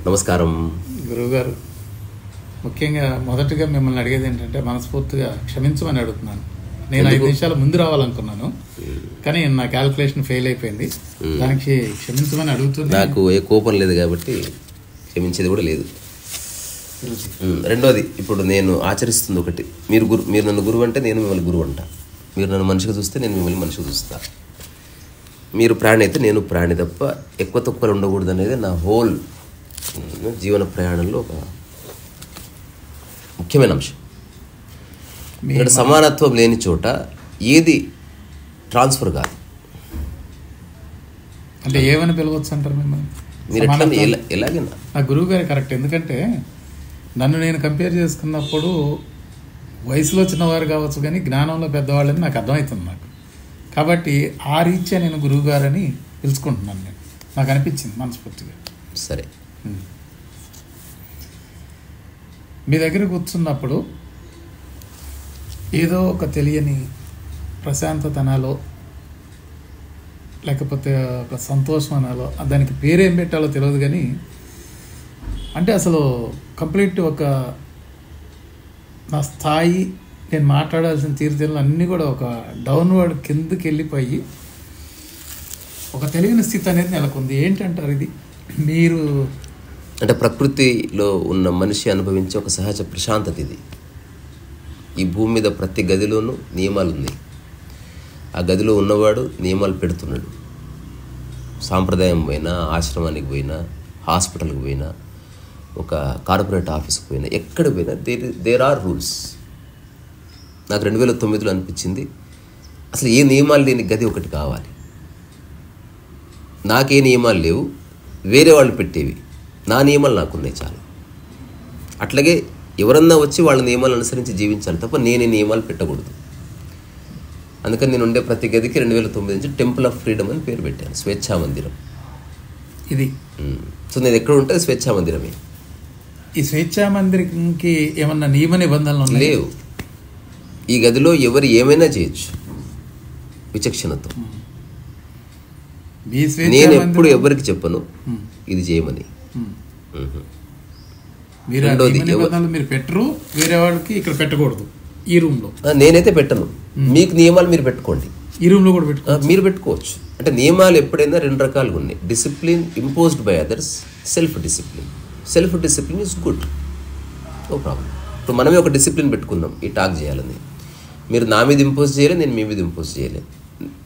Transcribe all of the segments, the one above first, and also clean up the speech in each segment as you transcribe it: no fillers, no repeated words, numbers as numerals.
నమస్కారం గురువుగారు. ముఖ్యంగా మొదటగా మిమ్మల్ని అడిగేది ఏంటంటే మనస్ఫూర్తిగా క్షమించమని అడుగుతున్నాను. నేను 5 నిమిషాల ముందు రావాలనుకున్నాను, కానీ నా క్యాల్కులేషన్ ఫెయిల్ అయిపోయింది. దానికి క్షమించమని అడుగుతుంది. నాకు ఏ కోపం లేదు కాబట్టి క్షమించేది కూడా లేదు. రెండోది, ఇప్పుడు నేను ఆచరిస్తుంది ఒకటి, మీరు నన్ను గురువు అంటే నేను మిమ్మల్ని గురువు అంట. మీరు నన్ను మనిషిగా చూస్తే నేను మిమ్మల్ని మనిషిగా చూస్తా. మీరు ప్రాణి అయితే నేను ప్రాణి, తప్ప ఎక్కువ తక్కువలు ఉండకూడదు అనేది నా హోల్ జీవన ప్రయాణంలో ఒక ముఖ్యమైన అంశం. ఇక్కడ సమానత్వం లేని చోట ఏది ట్రాన్స్ఫర్ కాదు. అంటే ఏమని పిలవచ్చు అంటారు మిమ్మల్ని? మీరు ఎట్లా ఎలాగైనా నా గురువు గారు కరెక్ట్. ఎందుకంటే నన్ను నేను కంపేర్ చేసుకున్నప్పుడు వయసులో చిన్నవారు కావచ్చు, కానీ జ్ఞానంలో పెద్దవాళ్ళని నాకు అర్థమవుతుంది. కాబట్టి ఆ రీత్యా నేను గురువు గారని పిలుచుకుంటున్నాను. నాకు అనిపించింది మనస్ఫూర్తిగా. సరే, మీ దగ్గర కూర్చున్నప్పుడు ఏదో ఒక తెలియని ప్రశాంతత అనాలో, లేకపోతే ఒక సంతోషం అనాలో, దానికి పేరేం పెట్టాలో తెలియదు, కానీ అంటే అసలు కంప్లీట్ ఒక నా స్థాయి, నేను మాట్లాడాల్సిన తీరుతెల్లు అన్నీ కూడా ఒక డౌన్వర్డ్ కిందకి వెళ్ళిపోయి ఒక తెలియని స్థితి అనేది నెలకొంది. ఏంటంటారు ఇది? మీరు అంటే ప్రకృతిలో ఉన్న మనిషి అనుభవించే ఒక సహజ ప్రశాంతత ఇది. ఈ భూమి మీద ప్రతి గదిలోనూ నియమాలు ఉన్నాయి. ఆ గదిలో ఉన్నవాడు నియమాలు పెడుతున్నాడు. సాంప్రదాయం పోయినా, ఆశ్రమానికి పోయినా, హాస్పిటల్కి పోయినా, ఒక కార్పొరేట్ ఆఫీస్కి పోయినా, ఎక్కడ పోయినా దేర్ ఆర్ రూల్స్. నాకు 2009లో అనిపించింది, అసలు ఏ నియమాలు లేని గది ఒకటి కావాలి. నాకే నియమాలు లేవు, వేరే వాళ్ళు పెట్టేవి. నా నియమాలు నాకున్నాయి చాలు. అట్లాగే ఎవరన్నా వచ్చి వాళ్ళ నియమాలు అనుసరించి జీవించాలి తప్ప నేనే నియమాలు పెట్టకూడదు. అందుకని నేను ఉండే ప్రతి గదికి 2009 నుంచి టెంపుల్ ఆఫ్ ఫ్రీడమ్ అని పేరు పెట్టాను, స్వేచ్ఛా మందిరం. ఇది సో నేను ఎక్కడ ఉంటే స్వేచ్ఛా మందిరమే. ఈ స్వేచ్ఛా మందిరంకి ఏమన్నా నియమ నిబంధనలు లేవు. ఈ గదిలో ఎవరు ఏమైనా చేయొచ్చు విచక్షణతో. నేను ఎప్పుడు ఎవరికి చెప్పను ఇది చేయమని. మీరు పెట్టరు, వేరే వాళ్ళకి ఇక్కడ పెట్టకూడదు. ఈ రూమ్ లో నేనైతే పెట్టను. మీకు నియమాలు మీరు పెట్టుకోండి. ఈ రూమ్ లో కూడా మీరు పెట్టుకోవచ్చు. అంటే నియమాలు ఎప్పుడైనా 2 రకాలుగా ఉన్నాయి. Discipline imposed by others, self discipline. Self discipline is good, no problem. ఇప్పుడు మనమే ఒక డిసిప్లిన్ పెట్టుకుందాం, ఈ టాక్ చేయాలని. మీరు నా మీద ఇంపోజ్ చేయలేదు, నేను మీ మీద ఇంపోజ్ చేయలేదు.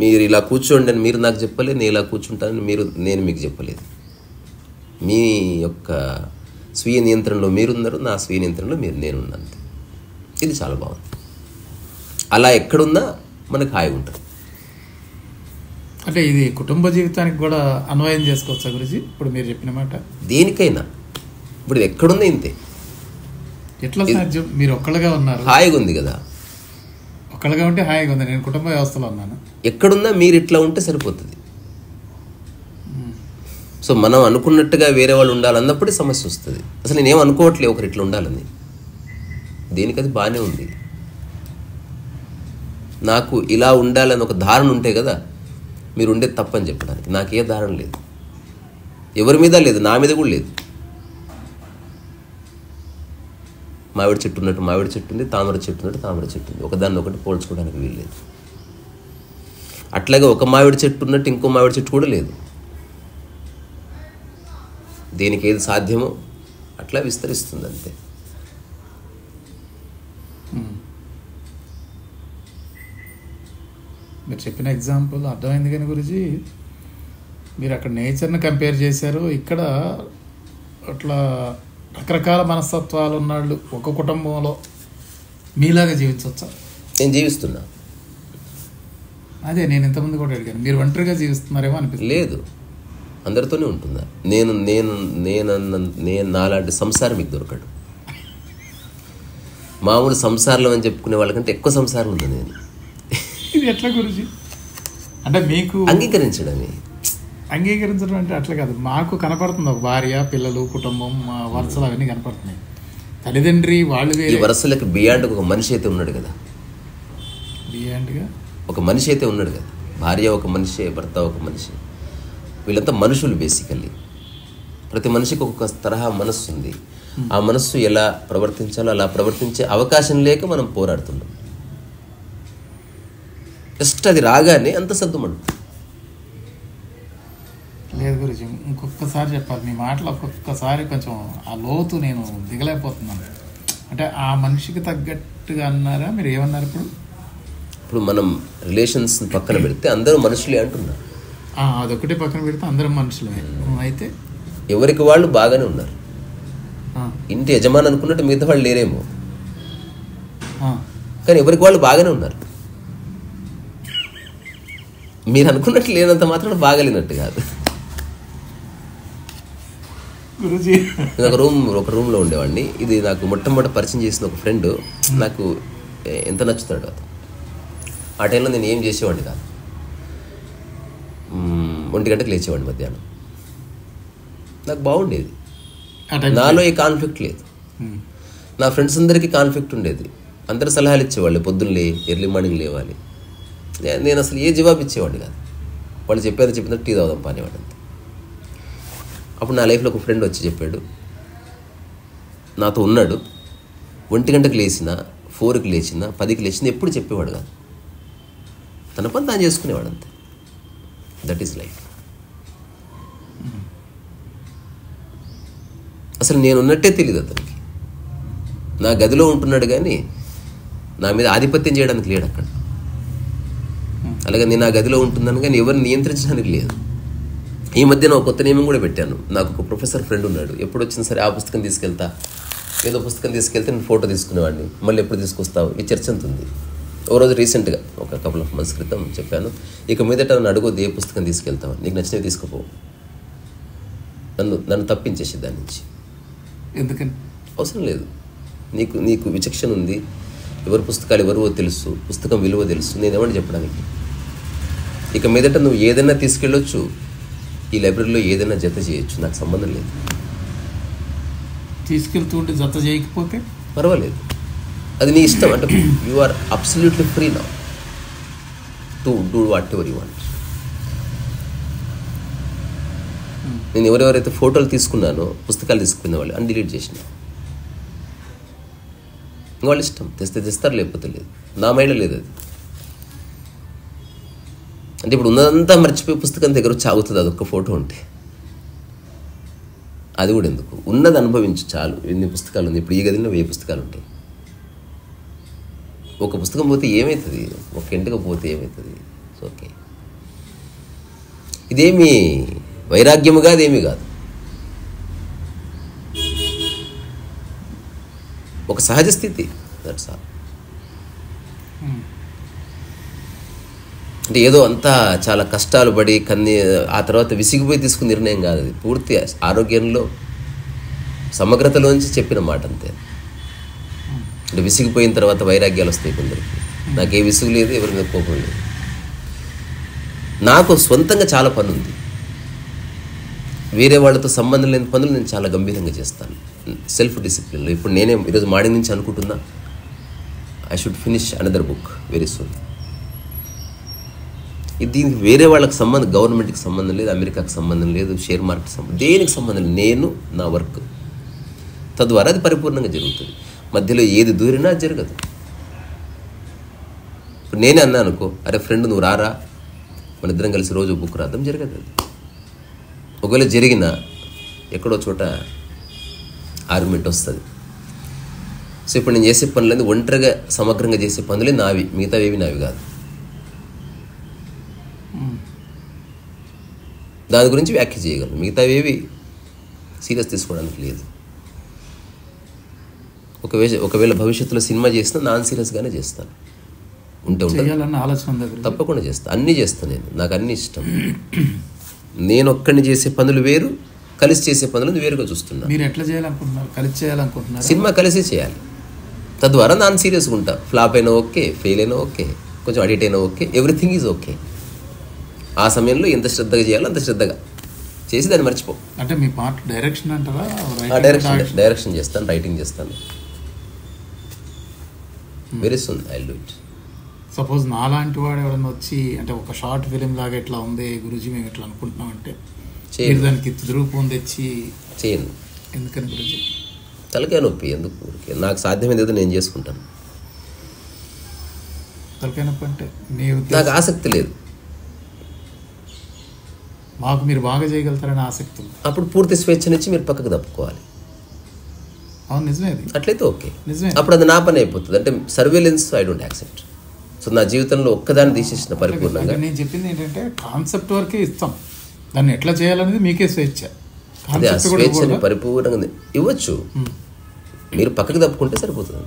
మీరు ఇలా కూర్చోండి అని మీరు నాకు చెప్పలేదు, నేను ఇలా కూర్చుంటానని నేను మీకు చెప్పలేదు. మీ యొక్క స్వీయ నియంత్రణలో మీరున్నారు, నా స్వీయ నియంత్రణలో నేనున్నాను. ఇది చాలా బాగుంది. అలా ఎక్కడున్నా మనకు హాయిగా ఉంటుంది. అంటే ఇది కుటుంబ జీవితానికి కూడా అన్వయం చేసుకోవచ్చా గురించి? ఇప్పుడు మీరు చెప్పిన మాట దేనికైనా ఇప్పుడు ఎక్కడున్నా ఇంతే. ఎట్లా సాధ్యం? మీరు ఒక్కళ్ళగా ఉన్నారు, హాయిగా ఉంది కదా. ఒక్కళ్ళగా ఉంటే హాయిగా ఉంది. నేను కుటుంబ వ్యవస్థలో ఉన్నాను. ఎక్కడున్నా మీరు ఇట్లా ఉంటే సరిపోతుంది. సో మనం అనుకున్నట్టుగా వేరే వాళ్ళు ఉండాలన్నప్పుడే సమస్య వస్తుంది. అసలు నేనేం అనుకోవట్లేదు ఒకరు ఇట్లా ఉండాలని. దేనికది బాగానే ఉంది. నాకు ఇలా ఉండాలని ఒక ధారణ ఉంటే కదా మీరు ఉండేది తప్పని చెప్పడానికి. నాకు ఏ ధారణ లేదు, ఎవరి మీద లేదు, నా మీద కూడా లేదు. మామిడి చెట్టు ఉన్నట్టు మామిడి చెట్టు ఉంది, తామర చెట్టు ఉన్నట్టు తామర చెట్టు ఉంది. ఒకదాన్ని ఒకటి పోల్చుకోవడానికి వీల్లేదు. అట్లాగే ఒక మామిడి చెట్టు ఉన్నట్టు ఇంకో మామిడి చెట్టు కూడా లేదు. దేనికి ఏది సాధ్యమో అట్లా విస్తరిస్తుంది అంతే. మీరు చెప్పిన ఎగ్జాంపుల్ అర్థమైంది. కానీ గురించి మీరు అక్కడ నేచర్ని కంపేర్ చేశారు, ఇక్కడ అట్లా రకరకాల మనస్తత్వాలు ఉన్నాళ్ళు ఒక కుటుంబంలో మీలాగా జీవించవచ్చా? నేను జీవిస్తున్నా. అదే నేను ఇంతకుముందు కూడా అడిగాను, మీరు ఒంటరిగా జీవిస్తున్నారేమో అనిపిస్తుంది. లేదు, అందరితోనే ఉంటుందా? నేను నేను నేను నేను నాలాంటి సంసారం మీకు దొరకడు. మామూలు సంసారంలో అని చెప్పుకునే వాళ్ళకంటే ఎక్కువ సంసారం ఉంది నేను. ఇది ఎట్లా గురించి? అంటే మీకు అంగీకరించడమే. అంగీకరించడం అంటే అట్లా కాదు, మాకు కనపడుతుంది ఒక భార్య, పిల్లలు, కుటుంబం, వరుసలు అవన్నీ కనపడుతున్నాయి. తల్లిదండ్రి వాళ్ళు ఈ వరుసలకి బియాండ్ ఒక మనిషి అయితే ఉన్నాడు కదా. బియాండ్గా ఒక మనిషి అయితే ఉన్నాడు కదా. భార్య ఒక మనిషి, భర్త ఒక మనిషి, వీళ్ళంతా మనుషులు బేసికల్లీ. ప్రతి మనిషికి ఒక్కొక్క తరహా మనస్సు ఉంది. ఆ మనస్సు ఎలా ప్రవర్తించాలో అలా ప్రవర్తించే అవకాశం లేక మనం పోరాడుతున్నాం. జస్ట్ అది రాగానే అంత సర్దుమడు. లేదు గురించి ఇంకొకసారి చెప్పాలి మీ మాటలు. ఒక్కొక్కసారి కొంచెం ఆ లోతు నేను దిగలేకపోతున్నాను. అంటే ఆ మనిషికి తగ్గట్టుగా అన్నారా? మీరు ఏమన్నారు ఇప్పుడు? ఇప్పుడు మనం రిలేషన్స్ పక్కన పెడితే అందరూ మనుషులే అంటున్నారు. అదొకటి పక్కన పెడితే అందరం మనుషులమే. అయితే ఎవరికి వాళ్ళు బాగానే ఉన్నారు. ఇంటి యజమాని అనుకున్నట్టు మిగతా వాళ్ళు లేరేమో, కానీ ఎవరికి వాళ్ళు బాగానే ఉన్నారు. మీరు అనుకున్నట్టు లేనంత మాత్రం బాగలేనట్టు కాదు. ఒక రూమ్లో ఉండేవాడిని. ఇది నాకు మొట్టమొదటి పరిచయం చేసిన ఒక ఫ్రెండ్. నాకు ఎంత నచ్చుతాడు అది. ఆ టైంలో నేను ఏం చేసేవాడిని కాదు. 1 గంటకు లేచేవాడిని మధ్యాహ్నం. నాకు బాగుండేది. నాలో ఏ కాన్ఫ్లిక్ట్ లేదు. నా ఫ్రెండ్స్ అందరికీ కాన్ఫ్లిక్ట్ ఉండేది. అందరు సలహాలు ఇచ్చేవాళ్ళు, పొద్దున్న ఎర్లీ మార్నింగ్ లేవాలి. నేను అసలు ఏ జవాబు ఇచ్చేవాడిని కాదు. వాళ్ళు చెప్పిన టీ తాగుదాం పానేవాడు అంతే. అప్పుడు నా లైఫ్లో ఒక ఫ్రెండ్ వచ్చి చెప్పాడు, నాతో ఉన్నాడు. 1 గంటకు లేచినా, 4కి లేచినా, 10కి లేచినా ఎప్పుడు చెప్పేవాడు కాదు. తన పని తాను చేసుకునేవాడు అంతే. That is life. అసలు నేను ఉన్నట్టే తెలియదు అతనికి. నా గదిలో ఉంటున్నాడు కానీ నా మీద ఆధిపత్యం చేయడానికి లేడు అక్కడ. అలాగే నేను ఆ గదిలో ఉంటున్నాను కానీ ఎవరిని నియంత్రించడానికి లేదు. ఈ మధ్యన ఒక కొత్త నియమం కూడా పెట్టాను. నాకు ఒక ప్రొఫెసర్ ఫ్రెండ్ ఉన్నాడు. ఎప్పుడు వచ్చినా సరే ఆ పుస్తకం తీసుకెళ్తా, ఏదో పుస్తకం తీసుకెళ్తే నేను ఫోటో తీసుకునేవాడిని. మళ్ళీ ఎప్పుడు తీసుకొస్తావు, ఈ చర్చ ఉంటుంది. ఓ రోజు రీసెంట్గా ఒక కపుల్ ఆఫ్ మంత్స్ క్రితం చెప్పాను, ఇక మీదట నన్ను అడుగుద్ది ఏ పుస్తకం తీసుకెళ్తావు, నీకు నచ్చినవి తీసుకుపోవు. నన్ను తప్పించేసి దాని నుంచి. ఎందుకని? అవసరం లేదు. నీకు విచక్షణ ఉంది. ఎవరి పుస్తకాలు ఎవరివో తెలుసు, పుస్తకం విలువ తెలుసు. నేనేమని చెప్పడానికి. ఇక మీదట నువ్వు ఏదైనా తీసుకెళ్ళొచ్చు, ఈ లైబ్రరీలో ఏదైనా జత చేయొచ్చు, నాకు సంబంధం లేదు. తీసుకెళ్తూ ఉంటే జత చేయకపోతే పర్వాలేదు, అది నీ ఇష్టం. అంటే you are absolutely free now to do whatever you want. నేను ఎవరెవరైతే ఫోటోలు తీసుకున్నానో, పుస్తకాలు తీసుకునే వాళ్ళు అని డిలీట్ చేసిన. వాళ్ళు ఇష్టం, తెస్తారు లేకపోతే లేదు. నా మైండ్లో లేదు అది. అంటే ఇప్పుడు ఉన్నదంతా మర్చిపోయి పుస్తకం దగ్గర వచ్చి ఆగుతుంది అదొక్క ఫోటో ఉంటే. అది కూడా ఎందుకు, ఉన్నది అనుభవించు చాలు. ఎన్ని పుస్తకాలు ఉంది ఇప్పుడు ఈ గదిలో, 1000 పుస్తకాలు ఉంటాయి. ఒక పుస్తకం పోతే ఏమవుతుంది, ఒక ఇంటికి పోతే ఏమవుతుంది. ఓకే, ఇదేమి వైరాగ్యము కాదు, ఏమీ కాదు. ఒక సహజ స్థితి. That's all. అంటే ఏదో అంతా చాలా కష్టాలు పడి ఆ తర్వాత విసిగిపోయి తీసుకున్న నిర్ణయం కాదు అది. పూర్తి ఆరోగ్యంలో సమగ్రతలోంచి చెప్పిన మాట అంతే. అంటే విసిగిపోయిన తర్వాత వైరాగ్యాలు వస్తాయి కొందరికి. నాకే విసుగు లేదు, ఎవరి మీద కోపం లేదు. నాకు సొంతంగా చాలా పని ఉంది. వేరే వాళ్ళతో సంబంధం లేని పనులు నేను చాలా గంభీరంగా చేస్తాను, సెల్ఫ్ డిసిప్లిన్లో. ఇప్పుడు నేనే ఈరోజు మార్నింగ్ నుంచి అనుకుంటున్నా, I should finish another book very soon. దీనికి వేరే వాళ్ళకి సంబంధం, గవర్నమెంట్కి సంబంధం లేదు, అమెరికాకి సంబంధం లేదు, షేర్ మార్కెట్ సంబంధం, దేనికి సంబంధం లేదు. నేను నా వర్క్, తద్వారా అది పరిపూర్ణంగా జరుగుతుంది. మధ్యలో ఏది దూరినా అది జరగదు. ఇప్పుడు నేనే అన్నా అనుకో, అరే ఫ్రెండ్ నువ్వు రారా, మన ఇద్దరం కలిసి రోజు బుక్ రాద్దాం, జరగదు అది. ఒకవేళ జరిగినా ఎక్కడో చోట ఆర్గ్యుమెంట్ వస్తుంది. సో ఇప్పుడు నేను చేసే పనులన్నీ ఒంటరిగా సమగ్రంగా చేసే పనులే నావి, మిగతావేవి నావి కాదు. దాని గురించి వ్యాఖ్య చేయగలను, మిగతావేవి సీరియస్ తీసుకోవడానికి లేదు. ఒకవేళ భవిష్యత్తులో సినిమా చేసినా నాన్ సీరియస్గానే చేస్తాను. ఉంటుంది ఆలోచన, తప్పకుండా చేస్తాను. అన్నీ చేస్తాను నేను, నాకు అన్నీ ఇష్టం. నేను ఒక్కడిని చేసే పనులు వేరు, కలిసి చేసే పనులను వేరుగా చూస్తున్నాను. మీరు ఎట్లా చేయాలనుకుంటున్నారు? కలిసి చేయాలనుకుంటున్నారు? సినిమా కలిసి చేయాలి, తద్వారా నాన్ సీరియస్గా ఉంటా. ఫ్లాప్ అయినా ఓకే, ఫెయిల్ అయినా ఓకే, కొంచెం అడిట్ అయినా ఓకే, ఎవ్రీథింగ్ ఈజ్ ఓకే. ఆ సమయంలో ఎంత శ్రద్ధగా చేయాలో అంత శ్రద్ధగా చేసి దాన్ని మర్చిపో. అంటే మీ పార్ట్ డైరెక్షన్ అంటారా? డైరెక్షన్ చేస్తాను, రైటింగ్ చేస్తాను. Very soon I will do it. Suppose నాలాంటి వాడు ఎవరైనా వచ్చి, అంటే ఒక షార్ట్ ఫిలిం లాగా ఇట్లా ఉంది గురూజీ మేము ఇట్లా అనుకుంటున్నాం అంటే మీరు దానికి రూపం తెచ్చి చేయను. ఎందుకని గురించి తలకాయ నొప్పి ఎందుకు? ఊరికే నాకు సాధ్యమైంది ఏదో నేను చేసుకుంటాను. తలకాయ నొప్పి అంటే నాకు ఆసక్తి లేదు. మాకు మీరు బాగా చేయగలుగుతారని ఆసక్తి ఉంది. అప్పుడు పూర్తి స్వేచ్ఛ నుంచి మీరు పక్కకు తప్పుకోవాలి. అవును, నిజమే. అది అట్లయితే ఓకే, నిజమే. అప్పుడు అది నా పని అయిపోతుంది. అంటే surveillance I don't accept. So నా జీవితంలో ఒక్కదాన్ని తీసేసిన పరిపూర్ణంగా. నేను చెప్పింది ఏంటంటే కాన్సెప్ట్ వరకే ఇస్తాం, దాన్ని ఎట్లా చేయాలనేది మీకే స్వేచ్ఛ. అదే ఆ స్వేచ్ఛని పరిపూర్ణంగా ఇవ్వచ్చు, మీరు పక్కకు తప్పుకుంటే సరిపోతుంది.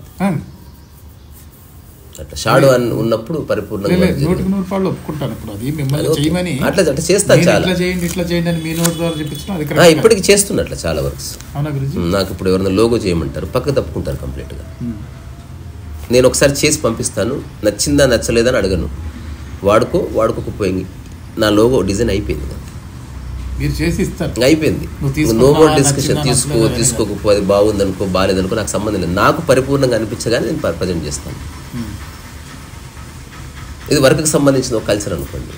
అట్లా షాడో అని ఉన్నప్పుడు పరిపూర్ణంగా 100% ఒప్పుకుంటాను. ఇప్పుడు అది మిమ్మల్ని చేయమని అట్లా చేస్తాను, చాలా ఇట్లా చేయండి అని మీ నోటి ద్వారా చెప్పించడం ఇప్పటికి చేస్తున్నా అట్లా చాలా వర్క్స్. అవునా గురించి? నాకు ఇప్పుడు ఎవరైనా లోగో చేయమంటారు, పక్కకు తప్పుకుంటారు కంప్లీట్గా. నేను ఒకసారి చేసి పంపిస్తాను, నచ్చిందా నచ్చలేదా అని అడగను. వాడుకోకపోయింది, నా లోగో డిజైన్ అయిపోయింది, మీరు చేసి ఇస్తారు, అయిపోయింది. No more discussion. తీసుకోకపోతే అది బాగుందనుకో బాగాలేదనుకో నాకు సంబంధం లేదు. నాకు పరిపూర్ణంగా అనిపించగానే నేను ప్రజెంట్ చేస్తాను. ఇది వర్క్కి సంబంధించిన ఒక కల్చర్ అనుకోండి.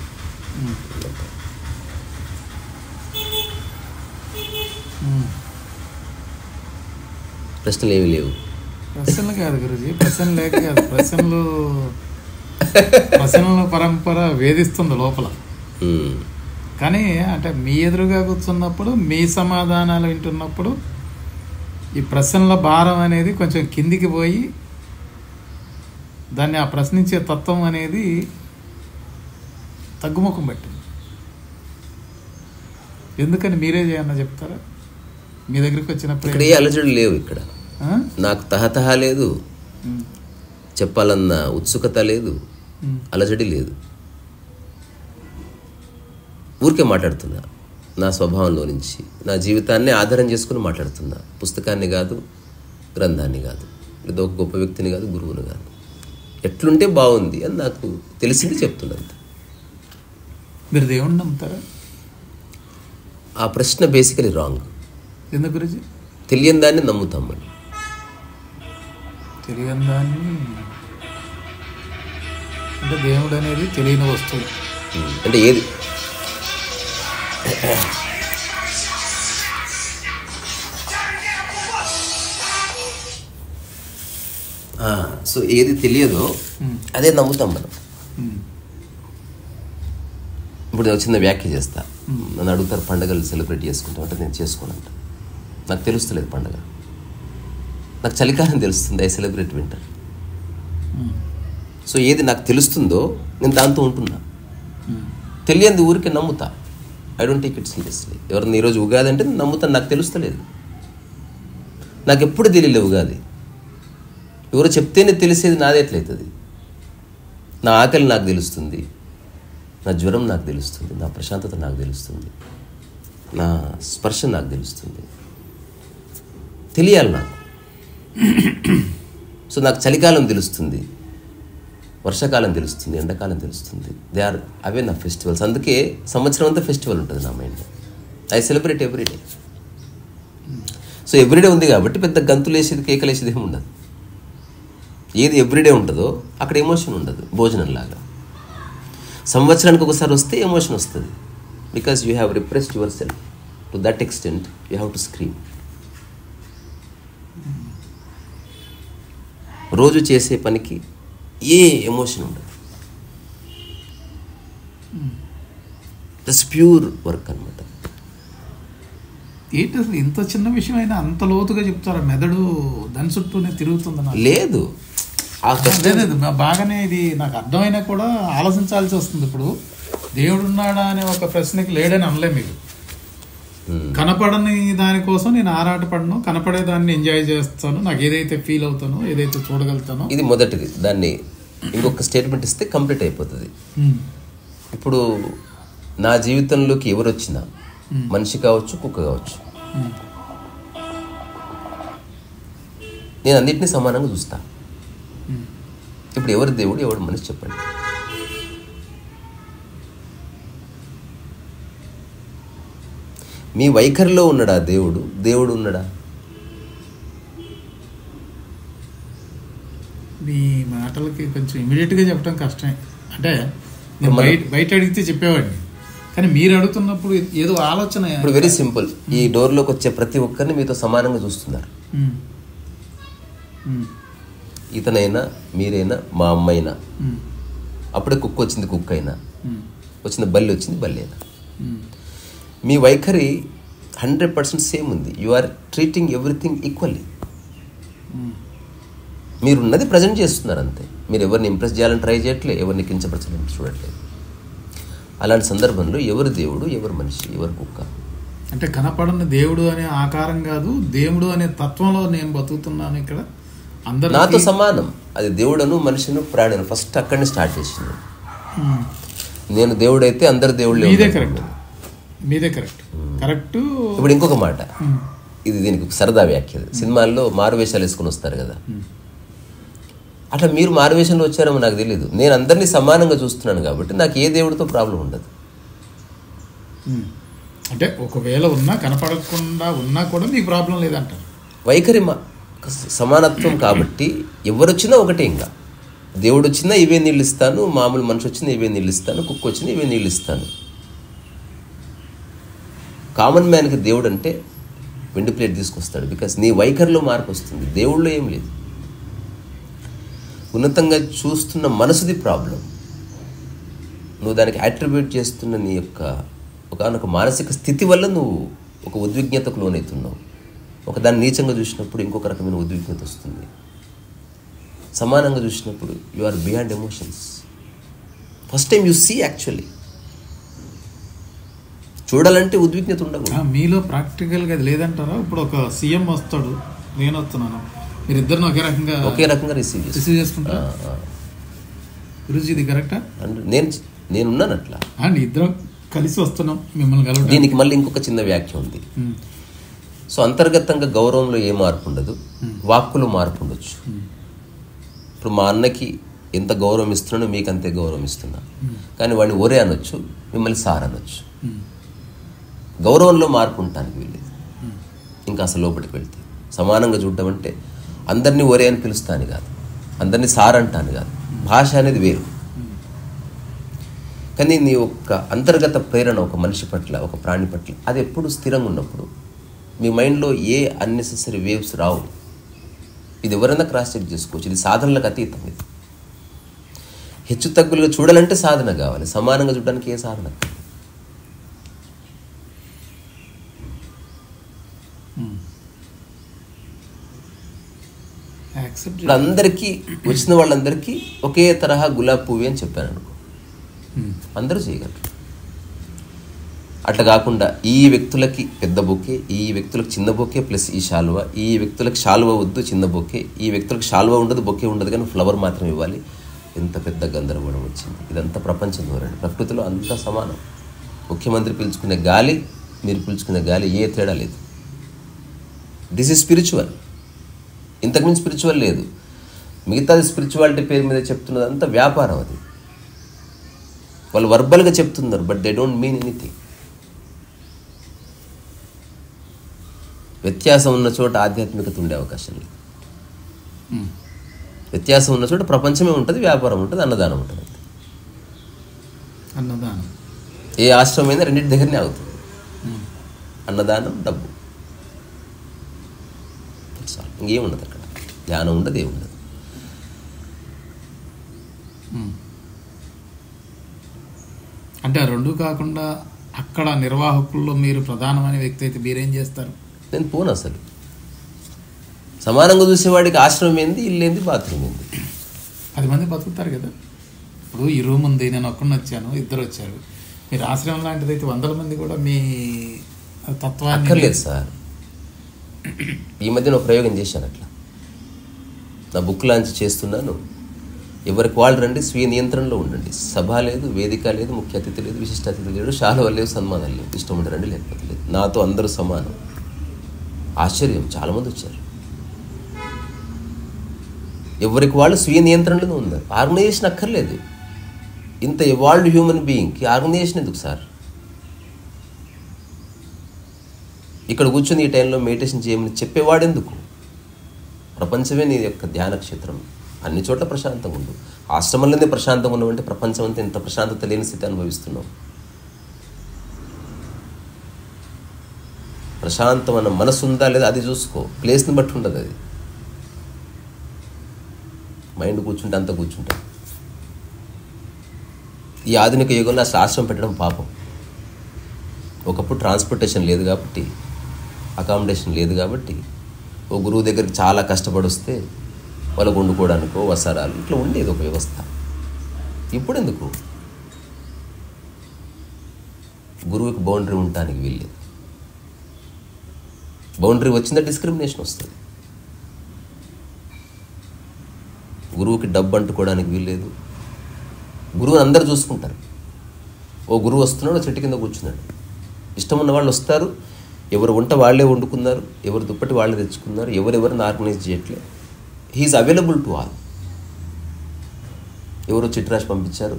ప్రశ్నలు ఏమి లేవు. ప్రశ్నలు కాదు గురుజీ, ప్రశ్నలు లేక కాదు, ప్రశ్నల పరంపర వేధిస్తుంది లోపల. కానీ అంటే మీ ఎదురుగా కూర్చున్నప్పుడు మీ సమాధానాలు వింటున్నప్పుడు ఈ ప్రశ్నల భారం అనేది కొంచెం కిందికి పోయి దాన్ని ఆ ప్రశ్నించే తత్వం అనేది తగ్గుముఖం పట్టింది. ఎందుకని మీరే చేయన్నా చెప్తారా? మీ దగ్గరికి వచ్చినప్పుడు ఇక్కడ ఏ అలజడి లేవు. ఇక్కడ నాకు తహతహ లేదు, చెప్పాలన్న ఉత్సుకత లేదు, అలజడి లేదు. ఊరికే మాట్లాడుతున్నా నా స్వభావంలో నుంచి, నా జీవితాన్ని ఆధారం చేసుకుని మాట్లాడుతున్నా. పుస్తకాన్ని కాదు, గ్రంథాన్ని కాదు, లేదా ఒక గొప్ప వ్యక్తిని కాదు, గురువుని కాదు. ఎట్లుంటే బాగుంది అని నాకు తెలిసింది చెప్తున్నంత. మీరు దేవుణ్ణి నమ్ముతారా? ఆ ప్రశ్న బేసికలీ రాంగ్. ఎందుకు గురించి? తెలియని దాన్ని నమ్ముతాం మనం. తెలియని దాన్ని అంటే దేవుడు అనేది తెలియని వస్తువు. అంటే ఏది సో ఏది తెలియదో అదే నమ్ముతాం మనం. ఇప్పుడు నేను చిన్న వ్యాఖ్య చేస్తా. నన్ను అడుగుతారు పండుగలు సెలబ్రేట్ చేసుకుంటాం అంటే నేను చేసుకోనంట. నాకు తెలుస్తలేదు పండుగ. నాకు చలికాలం తెలుస్తుంది, ఐ సెలబ్రేట్ వింటర్. సో ఏది నాకు తెలుస్తుందో నేను దాంతో ఉంటున్నా. తెలియంది ఊరికే నమ్ముతా. I don't take it seriously. ఎవరిని ఈరోజు ఉగాది అంటే నేను నమ్ముతాను, నాకు తెలుస్తలేదు. నాకు ఎప్పుడు తెలియలే ఉగాది. ఎవరు చెప్తేనే తెలిసేది నాది ఎట్లయితుంది? నా ఆకలి నాకు తెలుస్తుంది, నా జ్వరం నాకు తెలుస్తుంది, నా ప్రశాంతత నాకు తెలుస్తుంది, నా స్పర్శ నాకు తెలుస్తుంది. తెలియాలి నాకు. సో నాకు చలికాలం తెలుస్తుంది, వర్షాకాలం తెలుస్తుంది, ఎండాకాలం తెలుస్తుంది. అవే నా ఫెస్టివల్స్. అందుకే సంవత్సరం అంతా ఫెస్టివల్ ఉంటుంది నా మైండ్లో. I celebrate everyday. So everyday ఉంది కాబట్టి పెద్ద గంతులు వేసేది కేకలు వేసేది ఏమి ఉండదు. ఏది ఎవ్రీడే ఉంటుందో అక్కడ ఎమోషన్ ఉండదు. భోజనంలాగా సంవత్సరానికి ఒకసారి వస్తే ఎమోషన్ వస్తుంది. Because you have repressed yourself to that extent you have to scream. రోజు చేసే పనికి ఏ ఎమోషన్ ఉండదు. దట్స్ ప్యూర్ వర్క్ అనమాట. ఏంటి అసలు ఇంత చిన్న విషయం అయినా అంత లోతుగా చెప్తారా? మెదడు దాని చుట్టూనే తిరుగుతుంది. లేదు లేదు బాగానే ఇది నాకు అర్థమైనా కూడా ఆలోచించాల్సి వస్తుంది. ఇప్పుడు దేవుడు ఉన్నాడా అనే ఒక ప్రశ్నకి లేడని అనలే మీరు. కనపడని దానికోసం నేను ఆరాటపడను, కనపడే దాన్ని ఎంజాయ్ చేస్తాను, నాకు ఏదైతే ఫీల్ అవుతానో ఏదైతే చూడగలుగుతానో. ఇది మొదటిది. దాన్ని ఇంకొక స్టేట్మెంట్ ఇస్తే కంప్లీట్ అయిపోతుంది. ఇప్పుడు నా జీవితంలోకి ఎవరు వచ్చినా, మనిషి కావచ్చు, కుక్క కావచ్చు, నేను అన్నిటినీ సమానంగా చూస్తా. ఇప్పుడు ఎవరు దేవుడు, ఎవడు మనిషి చెప్పండి? మీ వైఖరిలో ఉన్నాడా దేవుడు? దేవుడు ఉన్నాడా? మీ మాటలకి కొంచెం ఇమీడియట్గా చెప్పడం కష్టమే. అంటే నేను బయట అడిగితే చెప్పేవాడిని, కానీ మీరు అడుగుతున్నప్పుడు ఏదో ఆలోచన. ఇప్పుడు వెరీ సింపుల్, ఈ డోర్లోకి వచ్చే ప్రతి ఒక్కరిని మీతో సమానంగా చూస్తున్నారు. ఇతనైనా మీరైనా మా అమ్మైనా, అప్పుడే కుక్క వచ్చింది కుక్క అయినా, వచ్చిన బల్లి వచ్చింది బల్లి అయినా, మీ వైఖరి 100% సేమ్ ఉంది. You are treating everything equally. మీరున్నది ప్రజెంట్ చేస్తున్నారు అంతే. మీరు ఎవరిని ఇంప్రెస్ చేయాలని ట్రై చేయట్లేదు, ఎవరిని కించపరచాలని చూడట్లేదు. అలాంటి సందర్భంలో ఎవరు దేవుడు, ఎవరు మనిషి, ఎవరు కుక్క? అంటే కనపడని దేవుడు అనే ఆకారం కాదు, దేవుడు అనే తత్వంలో నేను బతుకుతున్నాను. ఇక్కడ అందరూ నాతో సమానం. అది దేవుడను మనిషిను ప్రాణిను ఫస్ట్ అక్కడిని స్టార్ట్ చేసింది. నేను దేవుడైతే అందరు దేవుళ్ళే. మీదే కరెక్ట్, మీదే కరెక్ట్ కరెక్ట్. ఇప్పుడు ఇంకొక మాట, ఇది దీనికి సరదా వ్యాఖ్య. సినిమాల్లో మారువేషాలు వేసుకుని వస్తారు కదా, అట్లా మీరు మారువేషంలో వచ్చారేమో నాకు తెలియదు. నేను అందరినీ సమానంగా చూస్తున్నాను కాబట్టి నాకు ఏ దేవుడితో ప్రాబ్లం ఉండదు. అంటే ఒకవేళ ఉన్నా కనపడకుండా ఉన్నా కూడా మీకు ప్రాబ్లం లేదంటారు. వైఖరి సమానత్వం కాబట్టి ఎవరు వచ్చినా ఒకటే. ఇంకా దేవుడు వచ్చినా ఇవే నీళ్ళు ఇస్తాను, మామూలు మనిషి వచ్చినా ఇవే నీళ్ళు ఇస్తాను, కుక్క వచ్చినా ఇవే నీళ్ళు ఇస్తాను. కామన్ మ్యాన్కి దేవుడు అంటే వెండి ప్లేట్ తీసుకొస్తాడు. బికాస్ నీ వైఖరిలో మార్పు వస్తుంది, దేవుళ్ళో ఏం లేదు. ఉన్నతంగా చూస్తున్న మనసుది ప్రాబ్లం. నువ్వు దానికి అట్రిబ్యూట్ చేస్తున్న నీ యొక్క ఒకనొక మానసిక స్థితి వల్ల నువ్వు ఒక ఉద్విగ్నతకు లోనవుతున్నావు. ఒక దాన్ని నీచంగా చూసినప్పుడు ఇంకొక రకమైన ఉద్విగ్నత వస్తుంది. సమానంగా చూసినప్పుడు you are beyond emotions. First time you see actually. చూడాలంటే ఉద్విగ్నత ఉండకూడదు. మీలో ప్రాక్టికల్గా అది లేదంటారా? ఇప్పుడు ఒక సీఎం వస్తాడు, నేను వస్తున్నాను, మీరిద్దరిని ఒకే రకంగా రిసీవ్ చేసుకుంటారా? గురూజీ ఇది కరెక్టా? నేనున్నాను అట్లా. ఇద్దరం కలిసి వస్తున్నాం మిమ్మల్ని కలవడం. దీనికి మళ్ళీ ఇంకొక చిన్న వ్యాఖ్య ఉంది. సో అంతర్గతంగా గౌరవంలో ఏ మార్పు ఉండదు, వాక్కులో మార్పు ఉండొచ్చు. ఇప్పుడు మా అన్నకి ఎంత గౌరవం ఇస్తున్నానో మీకు అంతే గౌరవం ఇస్తున్నా, కానీ వాడిని ఒరే అనొచ్చు, మిమ్మల్ని సార్ అనొచ్చు. గౌరవంలో మార్పు ఉండటానికి వీలేదు. ఇంకా అసలు లోపలికి వెళ్తే సమానంగా చూడటం అంటే అందరినీ ఒరే అని పిలుస్తాను కాదు, అందరినీ సార్ అంటాను కాదు. భాష అనేది వేరు. కానీ నీ యొక్క అంతర్గత ప్రేరణ ఒక మనిషి పట్ల, ఒక ప్రాణి పట్ల, అది ఎప్పుడు స్థిరంగా ఉన్నప్పుడు మీ మైండ్లో ఏ అన్నెసెసరీ వేవ్స్ రావు. ఇది ఎవరైనా క్రాస్ చెక్ చేసుకోవచ్చు. ఇది సాధనలకు అతీతం. ఇది హెచ్చు తగ్గులుగా చూడాలంటే సాధన కావాలి, సమానంగా చూడడానికి ఏ సాధన కావాలి. ఇప్పుడు అందరికీ వచ్చిన వాళ్ళందరికీ ఒకే తరహా గులాబీ పువ్వు అని చెప్పాను అనుకో, అందరూ చేయగలరు. అట్లా కాకుండా ఈ వ్యక్తులకి పెద్ద బొకే, ఈ వ్యక్తులకు చిన్న బొకే ప్లస్ ఈ శాలువ, ఈ వ్యక్తులకు శాలువ వద్దు చిన్న బొకే, ఈ వ్యక్తులకు శాలువ ఉండదు బొకే ఉండదు కానీ ఫ్లవర్ మాత్రం ఇవ్వాలి. ఎంత పెద్ద గందరగోళం వచ్చింది. ఇదంతా ప్రపంచం దూరండి. ప్రకృతిలో అంతా సమానం. ముఖ్యమంత్రి పీల్చుకునే గాలి, మీరు పీల్చుకునే గాలి ఏ తేడా లేదు. This is spiritual. ఇంతకుమించి స్పిరిచువల్ లేదు. మిగతాది స్పిరిచువాలిటీ పేరు మీద చెప్తున్నదంతా వ్యాపారం. అది వాళ్ళు వర్బల్గా చెప్తున్నారు, but they don't mean anything. వ్యత్యాసం ఉన్న చోట ఆధ్యాత్మికత ఉండే అవకాశం లేదు. వ్యత్యాసం ఉన్న చోట ప్రపంచమే ఉంటుంది, వ్యాపారం ఉంటుంది, అన్నదానం ఉంటుంది. అన్నదానం ఏ ఆశ్రమైనా రెండింటి దగ్గరనే అవుతుంది. అన్నదానం, డబ్బు, ఇంకేముండదు అక్కడ. ధ్యానం ఉండదు, ఏముండదు. అంటే ఆ రెండు కాకుండా అక్కడ నిర్వాహకుల్లో మీరు ప్రధానమైన వ్యక్తి అయితే మీరేం చేస్తారు? నేను పోను. అసలు సమానంగా చూసేవాడికి ఆశ్రమం ఏంది, ఇల్లు ఏంది, బాత్రూమ్ ఏంది. 10 మంది బతుకుతారు కదా. ఇప్పుడు ఈ రూమ్ ఉంది, నేను ఒక్కడిని వచ్చాను, ఇద్దరు వచ్చారు. మీరు ఆశ్రమం లాంటిది అయితే 100 మంది కూడా మీ తత్వాన్ని అక్కర్లేదు సార్. ఈ మధ్యన ఒక ప్రయోగం చేశాను. అట్లా నా బుక్ లాంచ్ చేస్తున్నాను. ఎవరికి వాళ్ళు రండి, స్వీయ నియంత్రణలో ఉండండి. సభ లేదు, వేదిక లేదు, ముఖ్య అతిథి లేదు, విశిష్ట అతిథి లేడు, శాలువలు లేవు, సన్మానాలు లేవు. ఇష్టం ఉండి రండి, లేకపోతే లేదు. నాతో అందరూ సమానం. ఆశ్చర్యం, చాలామంది వచ్చారు. ఎవరికి వాళ్ళు స్వీయ నియంత్రణలో ఉన్నారు. ఆర్గనైజేషన్ అక్కర్లేదు. ఇంత ఎవాల్వ్డ్ హ్యూమన్ బీయింగ్కి ఆర్గనైజేషన్ ఎందుకు సార్? ఇక్కడ కూర్చొని ఈ టైంలో మెడిటేషన్ చేయమని చెప్పేవాడు ఎందుకు? ప్రపంచమే నీ యొక్క ధ్యాన క్షేత్రం. అన్ని చోట్ల ప్రశాంతంగా ఉండు. ఆశ్రమంలోనే ప్రశాంతంగా ఉన్నామంటే ప్రపంచం అంతా ఇంత ప్రశాంతత లేని స్థితి అనుభవిస్తున్నాం. ప్రశాంతమైన మనసు ఉందా లేదా అది చూసుకో. ప్లేస్ని బట్టి ఉండదు అది. మైండ్ కూర్చుంటే అంత కూర్చుంటాం. ఈ ఆధునిక యుగంలో అసలు ఆశ్రమం పెట్టడం పాపం. ఒకప్పుడు ట్రాన్స్పోర్టేషన్ లేదు కాబట్టి, అకామిడేషన్ లేదు కాబట్టి, ఓ గురువు దగ్గరికి చాలా కష్టపడి వస్తే వాళ్ళకు వండుకోవడానికో వసరాలు ఇట్లా ఉండేది ఒక వ్యవస్థ. ఇప్పుడు ఎందుకు? గురువుకి బౌండరీ ఉండటానికి వీల్లేదు. బౌండరీ వచ్చిందా డిస్క్రిమినేషన్ వస్తుంది. గురువుకి డబ్బు అంటుకోవడానికి వీల్లేదు. గురువుని అందరు చూసుకుంటారు. ఓ గురువు వస్తున్నాడు, చెట్టు కింద కూర్చున్నాడు. ఇష్టం ఉన్న వాళ్ళు వస్తారు. ఎవరు వంట వాళ్ళే వండుకున్నారు, ఎవరు దుప్పటి వాళ్ళే తెచ్చుకున్నారు, ఎవరెవరిని ఆర్గనైజ్ చేయట్లే. He is available to all. ఎవరో చిట్టి రాసి పంపించారు,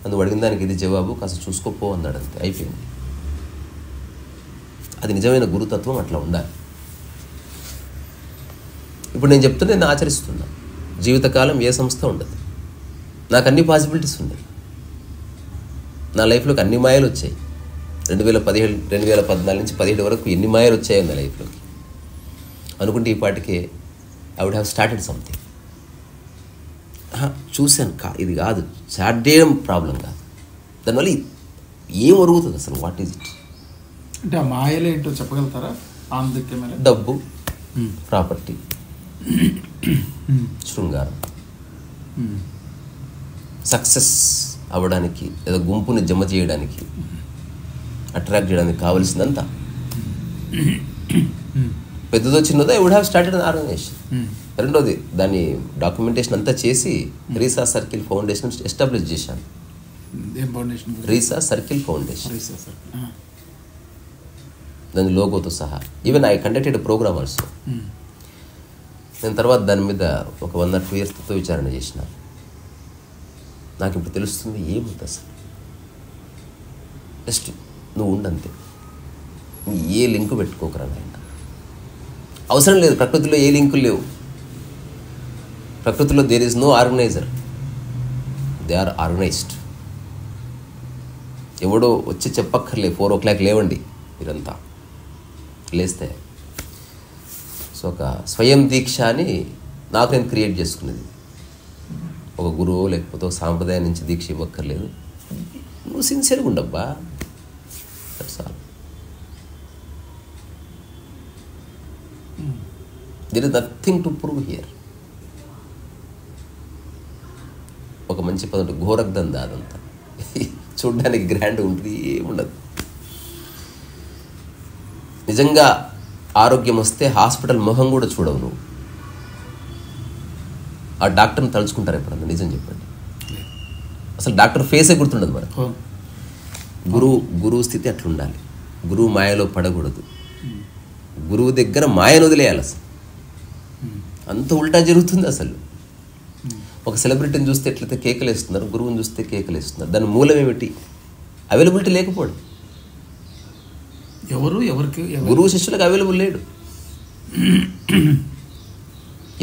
అందుకు అడిగిన దానికి ఇది జవాబు, కాస్త చూసుకోపో అన్నాడు, అంతే, అయిపోయింది. అది నిజమైన గురుతత్వం, అట్లా ఉండాలి. ఇప్పుడు నేను చెప్తున్నా, నేను ఆచరిస్తున్నా. జీవితకాలం ఏ సంస్థ ఉండదు. నాకు అన్ని పాసిబిలిటీస్ ఉన్నాయి. నా లైఫ్లోకి అన్ని మాయలు వచ్చాయి. 2014 నుంచి 17 వరకు ఎన్ని మాయలు వచ్చాయో నా లైఫ్లోకి అనుకుంటే ఈ పాటికే I would have started something. చూశాను, ఇది కాదు, స్టార్ట్ చేయడం ప్రాబ్లం కాదు. దానివల్ల ఏం ఒరుగుతుంది అసలు? What is it? అంటే ఆ మాయలు ఏంటో చెప్పగలుగుతారా? డబ్బు, ప్రాపర్టీ, శృంగారం, సక్సెస్ అవ్వడానికి లేదా గుంపుని జమ చేయడానికి, అట్రాక్ట్ చేయడానికి కావాల్సిందంతా. పెద్దదో చిన్నదో I would have started an organisation. రెండోది, దాని డాక్యుమెంటేషన్ అంతా చేసి రీసా సర్కిల్ ఫౌండేషన్ ఎస్టాబ్లిష్ చేశాను. రీసా సర్కిల్ ఫౌండేషన్, దాని లోగోతో సహా. Even I conducted programme also. నేను తర్వాత దాని మీద ఒక 1 or 2 years తత్వ విచారణ చేసిన. నాకు ఇప్పుడు తెలుస్తుంది ఏముంది అసలు. జస్ట్ నువ్వు ఉండంతే, ఏ లింకు పెట్టుకోకరా నాయన. అవసరం లేదు. ప్రకృతిలో ఏ లింకులు లేవు. ప్రకృతిలో there is no organiser, they are organised. ఎవడో వచ్చి చెప్పక్కర్లే 4 o'clock లేవండి మీరంతా, లేస్తే. సో ఒక స్వయం దీక్ష అని నాకు నేను క్రియేట్ చేసుకునేది. ఒక గురువు లేకపోతే ఒక సాంప్రదాయం నుంచి దీక్ష ఇవ్వక్కర్లేదు. నువ్వు సిన్సియర్గా ఉండబ్బా, that's all. There is nothing to prove here. ఒక మంచి పదం ఘోరగ్దంద, అదంతా చూడ్డానికి గ్రాండ్ ఉంటుంది, ఏముండదు. నిజంగా ఆరోగ్యం వస్తే హాస్పిటల్ మొహం కూడా చూడవు నువ్వు. ఆ డాక్టర్ని తలుచుకుంటారు ఎప్పుడన్నా? నిజం చెప్పండి. అసలు డాక్టర్ ఫేసే గుర్తుండదు మనకు. గురువు స్థితి అట్లుండాలి. గురువు మాయలో పడకూడదు. గురువు దగ్గర మాయను వదిలేయాలి. అసలు అంత ఉల్టా జరుగుతుంది. అసలు ఒక సెలబ్రిటీని చూస్తే ఎట్లయితే కేకలు వేస్తున్నారు, గురువుని చూస్తే కేకలు వేస్తున్నారు. దాని మూలం ఏమిటి? అవైలబిలిటీ లేకపోవడం. గురువు శిష్యులకు అవైలబుల్ లేడు.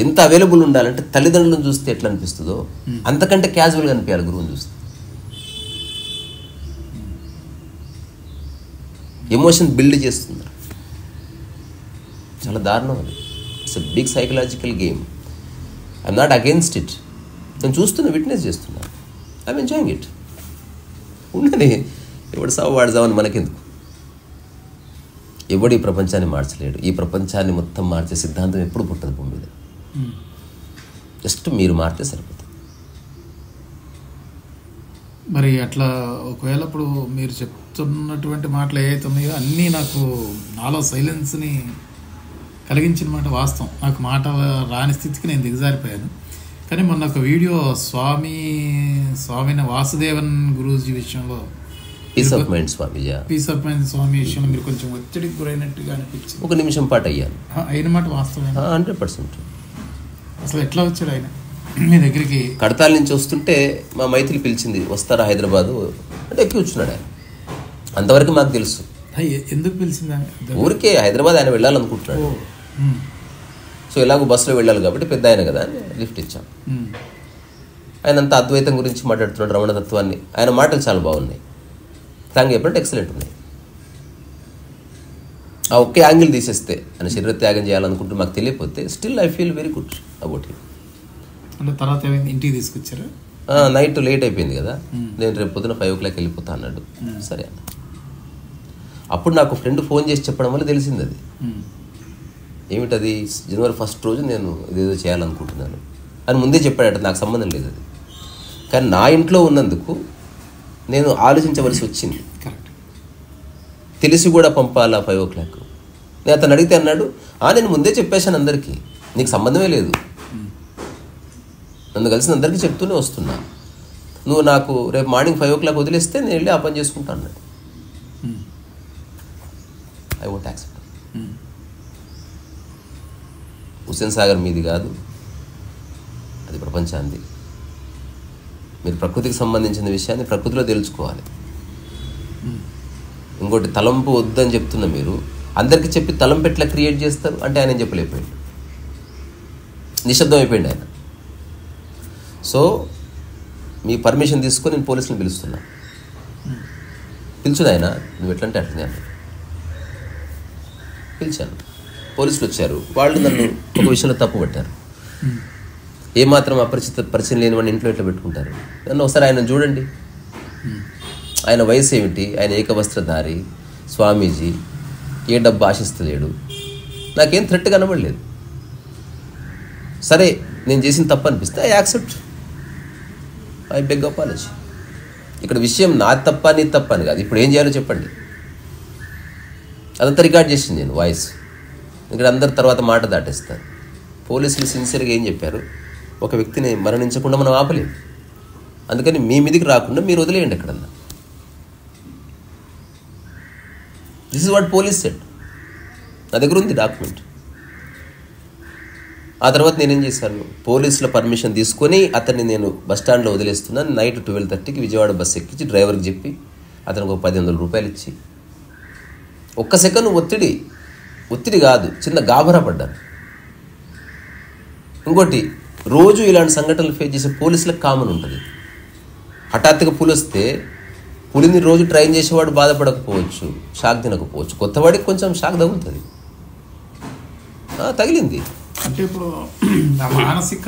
ఎంత అవైలబుల్ ఉండాలంటే తల్లిదండ్రులను చూస్తే ఎట్లా అనిపిస్తుందో అంతకంటే క్యాజువల్గా అనిపించాలి గురువుని చూస్తే. ఎమోషన్ బిల్డ్ చేస్తున్నారు. చాలా దారుణం అది. It's a big psychological game. I'm not against it. నేను చూస్తున్నా, విట్నెస్ చేస్తున్నాను. I'm enjoying it. ఉండని ఎవడు సావు వాడు సావని మనకెందుకు? ఎవడు ఈ ప్రపంచాన్ని మార్చలేడు. ఈ ప్రపంచాన్ని మొత్తం మార్చే సిద్ధాంతం ఎప్పుడు పుట్టదు భూమి మీద. జస్ట్ మీరు మారితే సరిపోతుంది. మరి అట్లా ఒకవేళ ఇప్పుడు మీరు చెప్తున్నటువంటి మాటలు ఏవైతే ఉన్నాయో అన్నీ నాకు నాలో సైలెన్స్ని కలిగించిన మాట వాస్తవం. నాకు మాట రాని స్థితికి నేను దిగజారిపోయాను. కానీ మొన్న ఒక వీడియో స్వామిని వాసుదేవన్ గురూజీ విషయంలో, పీస్ ఆఫ్ మైండ్ స్వామి విషయంలో మీరు కొంచెం ఒత్తిడికి గురైనట్టుగా అనిపించింది. 1 నిమిషం పాటు అయ్యాను. అయిన మాట వాస్తవం. 100%. అసలు ఎట్లా వచ్చాడు ఆయన మీ దగ్గరికి? కడతాల నుంచి వస్తుంటే మా మైత్రి పిలిచింది, వస్తారా హైదరాబాదు అంటే ఎక్కి కూర్చున్నాడు ఆయన. అంతవరకు మాకు తెలుసు. ఎందుకు పిలిచింది? ఊరికే హైదరాబాద్ ఆయన వెళ్ళాలనుకుంటున్నాడు. సో ఎలాగో బస్సులో వెళ్ళాలి కాబట్టి పెద్ద ఆయన కదా అని లిఫ్ట్ ఇచ్చాం. ఆయన అంతా అద్వైతం గురించి మాట్లాడుతున్నాడు, రమణతత్వాన్ని. ఆయన మాటలు చాలా బాగున్నాయి. థ్యాంక్ చెప్పంటే ఎక్సలెంట్ ఉన్నాయి. ఆ ఒకే యాంగిల్ తీసేస్తే ఆయన శరీర త్యాగం చేయాలనుకుంటూ మాకు తెలియకపోతే still I feel very good about him. అంటే తర్వాత ఇంటికి తీసుకొచ్చారు. నైట్ లేట్ అయిపోయింది కదా, నేను రేపు పొద్దున 5 o'clock వెళ్ళిపోతా అన్నాడు. సరే అన్న. అప్పుడు నాకు ఫ్రెండ్ ఫోన్ చేసి చెప్పడం వల్ల తెలిసింది అది ఏమిటది, January 1st రోజు నేను ఇదేదో చేయాలనుకుంటున్నాను అని ముందే చెప్పాడట. నాకు సంబంధం లేదు అది, కానీ నా ఇంట్లో ఉన్నందుకు నేను ఆలోచించవలసి వచ్చింది. తెలిసి కూడా పంపాలా 5 o'clock. నేను అతను అడిగితే అన్నాడు, నేను ముందే చెప్పేశాను అందరికీ, నీకు సంబంధమే లేదు, నన్ను కలిసిన అందరికీ చెప్తూనే వస్తున్నా, నువ్వు నాకు రేపు మార్నింగ్ 5 o'clock వదిలేస్తే నేను వెళ్ళి ఆ పని చేసుకుంటా అన్నాడు. I won't accept. Hussain Sagar మీది కాదు, అది ప్రపంచాంది. మీరు ప్రకృతికి సంబంధించిన విషయాన్ని ప్రకృతిలో తెలుసుకోవాలి. ఇంకోటి తలంపు వద్దని చెప్తున్నా, మీరు అందరికీ చెప్పి తలంపు ఎట్లా క్రియేట్ చేస్తారు అంటే ఆయన చెప్పలేకపోయాడు, నిశ్శబ్దం అయిపోయింది ఆయన. సో మీ పర్మిషన్ తీసుకొని నేను పోలీసుని పిలుస్తున్నా. పిలుచుడు ఆయన, నువ్వు ఎట్లంటే అట్లనే అన్నాడు. పిలిచాను, పోలీసులు వచ్చారు. వాళ్ళు నన్ను ఒక విషయంలో తప్పు పట్టారు. ఏమాత్రం పరిచయం లేని వాడిని ఇంట్లో ఎట్లా పెట్టుకుంటారు? నన్ను ఒకసారి ఆయన చూడండి, ఆయన వయసు ఏమిటి, ఆయన ఏకవస్త్రధారి స్వామీజీ, ఏ డబ్బు ఆశిస్తలేడు, నాకేం థ్రెట్ కనబడలేదు. సరే నేను చేసిన తప్పు అనిపిస్తే I accept, I beg apology. ఇక్కడ విషయం నా తప్ప నీ తప్ప అని కాదు, ఇప్పుడు ఏం చేయాలో చెప్పండి. అదంతా రికార్డ్ చేసింది నేను వాయిస్. ఇక్కడ అందరు తర్వాత మాట దాటేస్తారు. పోలీసులు సిన్సియర్గా ఏం చెప్పారు, ఒక వ్యక్తిని మరణించకుండా మనం ఆపలేము, అందుకని మీ మీదికి రాకుండా మీరు వదిలేయండి ఎక్కడన్నా. This is what police said. నా దగ్గర ఉంది డాక్యుమెంట్. ఆ తర్వాత నేనేం చేశాను, పోలీసుల పర్మిషన్ తీసుకొని అతన్ని నేను బస్టాండ్లో వదిలేస్తున్నాను. నైట్ 12:30కి విజయవాడ బస్సు ఎక్కించి డ్రైవర్కి చెప్పి అతనికి ఒక 1,500 రూపాయలు ఇచ్చి, ఒక్క సెకండ్ ఒత్తిడి కాదు, చిన్న గాబరా పడ్డాను. ఇంకోటి, రోజు ఇలాంటి సంఘటనలు ఫేస్ చేసే పోలీసులకు కామన్ ఉంటుంది. హఠాత్తుగా పులి వస్తే పులిని రోజు ట్రైన్ చేసేవాడు బాధపడకపోవచ్చు, షాక్ తినకపోవచ్చు, కొత్తవాడికి కొంచెం షాక్ తగులుతుంది. తగిలింది అంటే ఇప్పుడు నా మానసిక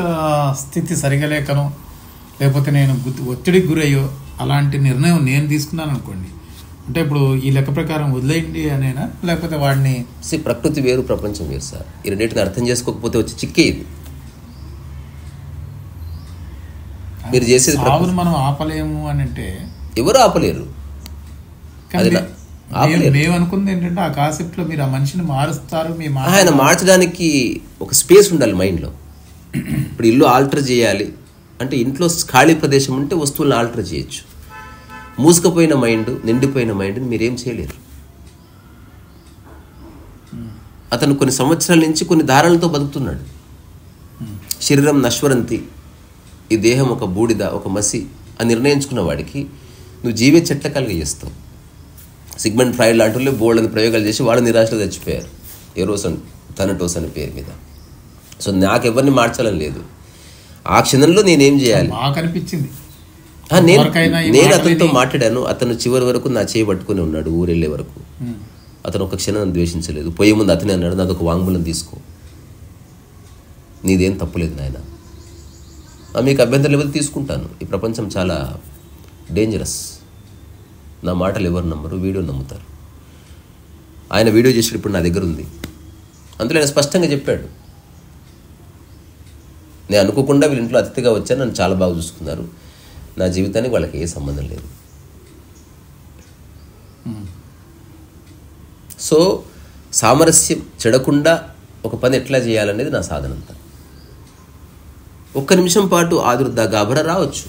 స్థితి సరిగా లేకనో లేకపోతే నేను ఒత్తిడికి గురయ్యో అలాంటి నిర్ణయం నేను తీసుకున్నాను అనుకోండి, అంటే ఇప్పుడు ఈ లెక్క ప్రకారం వదిలేయండి అనేనా, లేకపోతే వాడిని ప్రకృతి వేరు ప్రపంచం వేరు సార్. ఈ రెండింటిని అర్థం చేసుకోకపోతే వచ్చి చిక్కే ఇది. మీరు చేసేది సాగును మనం ఆపలేము అని అంటే ఎవరు ఆపలేరు. మేము అనుకుంది ఏంటంటే ఆ కాన్సెప్ట్ లో మీరు ఆ మనిషిని మారుస్తారు. ఆయన మార్చడానికి ఒక స్పేస్ ఉండాలి మైండ్లో. ఇప్పుడు ఇల్లు ఆల్టర్ చేయాలి అంటే ఇంట్లో ఖాళీ ప్రదేశం ఉంటే వస్తువులను ఆల్టర్ చేయొచ్చు. మూసుకుపోయిన మైండ్, నిండిపోయిన మైండ్ని మీరేం చేయలేరు. అతను కొన్ని సంవత్సరాల నుంచి కొన్ని దారాలతో బతుకుతున్నాడు. శరీరం నశ్వరంతి, ఈ దేహం ఒక బూడిద, ఒక మసి అని నిర్ణయించుకున్న వాడికి నువ్వు జీవే చెట్ల కలిగజేస్తావు. సిగ్మండ్ ఫ్రాయిడ్ లాంటి వాళ్ళు బోల్డని ప్రయోగాలు చేసి వాళ్ళు నిరాశలో చచ్చిపోయారు, ఎరోసన్ థానటోస్ అనే పేరు మీద. సో నాకెవరిని మార్చాలని లేదు. ఆ క్షణంలో నేనేం చేయాలి నాకు అనిపించింది. నేను అతనితో మాట్లాడాను. అతను చివరి వరకు నా చేయి పట్టుకుని ఉన్నాడు. ఊరెళ్ళే వరకు అతను ఒక క్షణం ద్వేషించలేదు. పోయే ముందు అతనే అన్నాడు, నాది ఒక వాంగ్మూలం తీసుకో, నీదేం తప్పులేదు నాయన, మీకు అభ్యంతరం లేకపోతే తీసుకుంటాను. ఈ ప్రపంచం చాలా డేంజరస్, నా మాటలు ఎవరు నమ్మరు, వీడియో నమ్ముతారు. ఆయన వీడియో చేసి ఇప్పుడు నా దగ్గర ఉంది. అందులో ఆయన స్పష్టంగా చెప్పాడు, నేను అనుకోకుండా వీళ్ళ ఇంట్లో అతిథిగా వచ్చాను, నన్ను చాలా బాగా చూసుకున్నారు, నా జీవితానికి వాళ్ళకి ఏ సంబంధం లేదు. సో సామరస్యం చెడకుండా ఒక పని ఎట్లా చేయాలనేది నా సాధన అంతా. ఒక్క నిమిషం పాటు ఆదుర్దా గాబరా రావచ్చు,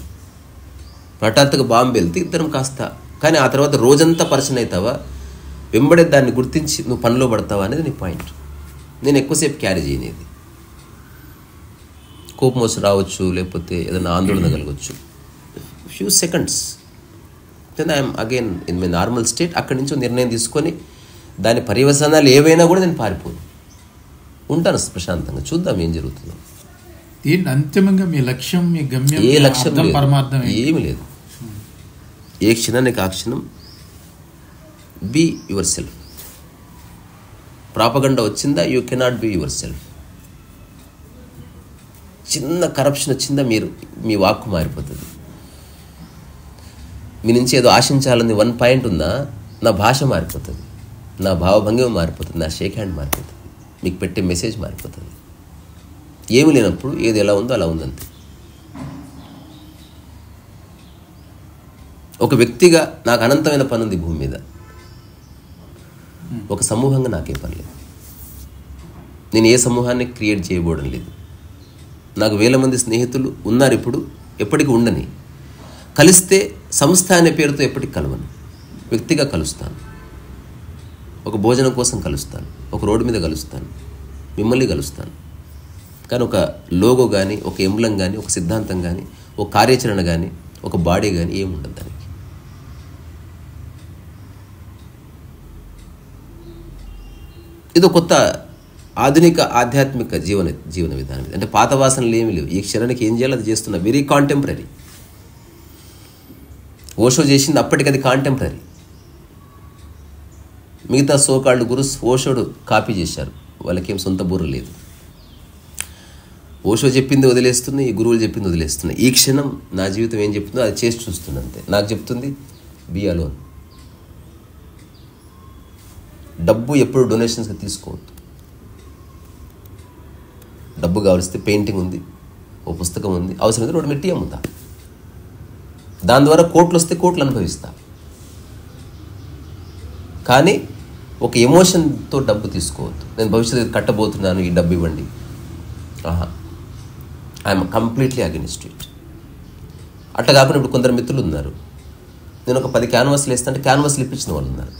హఠాత్తుగా బాంబు వెళ్తే ఇద్దరం కాస్త, కానీ ఆ తర్వాత రోజంతా పరిచయం అవుతావా, వెంబడే దాన్ని గుర్తించి నువ్వు పనిలో పడతావా అనేది నీ పాయింట్. నేను ఎక్కువసేపు క్యారీ చేయనేది. కోపం వచ్చి రావచ్చు, లేకపోతే ఏదైనా ఆందోళన కలగవచ్చు, few seconds, then I'm again in my normal state. అక్కడి నుంచి నిర్ణయం తీసుకొని దాని పర్యవసానాలు ఏవైనా కూడా నేను పారిపోను, ఉంటాను ప్రశాంతంగా, చూద్దాం ఏం జరుగుతుందో. దీన్ని అంతిమంగా మీ లక్ష్యం, మీ గమ్యం, ఏ లక్ష్యం లేదు, పరమార్థం ఏమి లేదు. ఏ క్షణానికి ఆ క్షణం బీ యువర్ సెల్ఫ్. ప్రాపగండా వచ్చిందా, you cannot be yourself. చిన్న కరప్షన్ వచ్చిందా, మీ వాక్కు మారిపోతుంది. మీ నుంచి ఏదో ఆశించాలని 1 పాయింట్ ఉందా, నా భాష మారిపోతుంది, నా భావభంగిమ మారిపోతుంది, నా షేక్ హ్యాండ్ మారిపోతుంది, మీకు పెట్టే మెసేజ్ మారిపోతుంది. ఏమి లేనప్పుడు ఏది ఎలా ఉందో అలా ఉందంతే. ఒక వ్యక్తిగా నాకు అనంతమైన పని ఉంది భూమి మీద, ఒక సమూహంగా నాకేం పని లేదు. నేను ఏ సమూహాన్ని క్రియేట్ చేయబోవడం లేదు. నాకు 1000 మంది స్నేహితులు ఉన్నారు ఇప్పుడు, ఎప్పటికీ ఉండని. కలిస్తే సంస్థ అనే పేరుతో ఎప్పటికి కలవను, వ్యక్తిగా కలుస్తాను. ఒక భోజనం కోసం కలుస్తాను, ఒక రోడ్డు మీద కలుస్తాను, మిమ్మల్ని కలుస్తాను. కానీ ఒక లోగో కానీ, ఒక ఎంబ్లం కానీ, ఒక సిద్ధాంతం కానీ, ఒక కార్యాచరణ కానీ, ఒక బాడీ కానీ ఏముండదు దానికి. ఇది కొత్త ఆధునిక ఆధ్యాత్మిక జీవన విధానం. అంటే పాత వాసనలు ఏమీ లేవు. ఈ క్షణానికి ఏం చేయాలో అది చేస్తున్నా. Very contemporary. ఓషో చేసింది అప్పటికి అది కాంటెంపరీ. మిగతా సోకాళ్ళు గురుస్ ఓషోడు కాపీ చేశారు, వాళ్ళకేం సొంత బుర్ర లేదు. ఓషో చెప్పింది వదిలేస్తుంది, ఈ గురువులు చెప్పింది వదిలేస్తున్నాయి. ఈ క్షణం నా జీవితం ఏం చెప్తుందో అది చేసి చూస్తుంది అంతే. నాకు చెప్తుంది బీ అలోన్. డబ్బు ఎప్పుడు డొనేషన్స్గా తీసుకోవద్దు. డబ్బు కావలిస్తే పెయింటింగ్ ఉంది, ఓ పుస్తకం ఉంది, అవసరమైతే 2 మెట్టి అమ్ముతా. దాని ద్వారా కోట్లు వస్తే కోట్లు అనుభవిస్తా. కానీ ఒక ఎమోషన్తో డబ్బు తీసుకోవద్దు. నేను భవిష్యత్తు కట్టబోతున్నాను, ఈ డబ్బు ఇవ్వండి. I'm completely against it. అట్లా కాకుండా ఇప్పుడు కొందరు మిత్రులు ఉన్నారు, నేను ఒక 10 క్యాన్వాస్లు వేస్తానంటే క్యాన్వాస్లు ఇప్పించిన వాళ్ళు ఉన్నారు.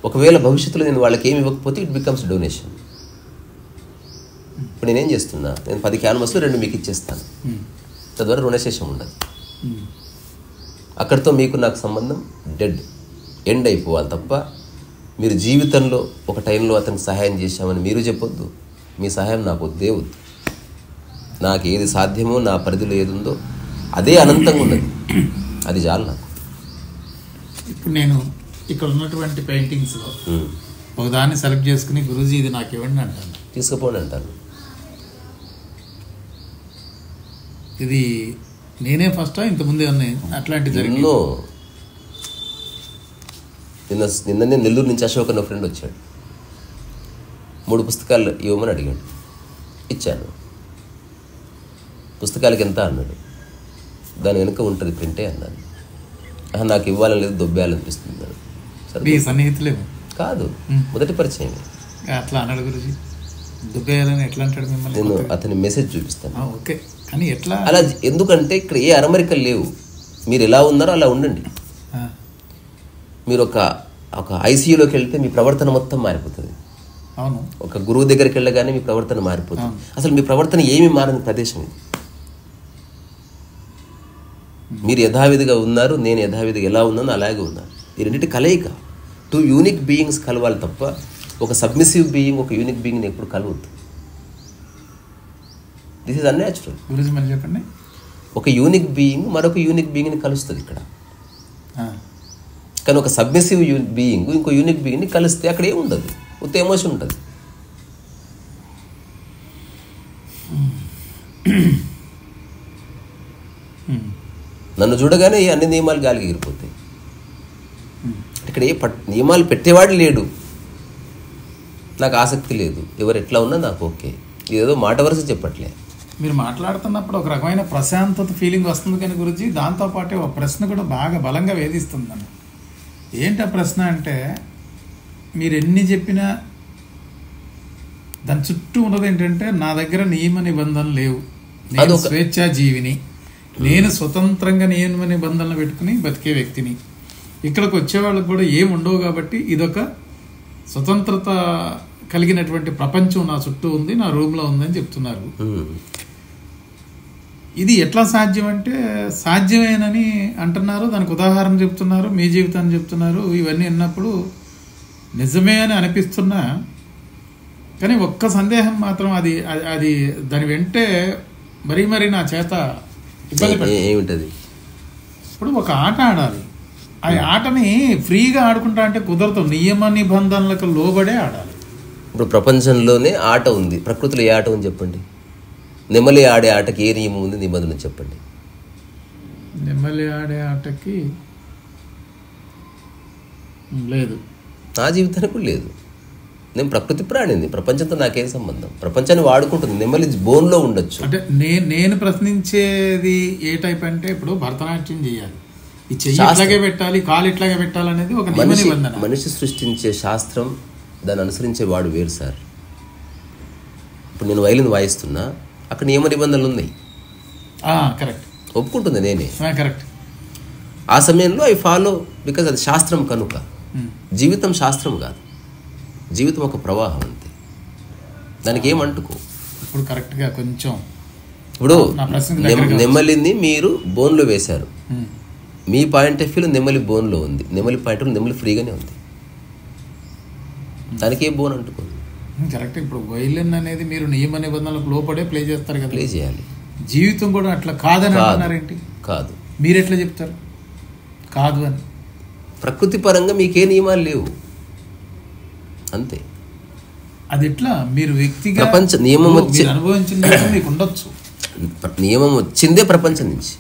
ఒకవేళ భవిష్యత్తులో నేను వాళ్ళకి ఏమి ఇవ్వకపోతే ఇట్ బికమ్స్ డొనేషన్. ఇప్పుడు నేనేం చేస్తున్నా, నేను 10 క్యాన్వాస్లు 2 మీకు ఇచ్చేస్తాను. తద్వారా రుణశేషం ఉండదు. అక్కడితో మీకు నాకు సంబంధం ఎండ్ అయిపోవాలి తప్ప మీరు జీవితంలో ఒక టైంలో అతనికి సహాయం చేశామని మీరు చెప్పొద్దు, మీ సహాయం నాకు వద్దే వద్దు. నాకు ఏది సాధ్యమో, నా పరిధిలో ఏది ఉందో అదే అనంతంగా ఉన్నది, అది చాలు నాకు. ఇప్పుడు నేను ఇక్కడ ఉన్నటువంటి పెయింటింగ్స్లో ఒకదాన్ని సెలెక్ట్ చేసుకుని గురూజీ ఇది నాకు ఇవ్వండి అంటాను, తీసుకుపోండి అంటాను. ఇది నేనే ఫస్టా ఇంతకుముందే ఉన్నాయి అట్లాంటివి ఎన్నో. నిన్ననే నెల్లూరు నుంచి అశోక్ అన్న ఫ్రెండ్ వచ్చాడు, 3 పుస్తకాలు ఇవ్వమని అడిగాడు, ఇచ్చాను. పుస్తకాలకి ఎంత అన్నాడు, దాని వెనుక ఉంటుంది ప్రింటే అన్నాను. నాకు ఇవ్వాలని లేదు, దొబ్బేయాలనిపిస్తుంది. సరే సన్నిహితులే కాదు, మొదటి పరిచయం. అట్లా అన్నాడు గురుజీ, దుబ్బేయాలని ఎట్లా అంటాడు మిమ్మల్ని? నేను అతని మెసేజ్ చూపిస్తాను. ఓకే, కానీ ఎట్లా అలా ఎందుకంటే ఇక్కడ ఏ అరమరికలు లేవు. మీరు ఎలా ఉన్నారో అలా ఉండండి. మీరు ఒక ఐసీయూలోకి వెళ్తే మీ ప్రవర్తన మొత్తం మారిపోతుంది. అవును, ఒక గురువు దగ్గరికి వెళ్ళగానే మీ ప్రవర్తన మారిపోతుంది. అసలు మీ ప్రవర్తన ఏమి మారని ప్రదేశం ఇది. మీరు యథావిధిగా ఉన్నారు, నేను యథావిధిగా ఎలా ఉన్నానో అలాగే ఉన్నాను. ఈ రెండింటి కలయిక. 2 యూనిక్ బీయింగ్స్ కలవాలి తప్ప ఒక సబ్మిసివ్ బీయింగ్ ఒక యూనిక్ బీయింగ్ని ఎప్పుడు కలవద్దు. This is unnatural. గురించి మరి చెప్పండి. ఒక యూనిక్ బీయింగ్ మరొక యూనిక్ బీయింగ్ని కలుస్తుంది ఇక్కడ. కానీ ఒక సబ్మిసివ్ బీయింగ్ ఇంకో యూనిక్ బీయింగ్ని కలిస్తే అక్కడ ఏమి ఉండదు, ఉత్త ఎమోషన్ ఉంటుంది. నన్ను చూడగానే అన్ని నియమాలు గాలికి ఎగిరిపోతాయి. ఇక్కడ ఏ నియమాలు పెట్టేవాడు లేడు, నాకు ఆసక్తి లేదు. ఎవరు ఎట్లా ఉన్నా నాకు ఓకే. ఇదేదో మాట వరుస చెప్పట్లే. మీరు మాట్లాడుతున్నప్పుడు ఒక రకమైన ప్రశాంతత ఫీలింగ్ వస్తుంది కానీ గురించి దాంతోపాటే ఒక ప్రశ్న కూడా బాగా బలంగా వేధిస్తుందండి. ఏంటి ఆ ప్రశ్న అంటే, మీరు ఎన్ని చెప్పినా దాని చుట్టూ ఉన్నది ఏంటంటే, నా దగ్గర నియమ నిబంధనలు లేవు, నేను స్వేచ్ఛా జీవిని, నేను స్వతంత్రంగా నియమ నిబంధనలు పెట్టుకుని బతికే వ్యక్తిని. ఇక్కడికి వచ్చేవాళ్ళకి కూడా ఏమి ఉండవు కాబట్టి ఇదొక స్వతంత్రత కలిగినటువంటి ప్రపంచం నా చుట్టూ ఉంది, నా రూమ్లో ఉందని చెప్తున్నారు. ఇది ఎట్లా సాధ్యం అంటే, సాధ్యమేనని అంటున్నారు, దానికి ఉదాహరణ చెప్తున్నారు, మీ జీవితాన్ని చెప్తున్నారు. ఇవన్నీ విన్నప్పుడు నిజమే అని అనిపిస్తున్నా, కానీ ఒక్క సందేహం మాత్రం అది దాని వెంటే మరీ నా చేత ఇబ్బంది పడుతుంది. ఏమిటది? ఇప్పుడు ఒక ఆట ఆడాలి, ఆ ఆటని ఫ్రీగా ఆడుకుంటా అంటే కుదరదు, నియమ నిబంధనలకు లోబడే ఆడాలి. ఇప్పుడు ప్రపంచంలోనే ఆట ఉంది, ప్రకృతిలో ఏ ఆట ఉంది చెప్పండి? నెమలి ఆడే ఆటకి ఏ నియమం ఉంది, నిబంధన చెప్పండి? నెమలి ఆడే ఆటకి లేదు, నా జీవితానికి లేదు. నేను ప్రకృతి ప్రాణిని, ప్రపంచంతో నాకేం సంబంధం? ప్రపంచాన్ని వాడుకుంటుంది. నెమలి బోన్లో ఉండొచ్చు. అంటే నేను ప్రశ్నించేది ఏ టైప్ అంటే, ఇప్పుడు భరతనాట్యం చేయాలి, ఈ చెయ్యి ఇట్లాగే పెట్టాలి, కాలు ఇట్లాగే పెట్టాలనేది ఒక నియమ నిబంధన. మనిషి సృష్టించే శాస్త్రం, దాన్ని అనుసరించే వాడు వేరు సార్. ఇప్పుడు నేను వైలిన్ వాయిస్తున్నా, అక్కడ నియమ నిబంధనలు ఉన్నాయి. కరెక్ట్, ఒప్పుకుంటుంది నేనే. కరెక్ట్. ఆ సమయంలో ఐ ఫాలో, బికాజ్ అది శాస్త్రం కనుక. జీవితం శాస్త్రం కాదు, జీవితం ఒక ప్రవాహం అంతే, దానికి ఏమంటుకో. ఇప్పుడు కరెక్ట్గా కొంచెం ఇప్పుడు నెమలిని మీరు బోన్లో వేశారు, మీ పాయింట్ ఆఫ్ వ్యూలో నెమలి బోన్లో ఉంది, నెమలి పాయింట్ ఆఫ్ నెమలి ఫ్రీగానే ఉంది, దానికి ఏ బోన్ అంటుకోదు. కరెక్ట్. ఇప్పుడు వైలిన్ అనేది మీరు నియమ నిబంధనలకు లోపడే ప్లే చేస్తారు కదా, ప్లే చేయాలి. జీవితం కూడా అట్లా కాదని అంటున్నారేంటి? కాదు, మీరు ఎట్లా చెప్తారు కాదు అని? ప్రకృతి పరంగా మీకే నియమాలు లేవు అంతే. అది ఎట్లా మీరు వ్యక్తిగా ప్రపంచ నియమం వచ్చి అనుభవించిన మీకు ఉండొచ్చు. నియమం వచ్చిందే ప్రపంచం నుంచి.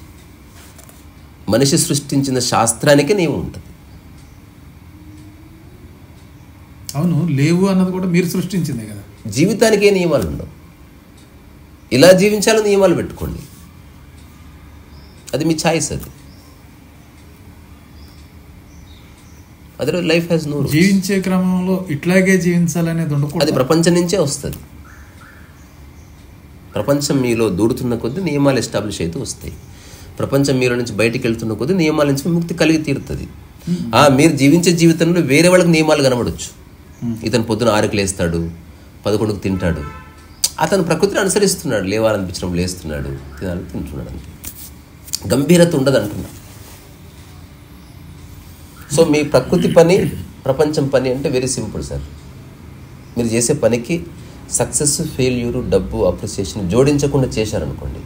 మనిషి సృష్టించిన శాస్త్రానికి నియమం ఉంటుంది. అవును, లేవు అన్నది కూడా మీరు సృష్టించిందే కదా. జీవితానికే నియమాలు ఉండవు. ఇలా జీవించాలని నియమాలు పెట్టుకోండి, అది మీ ఛాయిస్. అది లైఫ్ హ్యాస్ నో రూల్స్. జీవించే క్రమంలో ఇట్లాగే జీవించాలనేది ఉండకూడదు. అది ప్రపంచం నుంచే వస్తుంది. ప్రపంచం మీలో దూడుతున్న కొద్దీ నియమాలు ఎస్టాబ్లిష్ అయితే వస్తాయి. ప్రపంచం మీలో నుంచి బయటికి వెళ్తున్న కొద్దీ నియమాల నుంచి విముక్తి కలిగి తీరుతుంది. మీరు జీవించే జీవితంలో వేరే వాళ్ళకి నియమాలు కనబడవచ్చు. ఇతను పొద్దున 6కి లేస్తాడు, 11కి తింటాడు, అతను ప్రకృతిని అనుసరిస్తున్నాడు. లేవాలనిపించడం లేస్తున్నాడు, తినాలని తింటున్నాడు, అంతే. గంభీరత ఉండదు అంటున్నా. సో మీ ప్రకృతి పని, ప్రపంచం పని అంటే వెరీ సింపుల్ సార్. మీరు చేసే పనికి సక్సెస్, ఫెయిల్యూరు, డబ్బు, అప్రిసియేషన్ జోడించకుండా చేశారనుకోండి,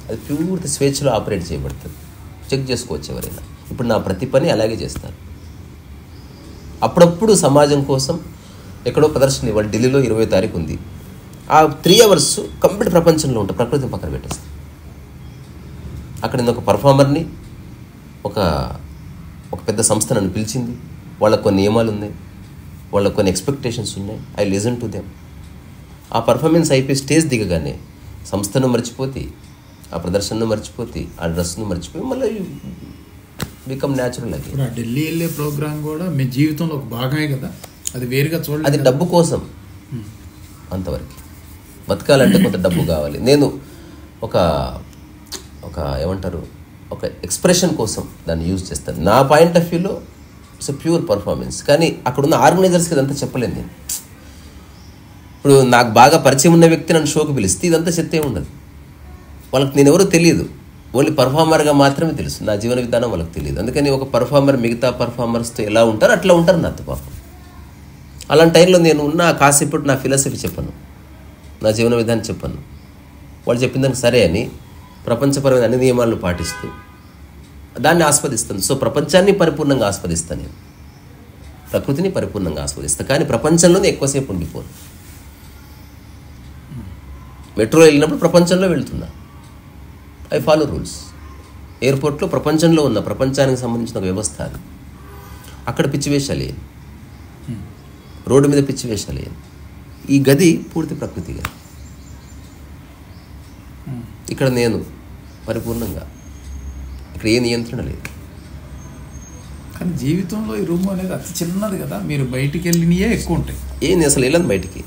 అది పూర్తి స్వేచ్ఛలో ఆపరేట్ చేయబడుతుంది. చెక్ చేసుకోవచ్చు ఎవరైనా. ఇప్పుడు నా ప్రతి పని అలాగే చేస్తారు. అప్పుడప్పుడు సమాజం కోసం ఎక్కడో ప్రదర్శన ఇవ్వాలి. ఢిల్లీలో 20వ తారీఖు ఉంది. ఆ 3 hours కంప్లీట్ ప్రపంచంలో ఉంటా, ప్రకృతిని పక్కన పెట్టేస్తాను. అక్కడ నేను ఒక పర్ఫార్మర్ని, ఒక పెద్ద సంస్థ నన్ను పిలిచింది. వాళ్ళకు కొన్ని నియమాలు ఉన్నాయి, వాళ్ళకు కొన్ని ఎక్స్పెక్టేషన్స్ ఉన్నాయి. I listen to them. ఆ పర్ఫార్మెన్స్ అయిపోయి స్టేజ్ దిగగానే సంస్థను మర్చిపోతే, ఆ ప్రదర్శనను మర్చిపోతే, ఆ డ్రెస్ను మర్చిపోయి మళ్ళీ బికమ్ న్యాచురల్. అది ఢిల్లీ వెళ్ళే ప్రోగ్రామ్ కూడా మీ జీవితంలో ఒక భాగమే కదా, అది వేరుగా చూడండి. అది డబ్బు కోసం అంతవరకు. బతకాలంటే కొంత డబ్బు కావాలి. నేను ఒక ఏమంటారు, ఒక ఎక్స్ప్రెషన్ కోసం దాన్ని యూజ్ చేస్తాను. నా పాయింట్ ఆఫ్ వ్యూలో ఇట్స్ ప్యూర్ పర్ఫార్మెన్స్. కానీ అక్కడున్న ఆర్గనైజర్స్కి ఇదంతా చెప్పలేను నేను. ఇప్పుడు నాకు బాగా పరిచయం ఉన్న వ్యక్తి నన్ను షోకి పిలిస్తే ఇదంతా చెత్తే ఉండదు. వాళ్ళకి నేను ఎవరో తెలియదు, ఓన్లీ పర్ఫార్మర్గా మాత్రమే తెలుసు. నా జీవన విధానం వాళ్ళకి తెలియదు. అందుకని ఒక పర్ఫార్మర్ మిగతా పర్ఫార్మర్స్తో ఎలా ఉంటారో అట్లా ఉంటారు నాతో పాపం. అలాంటి టైంలో నేను ఉన్న కాసేపటి నా ఫిలాసఫీ చెప్పను, నా జీవన విధానం చెప్పను. వాళ్ళు చెప్పిన దానికి సరే అని ప్రపంచపరమైన అన్ని నియమాలను పాటిస్తూ దాన్ని ఆస్వాదిస్తాను. సో ప్రపంచాన్ని పరిపూర్ణంగా ఆస్వాదిస్తాను నేను, ప్రకృతిని పరిపూర్ణంగా ఆస్వాదిస్తాను. కానీ ప్రపంచంలోనే ఎక్కువసేపు ఉండిపోను. మెట్రో వెళ్ళినప్పుడు ప్రపంచంలో వెళ్తున్నా, ఐ ఫాలో రూల్స్. ఎయిర్పోర్ట్లో ప్రపంచంలో ఉన్న, ప్రపంచానికి సంబంధించిన ఒక వ్యవస్థ అది. అక్కడ పిచ్చి వేషాలు, రోడ్డు మీద పిచ్చి వేషాలు. ఈ గది పూర్తి ప్రకృతి గది. ఇక్కడ నేను పరిపూర్ణంగా, ఇక్కడ ఏ నియంత్రణ లేదు. కానీ జీవితంలో ఈ రూమ్ అనేది అతి చిన్నది కదా, మీరు బయటికి వెళ్ళినయే ఎక్కువ ఉంటాయి. ఏంది అసలు వెళ్ళను బయటికి,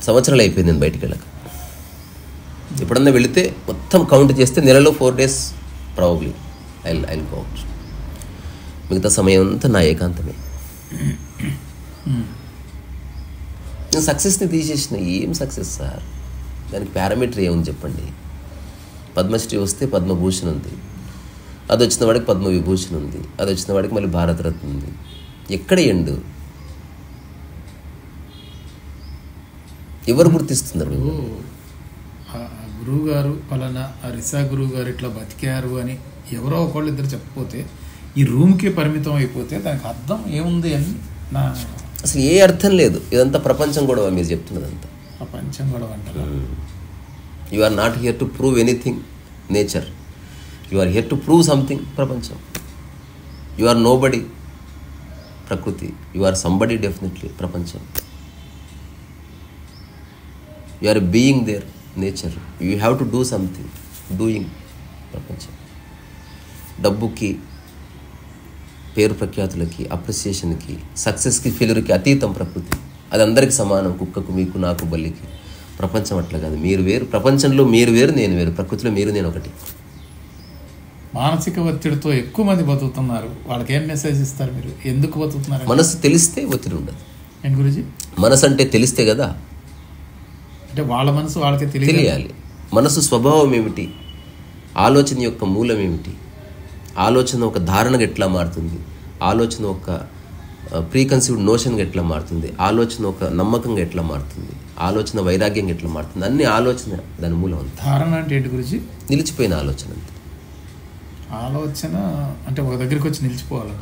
సంవత్సరాలు అయిపోయింది నేను బయటికి వెళ్ళక. ఎప్పుడన్నా వెళితే మొత్తం కౌంట్ చేస్తే నెలలో 4 days probably I go out. మిగతా సమయం అంతా నా ఏకాంతమే. నేను సక్సెస్ని తీసేసిన. ఏం సక్సెస్ సార్, దానికి పారామీటర్ ఏముంది చెప్పండి. పద్మశ్రీ వస్తే పద్మభూషణ్ ఉంది, అది వచ్చిన వాడికి పద్మవిభూషణ్ ఉంది, అది వచ్చిన వాడికి మళ్ళీ భారతరత్న ఉంది. ఎక్కడ ఎండు? ఎవరు గుర్తిస్తున్నారు? గురువు గారు పలానా రిసా గురువు గారు ఇట్లా బతికారు అని ఎవరో ఒకళ్ళు ఇద్దరు చెప్పకపోతే ఈ రూమ్కి పరిమితం అయిపోతే దానికి అర్థం ఏముంది అని నా అసలు ఏ అర్థం లేదు. ఇదంతా ప్రపంచం గొడవ మీరు చెప్తున్నదంతా. ప్రపంచం గొడవ అంటారు. You are not here to prove anything nature, you are here to prove something ప్రపంచం. యు ఆర్ నో బడీ ప్రకృతి, యు ఆర్ సంబడీ డెఫినెట్లీ ప్రపంచం. You are being there nature, you have to do something doing ప్రపంచం. డబ్బుకి, పేరు ప్రఖ్యాతులకి, అప్రిసియేషన్కి, సక్సెస్కి, ఫెయిల్యూర్కి అతీతం ప్రకృతి. అది అందరికీ సమానం, కుక్కకు, మీకు, నాకు, బల్లికి. ప్రపంచం అట్లా కాదు. మీరు వేరు, ప్రపంచంలో మీరు వేరు, నేను వేరు, ప్రకృతిలో మీరు నేను ఒకటి. మానసిక ఒత్తిడితో ఎక్కువ మంది బతుకుతున్నారు. వాళ్ళకి ఏం మెసేజ్ ఇస్తారు మీరు? ఎందుకు బతుకుతున్నారు? మనసు తెలిస్తే ఒత్తిడి ఉండదు. ఏంటి గురుజీ? మనసు అంటే తెలిస్తే కదా. అంటే వాళ్ళ మనసు వాళ్ళకి తెలియాలి. మనసు స్వభావం ఏమిటి, ఆలోచన యొక్క మూలం ఏమిటి, ఆలోచన ఒక ధారణగా ఎట్లా మారుతుంది, ఆలోచన ఒక ప్రీకన్సీవ్డ్ నోషన్గా ఎట్లా మారుతుంది, ఆలోచన ఒక నమ్మకంగా ఎట్లా మారుతుంది, ఆలోచన వైరాగ్యంగా ఎట్లా మారుతుంది, అన్ని ఆలోచన దాని మూలం అంత. ధారణ అంటే ఏంటి గురించి? నిలిచిపోయిన ఆలోచన అంతే. ఆలోచన అంటే ఒక దగ్గరికి వచ్చి నిలిచిపోవాలి.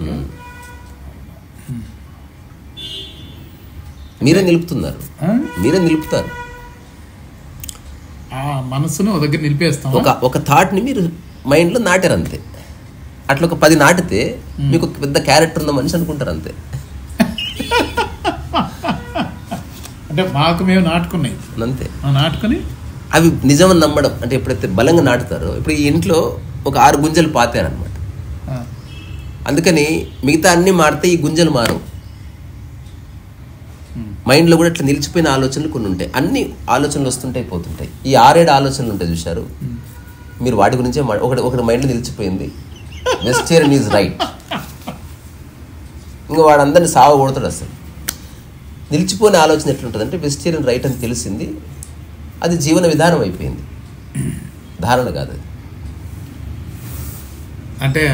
మీరే నిలుపుతున్నారు, మీరే నిలుపుతారు. ఆ మనసును ఒక దగ్గర నిలిపేస్తాం. ఒక థాట్ని మీరు మైండ్లో నాటారు అంతే. అట్లా ఒక 10 నాటితే మీకు ఒక పెద్ద క్యారెక్టర్ ఉన్న మనిషి అనుకుంటారు అంతే. అంటే మాకు మేము నాటుకున్నాయి అంతే. నాటుకుని అవి నిజమని నమ్మడం. అంటే ఎప్పుడైతే బలంగా నాటుతారో, ఇప్పుడు ఈ ఇంట్లో ఒక 6 గుంజలు పాతారనమాట. అందుకని మిగతా అన్నీ మారితే ఈ గుంజలు మారవు. మైండ్లో కూడా ఇట్లా నిలిచిపోయిన ఆలోచనలు కొన్ని ఉంటాయి. అన్ని ఆలోచనలు వస్తుంటాయి, పోతుంటాయి. ఈ 6-7 ఆలోచనలు ఉంటాయి చూశారు, మీరు వాటి గురించే ఒకటి మైండ్లో నిలిచిపోయింది, వెజిటేరియన్ ఈజ్ రైట్. ఇంకా వాడందరినీ సావ కొడతాడు. అసలు నిలిచిపోయిన ఆలోచన ఎట్లుంటుంది అంటే వెజిటేరియన్ రైట్ అని తెలిసింది, అది జీవన విధానం అయిపోయింది, ధారణ కాదు అది. అంటే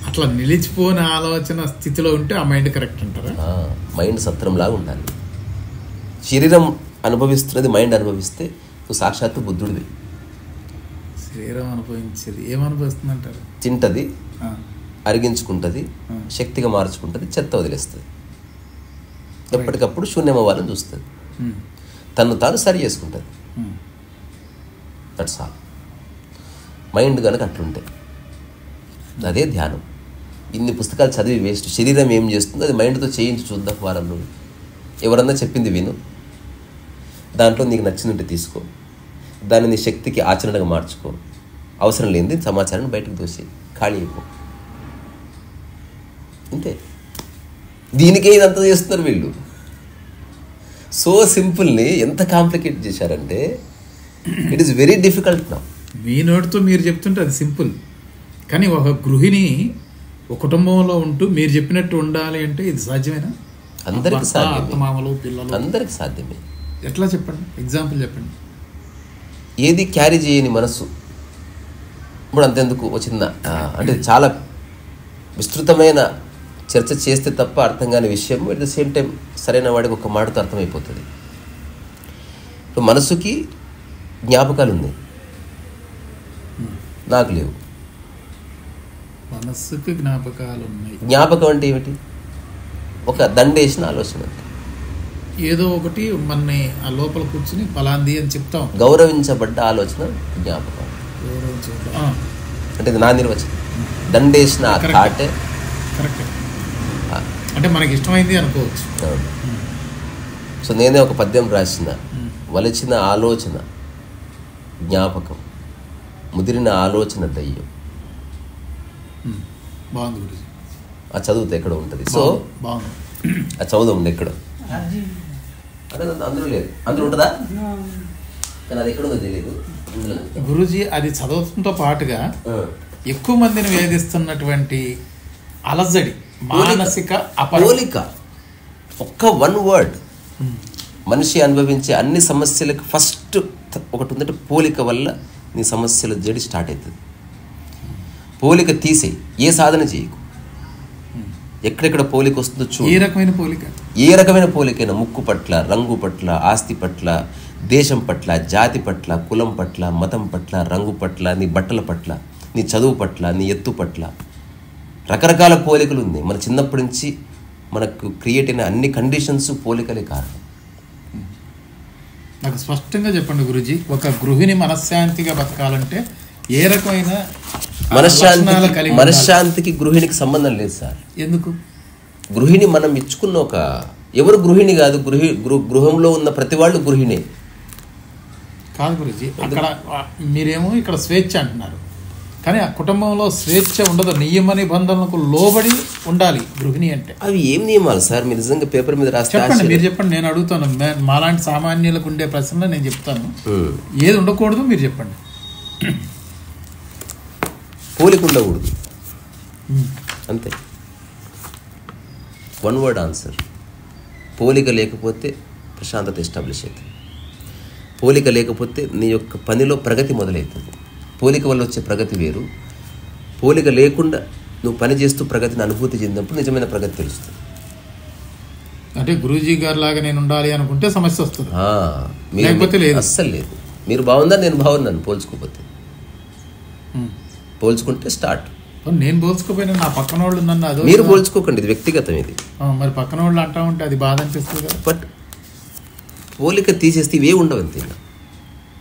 అట్లా నిలిచిపోయిన ఆలోచన స్థితిలో ఉంటే ఆ మైండ్ కరెక్ట్ అంటారా? మైండ్ సత్రంలాగా ఉండాలి. శరీరం అనుభవిస్తున్నది మైండ్ అనుభవిస్తే నువ్వు సాక్షాత్తు బుద్ధుడివి. శరీరం అనుభవించేది ఏమనుభవిస్తుంది అంటారు? తింటది, అరిగించుకుంటుంది, శక్తిగా మార్చుకుంటుంది, చెత్త వదిలేస్తుంది, ఎప్పటికప్పుడు శూన్యం అవ్వాలని చూస్తుంది, తను తాను సరి చేసుకుంటుంది. That's all. మైండ్ కనుక అట్లుంటే అదే ధ్యానం. ఇన్ని పుస్తకాలు చదివి వేస్ట్. శరీరం ఏం చేస్తుందో అది మైండ్తో చేయించి చూద్దాం వారంలో. ఎవరన్నా చెప్పింది విను, దాంట్లో నీకు నచ్చిందంటే తీసుకో, దాన్ని నీ శక్తికి ఆచరణగా మార్చుకో, అవసరం లేనిది సమాచారాన్ని బయటకు దోసి ఖాళీ అయిపో. అంతే. దీనికే ఇదంతా చేస్తున్నారు వీళ్ళు. సో సింపుల్ని ఎంత కాంప్లికేట్ చేశారంటే it is very difficult now. మీ నోటితో మీరు చెప్తుంటే అది సింపుల్, కానీ ఒక గృహిణి ఒక కుటుంబంలో ఉంటూ మీరు చెప్పినట్టు ఉండాలి అంటే ఇది సాధ్యమేనా? అందరికీ సాధ్యమే. అత్తమామలు, పిల్లలు అందరికీ సాధ్యమే. ఎట్లా చెప్పండి, ఎగ్జాంపుల్ చెప్పండి. ఏది క్యారీ చేయని మనసు. ఇప్పుడు అంతెందుకు వచ్చింద అంటే చాలా విస్తృతమైన చర్చ చేస్తే తప్ప అర్థం కాని విషయం ఎట్ ద సేమ్ టైం సరైన వాడికి ఒక మాటతో అర్థమైపోతుంది. ఇప్పుడు మనసుకి జ్ఞాపకాలు ఉన్నాయి, నాకు లేవు. మనస్సుకి జ్ఞాపకాలు ఉన్నాయి. జ్ఞాపకం అంటే ఏమిటి? ఒక దండేసిన ఆలోచన, ఏదో ఒకటి మనని ఆ లోపల కూర్చుని ఫలాంది అని చెప్తాం. గౌరవించబడ్డ ఆలోచన జ్ఞాపకం. అంటే ఇది నా నిర్వచనం. దండేసిన ఆ థాటే కరెక్ట్. అంటే మనకి ఇష్టమైంది అనుకోవచ్చు. సో నేనే ఒక పద్యం రాసిన, వలచిన ఆలోచన జ్ఞాపకం, ముదిరిన ఆలోచన దయ్యం. బాగుంది గురించి. ఆ చదువుతో ఎక్కడో ఉంటుంది. సో బాగుంది, ఆ చదువు ఎక్కడో అంటే అందులో లేదు, అందులో ఉంటుందా కానీ అది ఎక్కడో తెలియదు. గురూజీ అది చదవడంతో పాటుగా ఎక్కువ మందిని వేధిస్తున్నటువంటి అలజడి, మానసిక అపోలిక, ఒక్క 1 వర్డ్ మనిషి అనుభవించే అన్ని సమస్యలకు ఫస్ట్ ఒకటి ఉందంటే పోలిక వల్ల నీ సమస్యల జడి స్టార్ట్ అవుతుంది. పోలిక తీసే, ఏ సాధన చేయకు. ఎక్కడెక్కడ పోలిక వస్తుందో చూడు. ఏ రకమైన పోలిక? ఏ రకమైన పోలికైనా, ముక్కు పట్ల, రంగు పట్ల, ఆస్తి పట్ల, దేశం పట్ల, జాతి పట్ల, కులం పట్ల, మతం పట్ల, రంగు పట్ల, నీ బట్టల పట్ల, నీ చదువు పట్ల, నీ ఎత్తు పట్ల రకరకాల పోలికలు ఉంది. మన చిన్నప్పటి నుంచి మనకు క్రియేట్ అయిన అన్ని కండిషన్స్ పోలికలే కారణం. నాకు స్పష్టంగా చెప్పండి గురూజీ, ఒక గృహిణి మనశ్శాంతిగా బతకాలంటే ఏ రకమైన మనశ్శాంతికి గృహిణికి సంబంధం లేదు సార్. ఎందుకు? గృహిణి మనం ఇచ్చుకున్న ఒక, ఎవరు గృహిణి కాదు, గృహంలో ఉన్న ప్రతి వాళ్ళు గృహిణే కాదు గురూజీ. అక్కడ మీరేమో ఇక్కడ స్వేచ్ఛ అంటున్నారు, కానీ ఆ కుటుంబంలో స్వేచ్ఛ ఉండదు. నియమ నిబంధనలకు లోబడి ఉండాలి గృహిణి అంటే. అవి ఏం నియమాలు సార్? మీరు నిజంగా పేపర్ మీద రాస్తే చెప్పండి, మీరు చెప్పండి. నేను అడుగుతాను, మాలాంటి సామాన్యులకు ఉండే ప్రశ్నలో నేను చెప్తాను. ఏది ఉండకూడదు మీరు చెప్పండి. పోలిక ఉండకూడదు, అంతే. One word answer. పోలిక లేకపోతే ప్రశాంతత ఎస్టాబ్లిష్ అవుతుంది. పోలిక లేకపోతే నీ యొక్క పనిలో ప్రగతి మొదలవుతుంది. పోలిక వల్ల వచ్చే ప్రగతి వేరు. పోలిక లేకుండా నువ్వు పని చేస్తూ ప్రగతిని అనుభూతి చెందినప్పుడు నిజమైన ప్రగతి తెలుస్తుంది. అంటే గురూజీ గారి లాగా నేను ఉండాలి అనుకుంటే సమస్య వస్తుంది, లేకపోతే లేదు. అస్సలు లేదు. మీరు బాగుందా, నేను బాగున్నాను. పోల్చుకోపోతే, పోల్చుకుంటే స్టార్ట్. నేను పోల్చుకోపోయినా నా పక్కన వాళ్ళు నన్ను అదో. మీరు పోల్చుకోకండి, ఇది వ్యక్తిగతం. ఇది మరి పక్కన వాళ్ళు అంటా ఉంటే అది బాధ అనిపిస్తుంది కదా. బట్ పోలిక తీసేస్తే ఇవే ఉండవు, అంతే.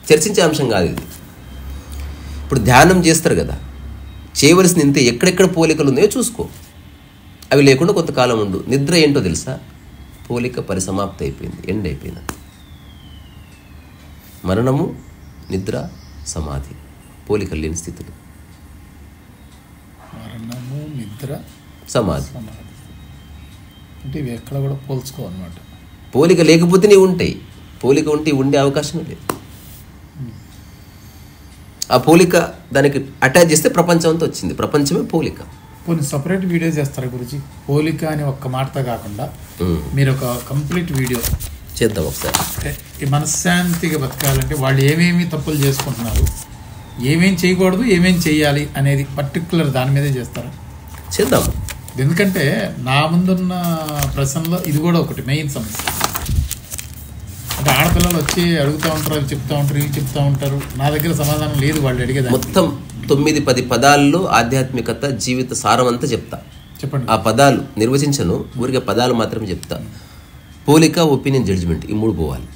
చర్చించే అంశం కాదు ఇది. ఇప్పుడు ధ్యానం చేస్తారు కదా, చేయవలసింది ఇంతే. ఎక్కడెక్కడ పోలికలు ఉన్నాయో చూసుకో, అవి లేకుండా కొంతకాలం ఉండు. నిద్ర ఏంటో తెలుసా? పోలిక పరిసమాప్తి అయిపోయింది, ఎండ్ అయిపోయింది. మరణము, నిద్ర, సమాధి, పోలికలు లేని స్థితులు. మరణము, నిద్ర, సమాధి అంటే ఇవి ఎక్కడ కూడా పోల్చుకోవాలన్నమాట. పోలిక లేకపోతే నీవు ఉంటాయి, పోలిక ఉంటే ఉండే అవకాశం లేదు. ఆ పోలిక దానికి అటాచ్ చేస్తే ప్రపంచం అంతా వచ్చింది. ప్రపంచమే పోలిక. కొన్ని సపరేట్ వీడియో చేస్తారు గురించి, పోలిక అని ఒక్క మాటతో కాకుండా మీరు ఒక కంప్లీట్ వీడియో చేద్దాం ఒకసారి. ఈ మనశ్శాంతిగా బతకాలంటే వాళ్ళు ఏమేమి తప్పులు చేసుకుంటున్నారు, ఏమేం చేయకూడదు, ఏమేం చేయాలి అనేది పర్టికులర్ దాని మీదే చేస్తారు. చేద్దాం. ఎందుకంటే నా ముందున్న ప్రశ్నలో ఇది కూడా ఒకటి మెయిన్ సమస్య. అంటే ఆడపిల్లలు వచ్చి అడుగుతూ ఉంటారు, అవి చెప్తూ ఉంటారు, ఇవి చెప్తూ ఉంటారు. నా దగ్గర సమాధానం లేదు వాళ్ళు అడిగేది. మొత్తం 9-10 పదాల్లో ఆధ్యాత్మికత జీవిత సారం అంతా చెప్తా. చెప్పండి. ఆ పదాలు నిర్వచించను, ఊరికే పదాలు మాత్రమే చెప్తా. పోలిక, ఒపీనియన్, జడ్జిమెంట్, ఈ 3 పోవాలి.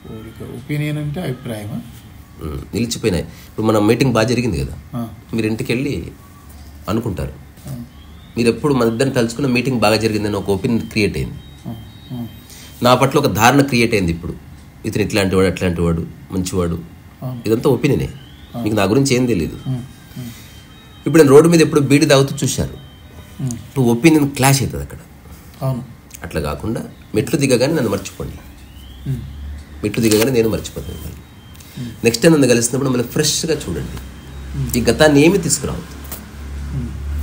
పోలిక, ఒపీనియన్ అంటే అభిప్రాయమా? నిలిచిపోయినాయి. ఇప్పుడు మన మీటింగ్ బాగా జరిగింది కదా, మీరు ఇంటికి వెళ్ళి అనుకుంటారు, మీరు ఎప్పుడు మన ఇద్దరిని తలుచుకున్న మీటింగ్ బాగా జరిగిందని ఒక ఒపీనియన్ క్రియేట్ అయింది. నా పట్ల ఒక ధారణ క్రియేట్ అయింది. ఇప్పుడు ఇతను ఇట్లాంటి వాడు, అట్లాంటి వాడు, మంచివాడు, ఇదంతా ఒపీనియనే. మీకు నా గురించి ఏం తెలియదు. ఇప్పుడు నేను రోడ్డు మీద ఎప్పుడు బీడి తాగుతూ చూశారు, ఇప్పుడు ఒపీనియన్ క్లాష్ అవుతుంది అక్కడ. అట్లా కాకుండా మెట్లు దిగగానే నన్ను మర్చిపోండి, మెట్లు దిగగానే నేను మర్చిపోతాను. నెక్స్ట్ టైం నన్ను కలిసినప్పుడు మళ్ళీ ఫ్రెష్గా చూడండి, ఈ గతాన్ని ఏమి తీసుకురావద్దు.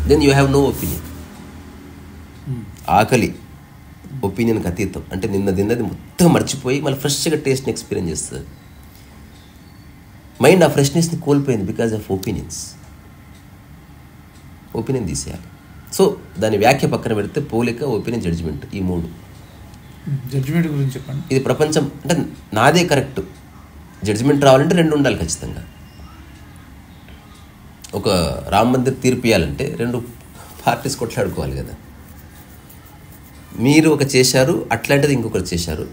Then you have no opinion. ఆకలి ఒపీనియన్కి అతీతం. అంటే నిన్నది మొత్తం మర్చిపోయి మళ్ళీ ఫ్రెష్గా టేస్ట్ని ఎక్స్పీరియన్స్ చేస్తుంది. మైండ్ ఆ ఫ్రెష్నెస్ని కోల్పోయింది బికాజ్ ఆఫ్ ఒపీనియన్స్. ఒపీనియన్ తీసేయాలి. సో దాని వ్యాఖ్య పక్కన పెడితే పోలిక, ఒపీనియన్, జడ్జిమెంట్, ఈ 3. జడ్జిమెంట్ గురించి చెప్పండి. ఇది ప్రపంచం అంటే నాదే కరెక్ట్. జడ్జిమెంట్ రావాలంటే 2 ఉండాలి ఖచ్చితంగా. ఒక రామ మందిర్ తీర్పు ఇవ్వాలంటే 2 పార్టీస్ కొట్లాడుకోవాలి కదా. మీరు ఒక చేశారు, అట్లాంటిది ఇంకొకరు చేశారు,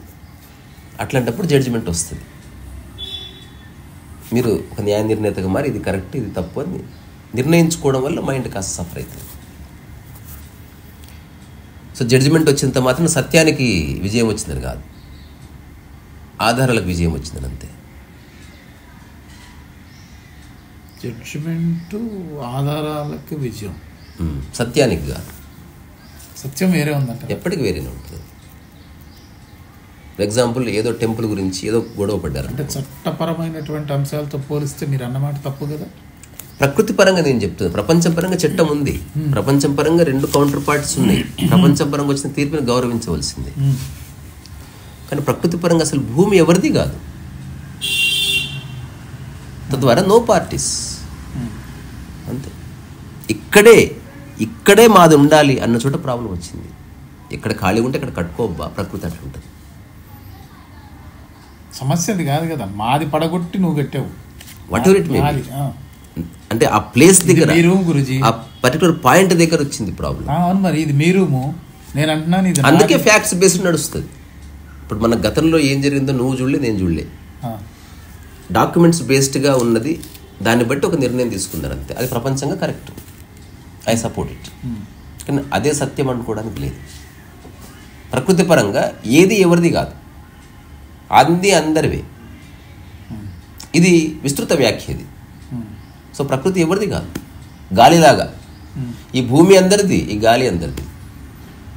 అట్లాంటప్పుడు జడ్జిమెంట్ వస్తుంది. మీరు ఒక న్యాయ నిర్ణేతగా మారి ఇది కరెక్ట్, ఇది తప్పు అని నిర్ణయించుకోవడం వల్ల మైండ్ కాస్త సఫర్ అవుతుంది. సో జడ్జిమెంట్ వచ్చినంత మాత్రం సత్యానికి విజయం వచ్చిందని కాదు, ఆధారాలకు విజయం వచ్చిందని అంతే. జడ్జిమెంట్ ఆధారాలకు విజయం, సత్యానికి కాదు. సత్యం వేరే ఉందంట, ఎప్పటికి వేరేనే ఉంటుంది. ఫర్ ఎగ్జాంపుల్ ఏదో టెంపుల్ గురించి ఏదో గొడవ పడ్డారు అంటే చట్టపరమైనటువంటి అంశాలతో పోలిస్తే మీరు అన్నమాట తప్పు కదా. ప్రకృతి పరంగా నేను చెప్తున్నాను, ప్రపంచం పరంగా చట్టం ఉంది, ప్రపంచం పరంగా 2 కౌంటర్ పార్ట్స్ ఉన్నాయి. ప్రపంచం పరంగా వచ్చిన తీర్పుని గౌరవించవలసిందే. కానీ ప్రకృతి పరంగా అసలు భూమి ఎవరిది కాదు, తద్వారా నో పార్టీస్ అంతే. ఇక్కడే మాది ఉండాలి అన్న చోట ప్రాబ్లం వచ్చింది. ఎక్కడ ఖాళీ ఉంటే అక్కడ కట్టుకోబ్బా, ప్రకృతి అట్లా ఉంటుంది. సమస్య అది కాదు కదా, మాది పడగొట్టి నువ్వు కట్టావు. వాట్ ఎవర్ ఇట్ మే మాది, అంటే ఆ ప్లేస్ దగ్గర మీ రూమ్ గురుజీ, ఆ పర్టికులర్ పాయింట్ దగ్గర వచ్చింది ప్రాబ్లం. అవును, మరి ఇది మీ రూము, నేను అంటున్నాను ఇది అందుకే ఫ్యాక్ట్స్ బేస్డ్ నడుస్తుంది. ఇప్పుడు మన గతంలో ఏం జరిగిందో నువ్వు చూడలే, నేను చూడలే, డాక్యుమెంట్స్ బేస్డ్గా ఉన్నది, దాన్ని బట్టి ఒక నిర్ణయం తీసుకున్నారు అంతే. అది ప్రపంచంగా కరెక్ట్, ఐ సపోర్ట్ ఇట్. కానీ అదే సత్యం అనుకోవడానికి లేదు. ప్రకృతి పరంగా ఏది ఎవరిది కాదు, అంది అందరివే. ఇది విస్తృత వ్యాఖ్య ఇది. సో ప్రకృతి ఎవరిది కాదు, గాలిలాగా. ఈ భూమి అందరిది, ఈ గాలి అందరిది.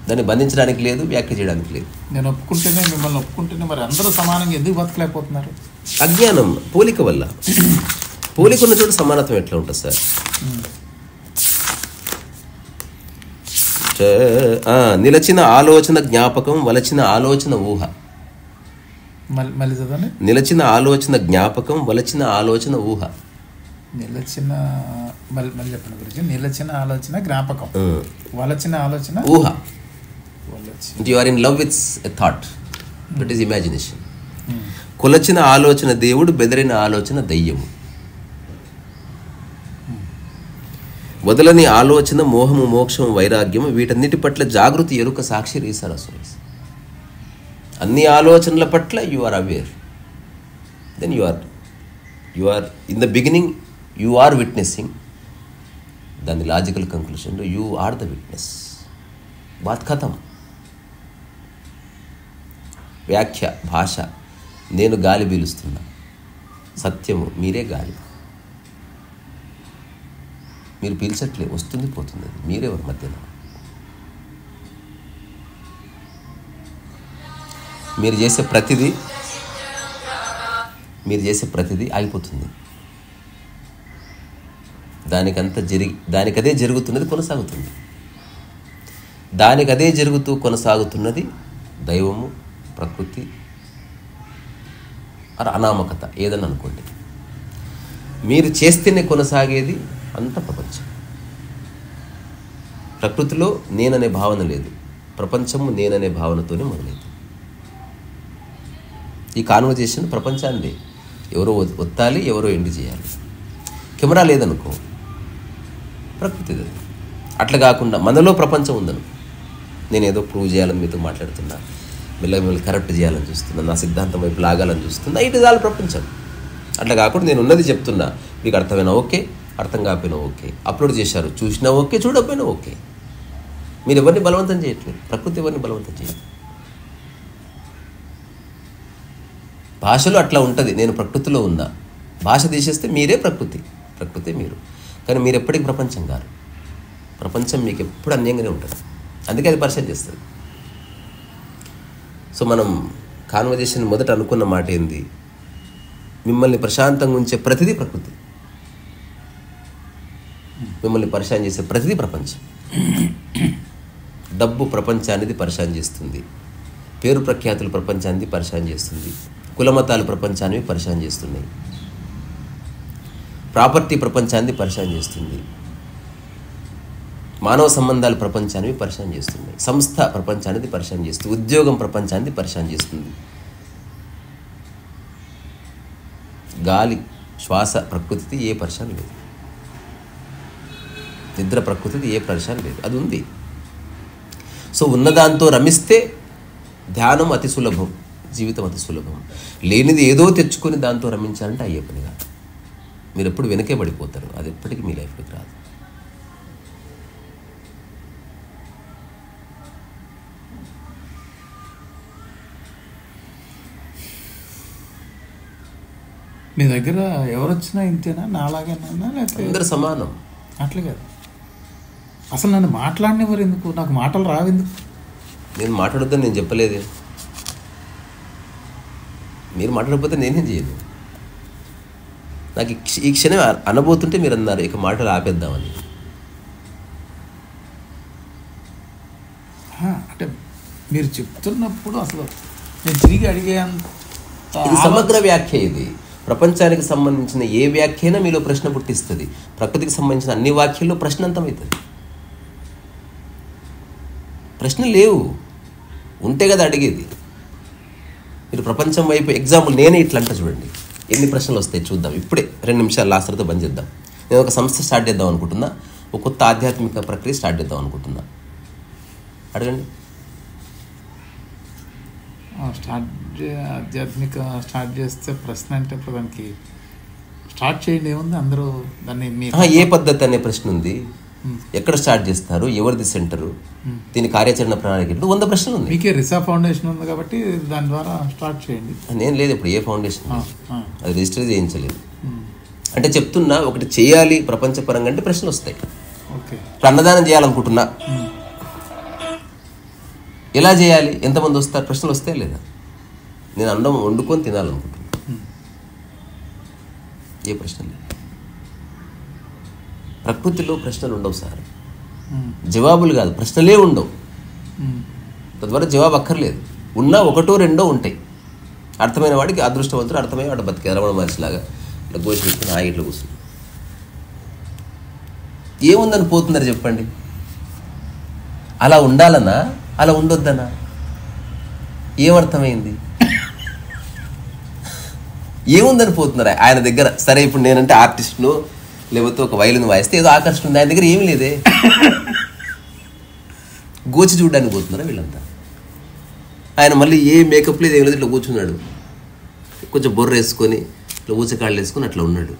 దాన్ని బంధించడానికి లేదు, వ్యాఖ్య చేయడానికి లేదు. నేను ఒప్పుకుంటేనే, మిమ్మల్ని ఒప్పుకుంటేనే మరి అందరూ సమానంగా ఎందుకు బతకలేకపోతున్నారు? అజ్ఞానం, పోలిక వల్ల. పోలిక ఉన్న చోట సమానత్వం ఎట్లా ఉంటుంది సార్? నిలచిన ఆలోచన జ్ఞాపకం, వలచిన ఆలోచన ఊహ. మళ్ళీ చదవండి. నిలచిన ఆలోచన జ్ఞాపకం, వలచిన ఆలోచన ఊహ. నిలచిన, మళ్ళీ చెప్పండి గురించి. నిలచిన ఆలోచన జ్ఞాపకం, వలచిన ఆలోచన ఊహ. You are in love with a thought, that is imagination. కొలచిన ఆలోచన దేవుడు, బెదిరిన ఆలోచన దయ్యము. వదలని ఆలోచన మోహము, మోక్షము, వైరాగ్యము. వీటన్నిటి పట్ల జాగృతి, ఎరుక, సాక్షి, రీసరసు. అన్ని ఆలోచనల పట్ల you are aware. Then you are in the beginning you are witnessing. దాని లాజికల్ కంక్లూషన్లో యు ఆర్ ద విట్నెస్. బాత్ ఖతం. వ్యాఖ్య, భాష. నేను గాలి పీలుస్తున్నా, సత్యము మీరే గాలి. మీరు పీల్చట్లే, వస్తుంది పోతుంది. అది మీరెవరి మధ్యలో? మీరు చేసే ప్రతిదీ అయిపోతుంది. దానికదే జరుగుతున్నది, కొనసాగుతుంది. దానికదే జరుగుతూ కొనసాగుతున్నది దైవము, ప్రకృతి, అనామకత, ఏదని అనుకోండి. మీరు చేస్తేనే కొనసాగేది అంత ప్రపంచం. ప్రకృతిలో నేననే భావన లేదు, ప్రపంచము నేననే భావనతోనే మొదలైంది. ఈ కాన్వర్జేషన్ ప్రపంచాన్ని ఎవరో ఒత్తాలి, ఎవరో ఎండి చేయాలి. కెమెరా లేదనుకో, ప్రకృతిది. అట్లా కాకుండా మనలో ప్రపంచం ఉందను, నేనేదో ప్రూవ్ చేయాలని మీతో మాట్లాడుతున్నా, మిమ్మల్ని కరెక్ట్ చేయాలని చూస్తున్నా, నా సిద్ధాంతం వైపు లాగాలని చూస్తున్నా, ఇట్ ఇస్ ఆల్ ప్రపంచం. అట్లా కాకుండా నేను ఉన్నది చెప్తున్నా, మీకు అర్థమైనా ఓకే, అర్థం కాకపోయినా ఓకే. అప్లోడ్ చేశారు, చూసినా ఓకే, చూడకపోయినా ఓకే. మీరు ఎవరిని బలవంతం చేయట్లేదు, ప్రకృతి ఎవరిని బలవంతం చేయట్లేదు. భాషలో అట్లా ఉంటుంది, నేను ప్రకృతిలో ఉన్నా. భాష తీసేస్తే మీరే ప్రకృతి, ప్రకృతి మీరు. కానీ మీరు ఎప్పటికీ ప్రపంచం కాదు. ప్రపంచం మీకు ఎప్పుడు అన్యంగానే ఉంటుంది, అందుకే అది పరిచయం చేస్తుంది. సో మనం కాన్వర్జేషన్ మొదట అనుకున్న మాట ఏంది? మిమ్మల్ని ప్రశాంతంగా ఉంచే ప్రతిదీ ప్రకృతి, మిమ్మల్ని పరిచయం చేసే ప్రతిదీ ప్రపంచం. డబ్బు ప్రపంచానికి పరిచయం చేస్తుంది, పేరు ప్రఖ్యాతులు ప్రపంచాన్ని పరిచయం చేస్తుంది, కులమతాలు ప్రపంచాన్ని పరిచయం చేస్తున్నాయి, ప్రాపర్టీ ప్రపంచాన్ని పరిచయం చేస్తుంది, మానవ సంబంధాలు ప్రపంచాన్ని పరిచయం చేస్తున్నాయి, సంస్థ ప్రపంచానికి పరిచయం చేస్తుంది, ఉద్యోగం ప్రపంచాన్ని పరిచయం చేస్తుంది, గాలి శ్వాస ప్రకృతిది ఏ పరిచయం లేదు, నిద్ర ప్రకృతిది ఏ పరిచయం లేదు, అది ఉంది. సో ఉన్నదాంతో రమిస్తే ధ్యానం అతి సులభం, జీవితం అతి సులభం. లేనిది ఏదో తెచ్చుకొని దాంతో రమించాలంటే అయ్యే పని కాదు. మీరు ఎప్పుడు వెనకే పడిపోతారు, అది ఎప్పటికీ మీ లైఫ్లోకి రాదు. మీ దగ్గర ఎవరు వచ్చినా ఇంతేనా, నాలాగేనా, లేకపోతే అందరు సమానం? అట్లా కాదు, అసలు నన్ను మాట్లాడినవారు ఎందుకు? నాకు మాటలు రావెందుకు? నేను మాట్లాడొద్దని నేను చెప్పలేదే, మీరు మాట్లాడకపోతే నేనేం చేయను. నాకు ఈ క్షణం అనబోతుంటే మీరు అన్నారు ఇక మాటలు ఆపేద్దామని. అంటే మీరు చెప్తున్నప్పుడు అసలు నేను తిరిగి అడిగేంత ఇది సమగ్ర వ్యాఖ్య. ఇది ప్రపంచానికి సంబంధించిన ఏ వ్యాఖ్య అయినా మీలో ప్రశ్న పుట్టిస్తుంది. ప్రకృతికి సంబంధించిన అన్ని వాక్యాల్లో ప్రశ్న అంతమవుతుంది. ప్రశ్న లేవు, ఉంటే కదా అడిగేది. మీరు ప్రపంచం వైపు ఎగ్జాంపుల్ నేనే ఇట్లా అంట చూడండి, ఎన్ని ప్రశ్నలు వస్తాయి చూద్దాం. ఇప్పుడే 2 నిమిషాలు లాస్ట్ తర్వాత బంద్ చేద్దాం. నేను ఒక సంస్థ స్టార్ట్ చేద్దాం అనుకుంటున్నా, ఒక కొత్త ఆధ్యాత్మిక ప్రక్రియ స్టార్ట్ చేద్దాం అనుకుంటున్నా. అడగండి. ఆధ్యాత్మిక స్టార్ట్ చేస్తే ప్రశ్న అంటే ఇప్పుడు దానికి స్టార్ట్ చేయండి ఏముంది, అందరూ దాన్ని ఏ పద్ధతి అనే ప్రశ్న ఉంది. ఎక్కడ స్టార్ట్ చేస్తారు, ఎవరిది సెంటరు, దీని కార్యాచరణ ప్రణాళిక, 100 ప్రశ్నలు ఉంది. మీకే రిసా ఫౌండేషన్ ఉంది కాబట్టి దాని ద్వారా స్టార్ట్ చేయండి. నేను లేదు ఇప్పుడు ఏ ఫౌండేషన్, అది రిజిస్టర్ చేయించలేదు. అంటే చెప్తున్నా, ఒకటి చేయాలి ప్రపంచపరంగా అంటే ప్రశ్నలు వస్తాయి. ఇప్పుడు అన్నదానం చేయాలనుకుంటున్నా, ఎలా చేయాలి, ఎంతమంది వస్తారు, ప్రశ్నలు వస్తాయా లేదా? నేను అన్నం వండుకొని తినాలనుకుంటున్నా, ఏ ప్రశ్న లేదు. ప్రకృతిలో ప్రశ్నలు ఉండవు సార్, జవాబులు కాదు, ప్రశ్నలే ఉండవు. తద్వారా జవాబు అక్కర్లేదు. ఉన్నా 1, 2 ఉంటాయి. అర్థమైన వాడికి అదృష్టవంతుడు, అర్థమైన వాడు బతికే రమణ మనిషిలాగా ఇట్లా గోసి పెట్టుకుని ఆ ఇట్లా కూర్చుని ఏముందని పోతున్నారు చెప్పండి. అలా ఉండాలన్నా, అలా ఉండొద్దనా, ఏమర్థమైంది? ఏముందని పోతున్నారు ఆయన దగ్గర. సరే ఇప్పుడు నేనంటే ఆర్టిస్ట్ను, లేకపోతే ఒక వైలిన్ వాయిస్తే ఏదో ఆకర్షణ ఉంది, ఆయన దగ్గర ఏమీ లేదే. గోచి చూడడానికి పోతున్నారా వీళ్ళంతా? ఆయన మళ్ళీ ఏ మేకప్ లేదు, ఏం లేదు, ఇట్లా కూర్చున్నాడు, కొంచెం బొర్ర వేసుకొని ఇట్లా ఊచకాళ్ళు వేసుకొని అట్లా ఉన్నాడు.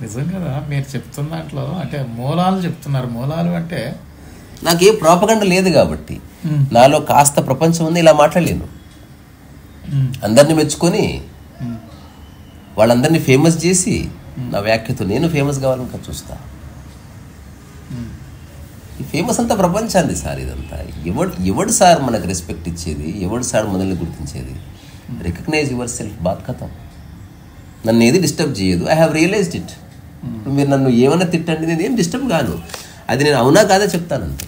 నిజం కదా మీరు చెప్తున్న దాంట్లో, అంటే మూలాలు చెప్తున్నారు. మూలాలు అంటే నాకే ప్రాపగండ లేదు కాబట్టి నాలో కాస్త ప్రపంచం ఉంది, ఇలా మాట్లాడలేను. అందరినీ మెచ్చుకొని వాళ్ళందరినీ ఫేమస్ చేసి నా వ్యాఖ్యతో నేను ఫేమస్ కావాలని చూస్తా. ఈ ఫేమస్ అంతా ప్రపంచాన్ని సార్. ఇదంతా ఎవడు సార్ మనకు రెస్పెక్ట్ ఇచ్చేది, ఎవడు సార్ మనల్ని గుర్తించేది? రికగ్నైజ్ యువర్ సెల్ఫ్, బాత్ కథం. నన్ను ఏది డిస్టర్బ్ చేయదు. I have realised it. మీరు నన్ను ఏమన్నా తిట్టండి, నేను ఏం డిస్టర్బ్ కాను. అది నేను అవునా కాదా చెప్తానంతే.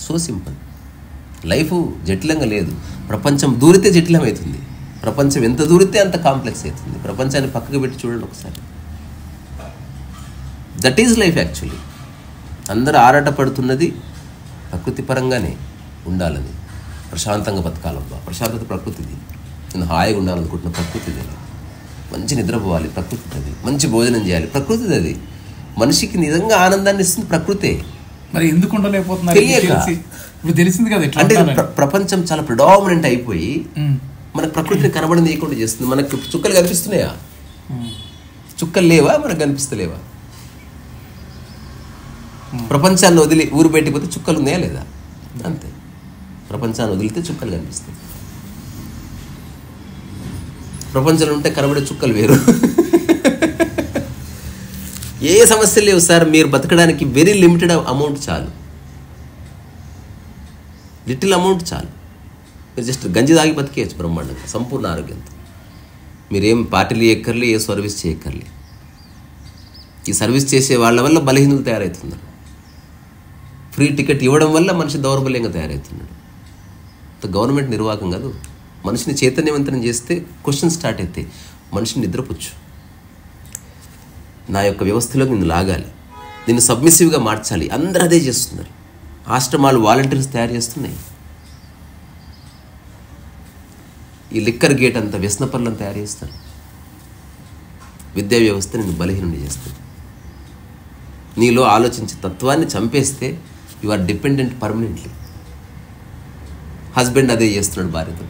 So simple. లైఫ్ జటిలంగా లేదు. ప్రపంచం దూరితే జటిలమవుతుంది. ప్రపంచం ఎంత దూరితే అంత కాంప్లెక్స్ అవుతుంది. ప్రపంచాన్ని పక్కకు పెట్టి చూడండి ఒకసారి. That is life actually. అందరూ ఆరాటపడుతున్నది ప్రకృతి పరంగానే ఉండాలని, ప్రశాంతంగా బతకాలబ్బా. ప్రశాంతత ప్రకృతిది. నేను హాయిగా ఉండాలనుకుంటున్న ప్రకృతిది. మంచి నిద్రపోవాలి ప్రకృతిది. మంచి భోజనం చేయాలి ప్రకృతిది. అది మనిషికి నిజంగా ఆనందాన్ని ఇస్తుంది ప్రకృతే. మరి ఎందుకు ఉండలేకపోతున్నారు? ఇప్పుడు తెలిసింది కదా. అంటే ప్రపంచం చాలా ప్రిడామినెంట్ అయిపోయి మనకు ప్రకృతిని కనబడనీయకుండా చేస్తుంది. మనకు చుక్కలు కనిపిస్తున్నాయా? చుక్కలు లేవా? మనకు కనిపిస్తలేవా? ప్రపంచాన్ని వదిలి ఊరు బయటికి పోతే చుక్కలు ఉన్నాయా లేదా? అంతే. ప్రపంచాన్ని వదిలితే చుక్కలు కనిపిస్తాయి. ప్రపంచంలో ఉంటే కనబడే చుక్కలు వేరు. ఏ సమస్యలు లేవు సార్. మీరు బతకడానికి వెరీ లిమిటెడ్ అమౌంట్ చాలు, లిటిల్ అమౌంట్ చాలు. మీరు జస్ట్ గంజి తాగి బతికేయచ్చు బ్రహ్మాండంగా, సంపూర్ణ ఆరోగ్యంతో. మీరేం పార్టీలు చేయక్కర్లే, ఏ సర్వీస్ చేయక్కర్లే. ఈ సర్వీస్ చేసే వాళ్ళ వల్ల బలహీనులు తయారవుతున్నారు. ఫ్రీ టికెట్ ఇవ్వడం వల్ల మనిషి దౌర్బల్యంగా తయారవుతున్నాడు. గవర్నమెంట్ నిర్వాహకం కాదు. మనిషిని చైతన్యవంతం చేస్తే క్వశ్చన్ స్టార్ట్ అవుతాయి. మనిషిని నిద్రపుచ్చు. నా యొక్క వ్యవస్థలోకి నిన్ను లాగాలి, నిన్ను సబ్మిసివ్గా మార్చాలి. అందరూ అదే చేస్తున్నారు. ఆశ్రమాలు వాలంటీర్స్ తయారు చేస్తున్నాయి. ఈ లిక్కర్ గేట్ అంతా వ్యసన పనులను తయారు చేస్తారు. విద్యా వ్యవస్థ నిన్ను బలహీనుని చేస్తుంది. నీలో ఆలోచించే తత్వాన్ని చంపేస్తే you are dependent permanently. Husband అదే చేస్తున్నాడు భార్యతో.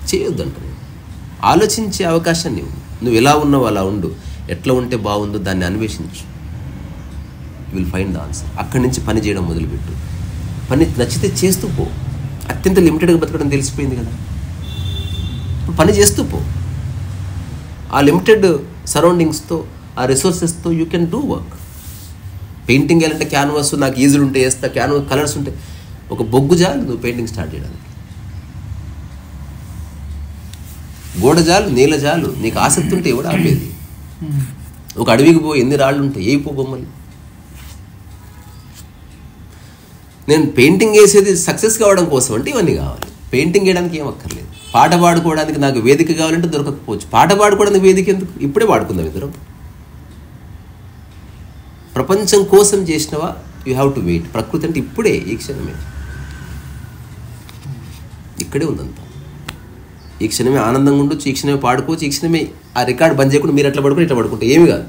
చేయొద్దంట. ఆలోచించే అవకాశాన్ని నువ్వు ఎలా ఉన్నావు అలా ఉండు. ఎట్లా ఉంటే బాగుందో దాన్ని అన్వేషించు. You will find the answer. అక్కడి నుంచి పని చేయడం మొదలుపెట్టు. పని నచ్చితే చేస్తూ పో. అత్యంత లిమిటెడ్గా బతకడం తెలిసిపోయింది కదా. ఇప్పుడు పని చేస్తూ పో. ఆ లిమిటెడ్ సరౌండింగ్స్తో, ఆ రిసోర్సెస్తో you can do work. Painting వేయాలంటే క్యాన్వాస్ నాకు ఈజీలు ఉంటే వేస్తా, క్యాన్వాస్ కలర్స్ ఉంటాయి. ఒక బొగ్గు జాలు నువ్వు పెయింటింగ్ స్టార్ట్ చేయడానికి. గోడ జాలు, నీళ్ళ జాలు. నీకు ఆసక్తి ఉంటే ఎవడు ఆపేది? ఒక అడవికి పో, ఎన్ని రాళ్ళు ఉంటాయి, ఏయిపో బొమ్మలు. నేను పెయింటింగ్ వేసేది సక్సెస్ కావడం కోసం అంటే ఇవన్నీ కావాలి. పెయింటింగ్ వేయడానికి ఏం అక్కర్లేదు. పాట పాడుకోవడానికి నాకు వేదిక కావాలంటే దొరకకపోవచ్చు. పాట పాడుకోవడానికి వేదిక ఎందుకు? ఇప్పుడే పాడుకుందాం ఇద్దరం. ప్రపంచం కోసం చేసినవా, యూ హ్యావ్ టు వెయిట్. ప్రకృతి అంటే ఇప్పుడే, ఈ క్షణమే, ఇక్కడే ఉందంతా. ఈ క్షణమే ఆనందంగా ఉండొచ్చు, ఈ క్షణమే పాడుకోవచ్చు, ఈ క్షణమే ఆ రికార్డు బంద్ చేయకుండా మీరు ఎట్లా పడుకుంటే ఇట్లా పడుకుంటే ఏమి కాదు.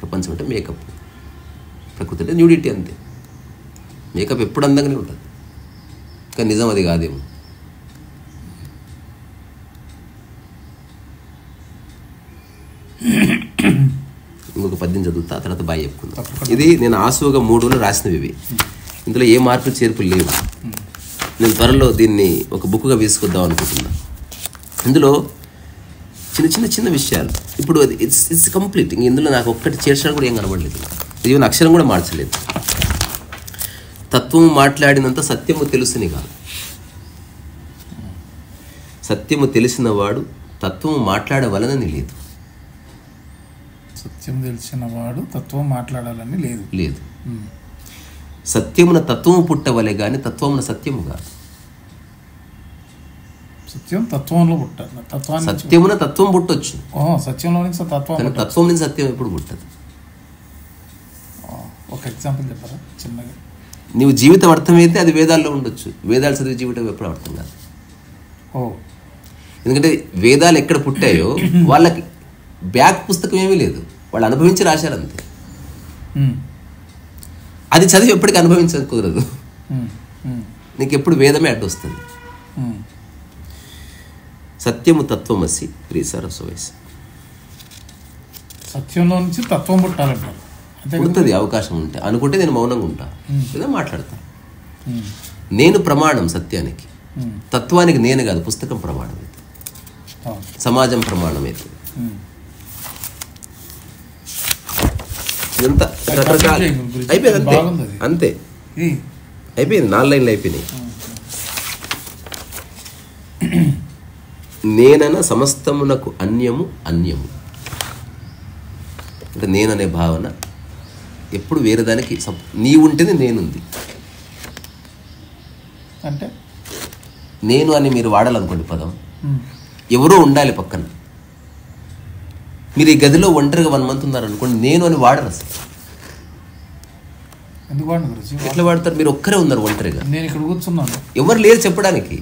ప్రపంచం అంటే మేకప్, ప్రకృతి అంటే న్యూడిటీ అంతే. మేకప్ ఎప్పుడు అందంగానే ఉంటుంది, కానీ నిజం అది కాదేమో. ఇంకొక పద్యం చదువుతా, తర్వాత బాగా చెప్పుకుందాం. ఇది నేను ఆసుగా 3 రాసినవి ఇవి. ఇందులో ఏ మార్పులు చేర్పులు లేవు. నేను త్వరలో దీన్ని ఒక బుక్గా వేసుకొద్దాం అనుకుంటున్నా. ఇందులో చిన్న విషయాలు. ఇప్పుడు అది ఇట్స్ కంప్లీట్. ఇందులో నాకు ఒక్కటి చేర్చడం కూడా ఏం కనబడలేదు. ఈవెన్ అక్షరం కూడా మార్చలేదు. తత్వము మాట్లాడినంత సత్యము తెలుసుని కాదు. సత్యము తెలిసిన వాడు తత్వము మాట్లాడవలనని లేదు. సత్యం తెలిసిన వాడు తత్వం మాట్లాడాలని లేదు. సత్యమున తత్వము పుట్టవలే గాని తత్వమున సత్యము కాదు. సత్యం తత్వంలో పుట్టాలి. సత్యమున తత్వం పుట్టొచ్చు, సత్యంలో నుంచి తత్వం, కానీ తత్వం నుంచి సత్యం ఎప్పుడు పుట్టదు. ఒక ఎగ్జాంపుల్ చెప్పరా చిన్నగా? నీవు జీవితం అర్థమైతే అది వేదాల్లో ఉండొచ్చు, వేదాలు చదివి జీవితం ఎప్పుడు అర్థం కాదు. ఎందుకంటే వేదాలు ఎక్కడ పుట్టాయో వాళ్ళకి బ్యాక్ పుస్తకం ఏమీ లేదు, వాళ్ళు అనుభవించి రాశారు అంతే. అది చదివి ఎప్పటికీ అనుభవించక కుదరదు. నీకు ఎప్పుడు వేదమే అడ్డొస్తుంది. సత్యము తత్వమసి రీసరస్వయసి. సత్యంలో నుంచి తత్వం పుట్టాలంటారు. పుడుతుంది అవకాశం ఉంటే. అనుకుంటే నేను మౌనంగా ఉంటా లేదా మాట్లాడతా. నేను ప్రమాణం సత్యానికి, తత్వానికి నేను కాదు. పుస్తకం ప్రమాణం అయితే, సమాజం ప్రమాణం అయితే. ఇదంతా రకరకాల అయిపోయింది అంతే. అయిపోయింది, 4 లైన్లు అయిపోయినాయి. నేనన సమస్తమునకు అన్యము అన్యము. అంటే నేననే భావన ఎప్పుడు వేరే దానికి నీ ఉంటేనే నేనుంది. అంటే నేను అని మీరు వాడాలనుకోండి పదం, ఎవరో ఉండాలి పక్కన. మీరు ఈ గదిలో ఒంటరిగా 1 month ఉన్నారనుకోండి, నేను అని వాడరు అసలు. ఎందుకు వాడిన గురించి? ఎట్లా వాడతారు? మీరు ఒక్కరే ఉన్నారు ఒంటరిగా, నేను ఇక్కడ కూర్చున్నాను, ఎవరు లేరు చెప్పడానికి.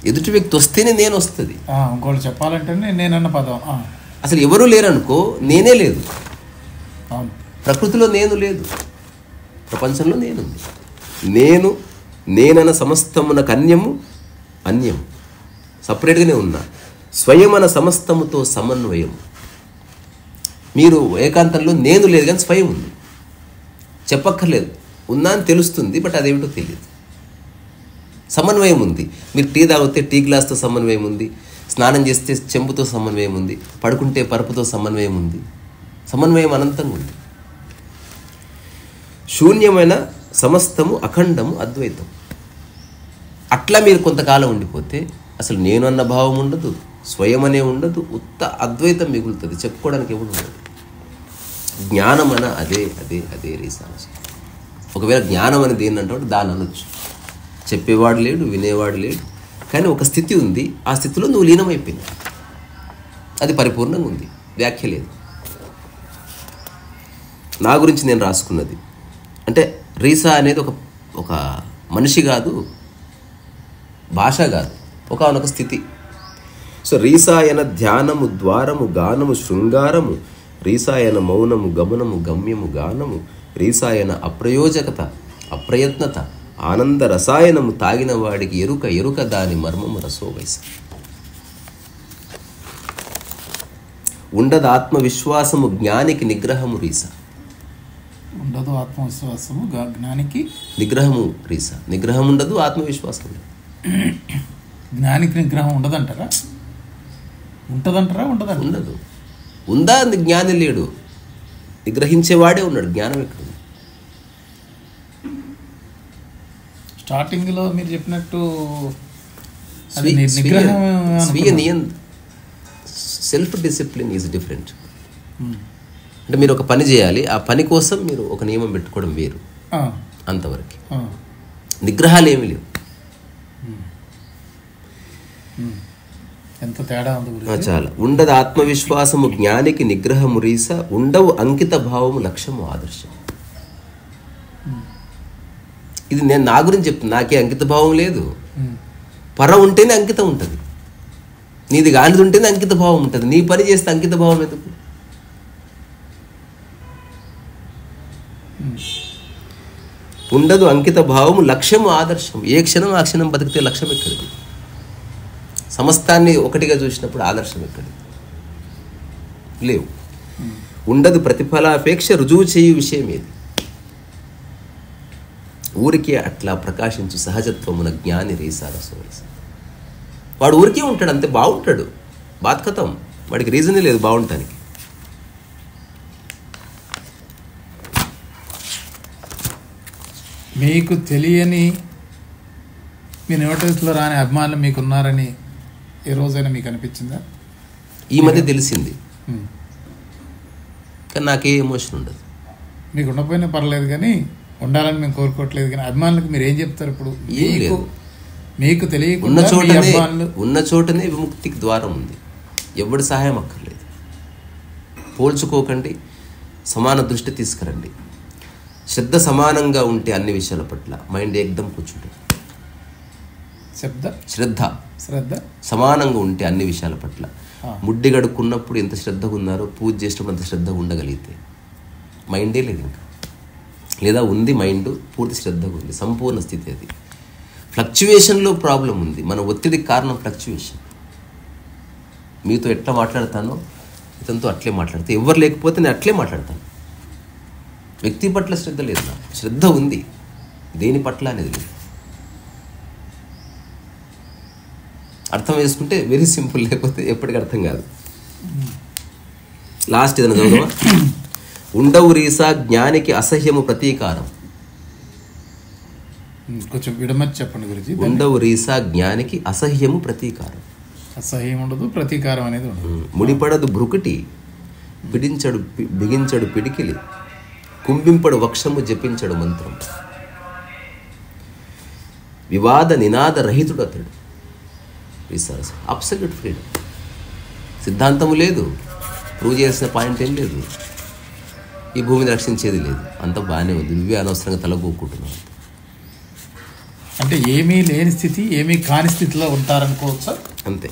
ఎదుటి వ్యక్తి వస్తేనే నేను వస్తుంది. ఇంకోటి చెప్పాలంటేనే నేనన్న పదం. అసలు ఎవరూ లేరనుకో, నేనే లేదు. ప్రకృతిలో నేను లేదు, ప్రపంచంలో నేనుంది. నేనన్న సమస్తమునకు అన్యము అన్యము, సపరేట్గానే ఉన్నా. స్వయమన సమస్తముతో సమన్వయం. మీరు ఏకాంతంలో నేను లేదు కానీ స్వయం ఉంది. చెప్పక్కర్లేదు, ఉన్నా అని తెలుస్తుంది, బట్ అదేమిటో తెలియదు. సమన్వయం ఉంది. మీరు టీ తాగితే టీ గ్లాస్తో సమన్వయం ఉంది, స్నానం చేస్తే చెంబుతో సమన్వయం ఉంది, పడుకుంటే పరుపుతో సమన్వయం ఉంది. సమన్వయం అనంతంగా ఉంది. శూన్యమైన సమస్తము అఖండము అద్వైతం. అట్లా మీరు కొంతకాలం ఉండిపోతే అసలు నేను అన్న భావం ఉండదు, స్వయం అనే ఉండదు, ఉత్త అద్వైతం మిగులుతుంది. చెప్పుకోవడానికి ఎవరు ఉండదు. జ్ఞానం అన అదే అదే అదే రీసాన్స్. ఒకవేళ జ్ఞానం అనేది ఏంటంటే దాన్ని అనొచ్చు. చెప్పేవాడు లేడు, వినేవాడు లేడు, కానీ ఒక స్థితి ఉంది. ఆ స్థితిలో నువ్వు లీనమైపోయింది, అది పరిపూర్ణంగా ఉంది, వ్యాఖ్య లేదు. నా గురించి నేను రాసుకున్నది అంటే రీసా అనేది ఒక మనిషి కాదు, భాష కాదు, ఒకనొక స్థితి. సో రీసాయన ధ్యానము ద్వారము గానము శృంగారము, రీసాయన మౌనము గమనము గమ్యము గానము, రీసాయన అప్రయోజకత అప్రయత్నత ఆనంద రసాయనము, తాగిన వాడికి ఎరుక ఎరుక దాని మర్మము రసోవైస. ఉండదు ఆత్మవిశ్వాసము జ్ఞానికి నిగ్రహము రీస. ఉండదు ఆత్మవిశ్వాసము జ్ఞానికి నిగ్రహము రీస. నిగ్రహం ఉండదు, ఆత్మవిశ్వాసం ఉండదు. జ్ఞానికి నిగ్రహం ఉండదంటారా? ఉంటుందంటారా? ఉండదు. ఉందా? జ్ఞాని లేడు, నిగ్రహించేవాడే ఉన్నాడు. జ్ఞానం ఎక్కడ? స్టార్టింగ్లో మీరు చెప్పినట్టు స్వీయ నియంత్రణ, సెల్ఫ్ డిసిప్లిన్ ఈజ్ డిఫరెంట్. అంటే మీరు ఒక పని చేయాలి, ఆ పని కోసం మీరు ఒక నియమం పెట్టుకోవడం వేరు, అంతవరకు. నిగ్రహాలు ఏమీ లేవు. ఎంత తేడా ఉంది. చాలా. ఉండదు ఆత్మవిశ్వాసము జ్ఞానికి నిగ్రహము రీస, ఉండవు అంకిత భావము లక్ష్యము ఆదర్శం. ఇది నేను నా గురించి చెప్తాను, నాకే అంకిత భావం లేదు. పర ఉంటేనే అంకితం ఉంటుంది, నీది కానిది ఉంటేనే అంకిత భావం ఉంటుంది. నీ పని చేస్తే అంకిత భావం ఎందుకు? ఉండదు అంకిత భావము లక్ష్యము ఆదర్శం. ఏ క్షణం ఆ క్షణం బతికితే లక్ష్యం ఎక్కడిది? సమస్తాన్ని ఒకటిగా చూసినప్పుడు ఆదర్శం ఎక్కడిది? లేవు. ఉండదు ప్రతిఫలాపేక్ష రుజువు చేయు విషయం ఏది? ఊరికే అట్లా ప్రకాశించు సహజత్వమున జ్ఞాని రీసారసోరస. వాడు ఊరికే ఉంటాడు అంతే, బాగుంటాడు, బాత్కతం, వాడికి రీజనే లేదు బాగుంటానికి. మీకు తెలియని మీ నోటీసులో రాని అభిమానులు మీకున్నారని ఏ రోజైనా మీకు అనిపించిందా? ఈ మధ్య తెలిసింది, కానీ నాకే ఎమోషన్ ఉండదు. మీకు ఉండకపోయినా పర్లేదు, కానీ ఉండాలని మేము కోరుకోవట్లేదు. కానీ అభిమానులకు మీరు ఏం చెప్తారు ఇప్పుడు? ఏం లేదు, మీకు తెలియకుండా ఉన్న చోటనే విముక్తికి ద్వారం ఉంది. ఎవడి సహాయం అక్కర్లేదు. పోల్చుకోకండి, సమాన దృష్టి తీసుకురండి. శ్రద్ధ సమానంగా ఉంటే అన్ని విషయాల పట్ల మైండ్ ఏకదం కూర్చుంటుంది. శ్రద్ధ సమానంగా ఉంటే అన్ని విషయాల పట్ల, ముడ్డి గడుక్కున్నప్పుడు ఎంత శ్రద్ధగా ఉన్నారో పూజ చేసినప్పుడు అంత శ్రద్ధగా ఉండగలిగితే మైండే లేదు ఇంకా. లేదా ఉంది, మైండ్ పూర్తి శ్రద్ధగా ఉంది, సంపూర్ణ స్థితి అది. ఫ్లక్చువేషన్లో ప్రాబ్లం ఉంది. మన ఒత్తిడికి కారణం ఫ్లక్చువేషన్. మీతో ఎట్లా మాట్లాడతానో ఇతనితో అట్లే మాట్లాడతాను, ఎవరు లేకపోతే నేను అట్లే మాట్లాడతాను. వ్యక్తి పట్ల శ్రద్ధ లేదు, నాకు శ్రద్ధ ఉంది, దేని పట్ల అనేది లేదు. అర్థం చేసుకుంటే వెరీ సింపుల్, లేకపోతే ఎప్పటికీ అర్థం కాదు. లాస్ట్ ఏదైనా చదువుదామా? ఉండవు రీసా జ్ఞానికి అసహ్యము ప్రతీకారం. కొంచెం విడమని చెప్పండి గురించి. ఉండవు రీసా జ్ఞానికి అసహ్యము ప్రతీకారం. అసహ్యం ఉండదు, ప్రతీకారం అనేది ఉండదు. ముడిపడదు భృకుటి, బిగించడు పిడికిలి, కుంభింపడు వక్షము, జపించడు మంత్రం. వివాద నినాద రహితుడు అతడు. Absolute freedom. సిద్ధాంతము లేదు, ప్రూవ్ చేయాల్సిన పాయింట్ ఏం లేదు, ఈ భూమిని రక్షించేది లేదు, అంత బాగానే ఉంది. నువ్వే అనవసరంగా తలగొక్కుంటున్నావు. అంటే ఏమీ లేని స్థితి, ఏమీ కాని స్థితిలో ఉంటారనుకోవచ్చా? అంతే.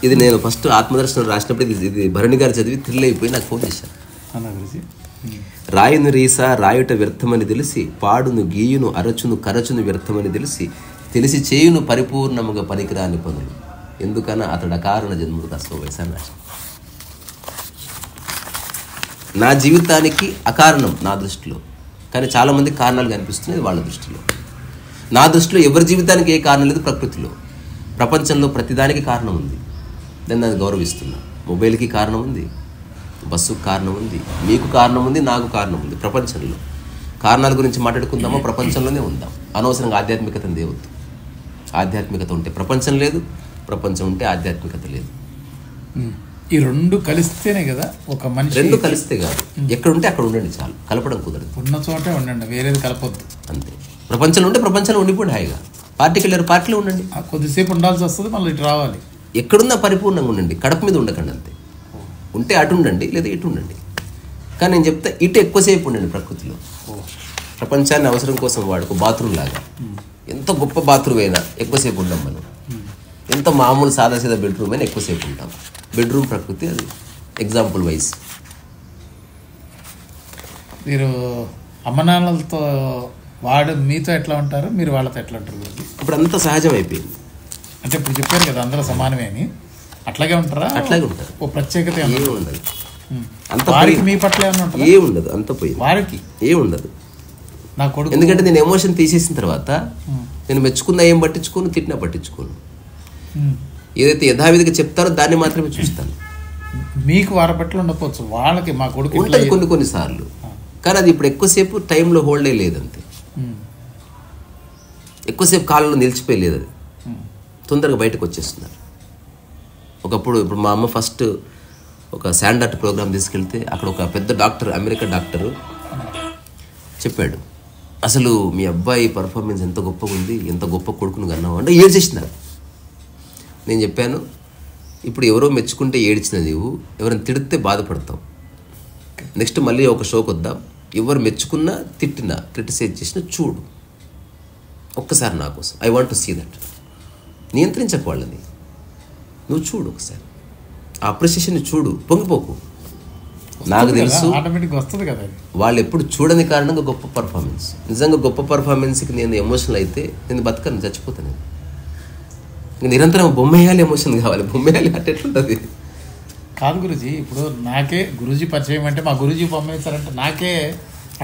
ఇది నేను ఫస్ట్ ఆత్మదర్శనం రాసినప్పుడు ఇది భరణి గారు చదివి థ్రిల్ అయిపోయి నాకు ఫోన్ చేశాను. రాయును రీసా రాయుట వ్యర్థమని తెలిసి, పాడును గీయును అరచును కరచును వ్యర్థమని తెలిసి చేయును పరిపూర్ణముగా పనికిరాని పనులు, ఎందుకన్నా అతడు అకారణ జన్ముడు కష్టం వయసాన్ని రాశాను. నా జీవితానికి అకారణం నా దృష్టిలో, కానీ చాలామంది కారణాలు కనిపిస్తున్నాయి వాళ్ళ దృష్టిలో. నా దృష్టిలో ఎవరి జీవితానికి ఏ కారణం లేదు. ప్రకృతిలో, ప్రపంచంలో ప్రతిదానికి కారణం ఉంది, దాన్ని గౌరవిస్తున్నా. మొబైల్కి కారణం ఉంది, బస్సుకు కారణం ఉంది, మీకు కారణం ఉంది, నాకు కారణం ఉంది. ప్రపంచంలో కారణాల గురించి మాట్లాడుకుందామా? ప్రపంచంలోనే ఉందాం. అనవసరంగా ఆధ్యాత్మికతను దేవద్దు. ఆధ్యాత్మికత ఉంటే ప్రపంచం లేదు, ప్రపంచం ఉంటే ఆధ్యాత్మికత లేదు. ఈ రెండు కలిస్తేనే కదా ఒక మనిషి. రెండు కలిస్తే కాదు, ఎక్కడుంటే అక్కడ ఉండండి చాలు, కలపడం కుదరదు. ఉన్న చోటే ఉండండి, వేరేది కలపొద్దు. అంతే. ప్రపంచంలో ఉంటే ప్రపంచంలో ఉండిపోండి హాయిగా. పార్టీకి వెళ్ళారు, పార్టీలో ఉండండి. కొద్దిసేపు ఉండాల్సి వస్తుంది, మళ్ళీ ఇటు రావాలి. ఎక్కడున్నా పరిపూర్ణంగా ఉండండి, కడప మీద ఉండకండి అంతే. ఉంటే అటు ఉండండి, లేదా ఇటు ఉండండి. కానీ నేను చెప్తా, ఇటు ఎక్కువసేపు ఉండండి. ప్రకృతిలో ప్రపంచాన్ని అవసరం కోసం వాడుకో. బాత్రూమ్ లాగా, ఎంత గొప్ప బాత్రూమ్ అయినా ఎక్కువసేపు ఉండం మనం. ఎంత మామూలు సాదాసీదా బెడ్రూమ్ అయినా ఎక్కువసేపు ఉంటాం. బెడ్రూమ్ ప్రకృతి, అది ఎగ్జాంపుల్ వైజ్. మీరు అమ్మ నాన్నలతో మీతో ఎట్లా ఉంటారు, మీరు వాళ్ళతో ఎట్లా ఉంటారు? ఇప్పుడు అంతా సహజం అయిపోయింది. అంటే ఇప్పుడు చెప్పారు కదా అందరూ సమానమే అని, అట్లాగే ఉంటారా? అట్లాగే ఉంటారు. ఓ ప్రత్యేకత ఏమి ఉండదు. అంత వారికి మీ పట్ల ఏమన్నా ఏ ఉండదు, అంత పోయింది. వారికి ఏ ఉండదు. నా కొడుకు, ఎందుకంటే నేను ఎమోషన్ తీసేసిన తర్వాత నేను మెచ్చుకున్నా ఏం పట్టించుకోను, తిట్టినా పట్టించుకోను. ఏదైతే యథావిధిగా చెప్తారో దాన్ని మాత్రమే చూస్తాను. మీకు వారి పట్ల ఉండకపోవచ్చు, వాళ్ళకి మా కొడుకు ఉంటుంది కొన్నిసార్లు. కానీ అది ఇప్పుడు ఎక్కువసేపు టైంలో హోల్డ్ అయ్యలేదంతే. ఎక్కువసేపు కాలంలో నిలిచిపోయలేదు, అది తొందరగా బయటకు వచ్చేస్తున్నారు. ఒకప్పుడు ఇప్పుడు మా అమ్మ ఫస్ట్ ఒక శాండార్ట్ ప్రోగ్రామ్ తీసుకెళ్తే అక్కడ ఒక పెద్ద డాక్టర్, అమెరికా డాక్టరు చెప్పాడు, అసలు మీ అబ్బాయి పర్ఫార్మెన్స్ ఎంత గొప్పగా ఉంది, ఎంత గొప్ప కొడుకును కన్నావు అంటే ఏడ్చేసినారు. నేను చెప్పాను, ఇప్పుడు ఎవరో మెచ్చుకుంటే ఏడ్చిన నీవు, ఎవరైనా తిడితే బాధపడతావు. నెక్స్ట్ మళ్ళీ ఒక షోకి వద్దాం, ఎవరు మెచ్చుకున్నా తిట్టినా క్రిటిసైజ్ చేసినా చూడు ఒక్కసారి నా కోసం. I want to see that. నియంత్రించకు వాళ్ళని, నువ్వు చూడు ఒకసారి, ఆ అప్రిసియేషన్ చూడు, పొంగిపోకు. నాకు తెలుసు వాళ్ళు ఎప్పుడు చూడని కారణంగా గొప్ప పర్ఫార్మెన్స్. నిజంగా గొప్ప పర్ఫార్మెన్స్కి నేను ఎమోషనల్ అయితే నేను బతకను, చచ్చిపోతాను. నిరంతరం బొమ్మేయాలి, ఎమోషన్ కావాలి. బొమ్మేయాలి అంటే ఎట్లుంటుంది? కాదు గురూజీ, ఇప్పుడు నాకే గురూజీ పరిచయం అంటే మా గురూజీ బొమ్మ వేస్తారంటే నాకే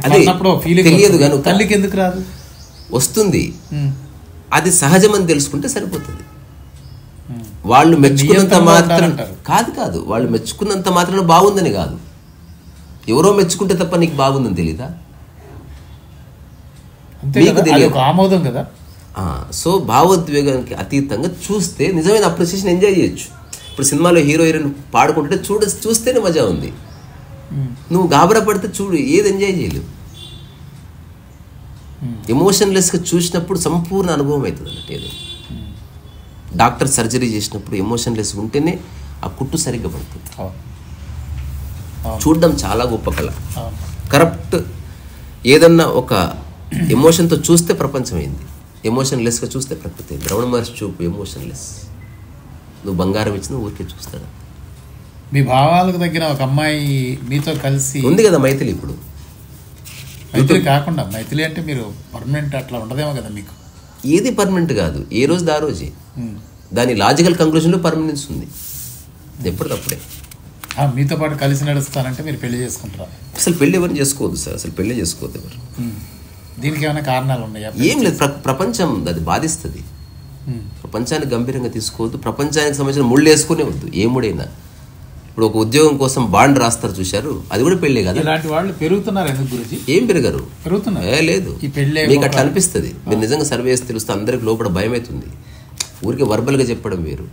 అన్నప్పుడు ఫీలింగ్ తెలియదు. కానీ తల్లికి ఎందుకు రాదు? వస్తుంది, అది సహజమని తెలుసుకుంటే సరిపోతుంది. వాళ్ళు మెచ్చుకున్నంత మాత్రం కాదు, వాళ్ళు మెచ్చుకున్నంత మాత్రం బాగుందని కాదు. ఎవరో మెచ్చుకుంటే తప్ప నీకు బాగుందని తెలీదా? మీకు తెలియదు, ఆమోదం కదా. సో భావోద్వేగానికి అతీతంగా చూస్తే నిజమైన అప్రిసియేషన్ ఎంజాయ్ చేయొచ్చు. ఇప్పుడు సినిమాలో హీరో హీరోయిన్ పాడుకుంటుంటే చూస్తేనే మజా ఉంది. నువ్వు గాబరా పడితే చూడు, ఏది ఎంజాయ్ చేయలేవు. ఎమోషన్లెస్గా చూసినప్పుడు సంపూర్ణ అనుభవం అవుతుంది అన్నట్టు. ఏదో డాక్టర్ సర్జరీ చేసినప్పుడు ఎమోషన్లెస్ ఉంటేనే ఆ కుట్టు సరిగ్గా పడుతుంది. చూడడం చాలా గొప్ప కళ. కరెక్ట్ ఏదన్నా ఒక ఎమోషన్తో చూస్తే ప్రపంచం అయింది, ఎమోషన్లెస్గా చూస్తే ప్రకృతి. రమణ మహర్షి చూపు ఎమోషన్లెస్. నువ్వు బంగారం ఇచ్చిన ఊరికే చూస్తాడు. మీ భావాలకు తగ్గిన ఒక అమ్మాయి మీతో కలిసి ఉంది కదా మైథిలి. ఇప్పుడు మైథిలి కాకుండా, మైథిలి అంటే మీరు పర్మనెంట్ అట్లా ఉండదేమో కదా మీకు? ఏది పర్మనెంట్ కాదు, ఏ రోజు ఆ రోజే. దాని లాజికల్ కంక్లూజన్లో పర్మనెన్స్ ఉంది, ఎప్పటికప్పుడే. మీతో పాటు కలిసి నడుస్తానంటే మీరు పెళ్లి చేసుకుంటారా? అసలు పెళ్లి ఎవరిని చేసుకోవద్దు సార్, అసలు పెళ్లి చేసుకోవద్దు ఎవరు. దీనికి ఏమైనా కారణాలు ఉన్నాయా? ఏం లేదు, ప్రపంచం అది బాధిస్తుంది. ప్రపంచాన్ని గంభీరంగా తీసుకోవద్దు, ప్రపంచానికి సంబంధించిన ముళ్ళు వేసుకునే వద్దు. ఏ ముడైనా ఇప్పుడు ఒక ఉద్యోగం కోసం బాండ్ రాస్తారు చూశారు, అది కూడా పెళ్ళే కదా. ఇలాంటి వాళ్ళు పెరుగుతున్నారు ఎందుకు గురించి? ఏం పెరగరు, పెరుగుతున్నారు. లేదు, మీకు అట్లా అనిపిస్తుంది. మీరు నిజంగా సర్వే చేసి తెలుస్తే అందరికి లోపల భయం అవుతుంది. ఊరికే వర్బల్గా చెప్పడం వేరు,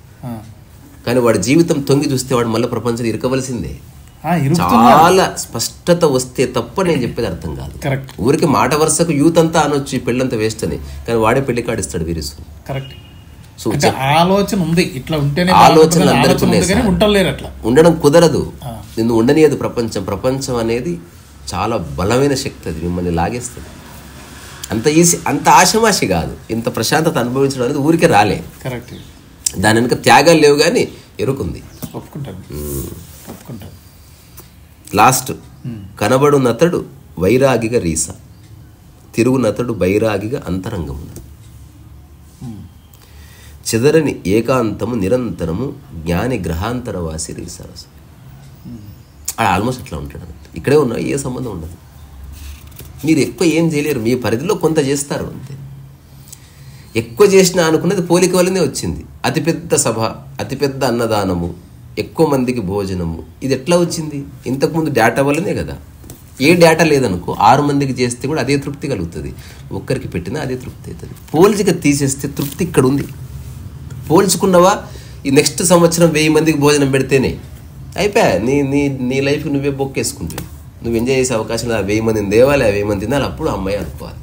కానీ వాడి జీవితం తొంగి చూస్తే వాడు మళ్ళీ ప్రపంచం ఇరకవలసిందే. చాలా స్పష్టత వస్తే తప్ప నేను చెప్పేది అర్థం కాదు. కరెక్ట్. ఊరికి మాట వరుసకు యూత్ అంతా అనొచ్చు ఈ పెళ్ళంతా వేస్ట్ అని, కానీ వాడే పెళ్లి కాడిస్తాడు వీరిసు. కరెక్ట్. సో ఆలోచన ఉంది, ఇట్లా ఉంటేనే ఆలోచనలు అందరికీ ఉండలేరు, అట్లా ఉండడం కుదరదు. నిన్ను ఉండనియదు ప్రపంచం. ప్రపంచం అనేది చాలా బలమైన శక్తి, అది మిమ్మల్ని లాగేస్తుంది. అంత ఈజీ, అంత ఆశమాషి కాదు. ఇంత ప్రశాంతత అనుభవించడం అనేది ఊరికే రాలే. కరెక్ట్. దాని వెనుక త్యాగాలు లేవు, కానీ ఎరుకుంది. ఒప్పుకుంటాను. లాస్ట్, కనబడునతడు వైరాగిగా రీస, తిరుగునతడు బైరాగిగా అంతరంగమున, చెదరని ఏకాంతము నిరంతరము జ్ఞాని గ్రహాంతరవాసి రీసరస. ఆల్మోస్ట్ అట్లా ఉంటాడు అన్నట్టు. ఇక్కడే ఉన్నా ఏ సంబంధం ఉండదు. మీరు ఎక్కువ ఏం చేయలేరు, మీ పరిధిలో కొంత చేస్తారు అంతే. ఎక్కువ చేసినా అనుకున్నది పోలిక వల్లనే వచ్చింది. అతిపెద్ద సభ, అతిపెద్ద అన్నదానము, ఎక్కువ మందికి భోజనము, ఇది ఎట్లా వచ్చింది? ఇంతకుముందు డేటా వల్లనే కదా. ఏ డేటా లేదనుకో 6 మందికి చేస్తే కూడా అదే తృప్తి కలుగుతుంది, ఒక్కరికి పెట్టినా అదే తృప్తి అవుతుంది. పోల్చిక తీసేస్తే తృప్తి ఇక్కడ ఉంది. పోల్చుకున్నవా ఈ నెక్స్ట్ సంవత్సరం 1000 మందికి భోజనం పెడితేనే అయిపోయా, నీ నీ నీ లైఫ్కి నువ్వే బొక్కేసుకుంటావు. నువ్వు ఎంజాయ్ చేసే అవకాశం 1000 మందిని దేవాలి, 1000 మంది తినాలి, అప్పుడు అమ్మాయి అనుకోవాలి.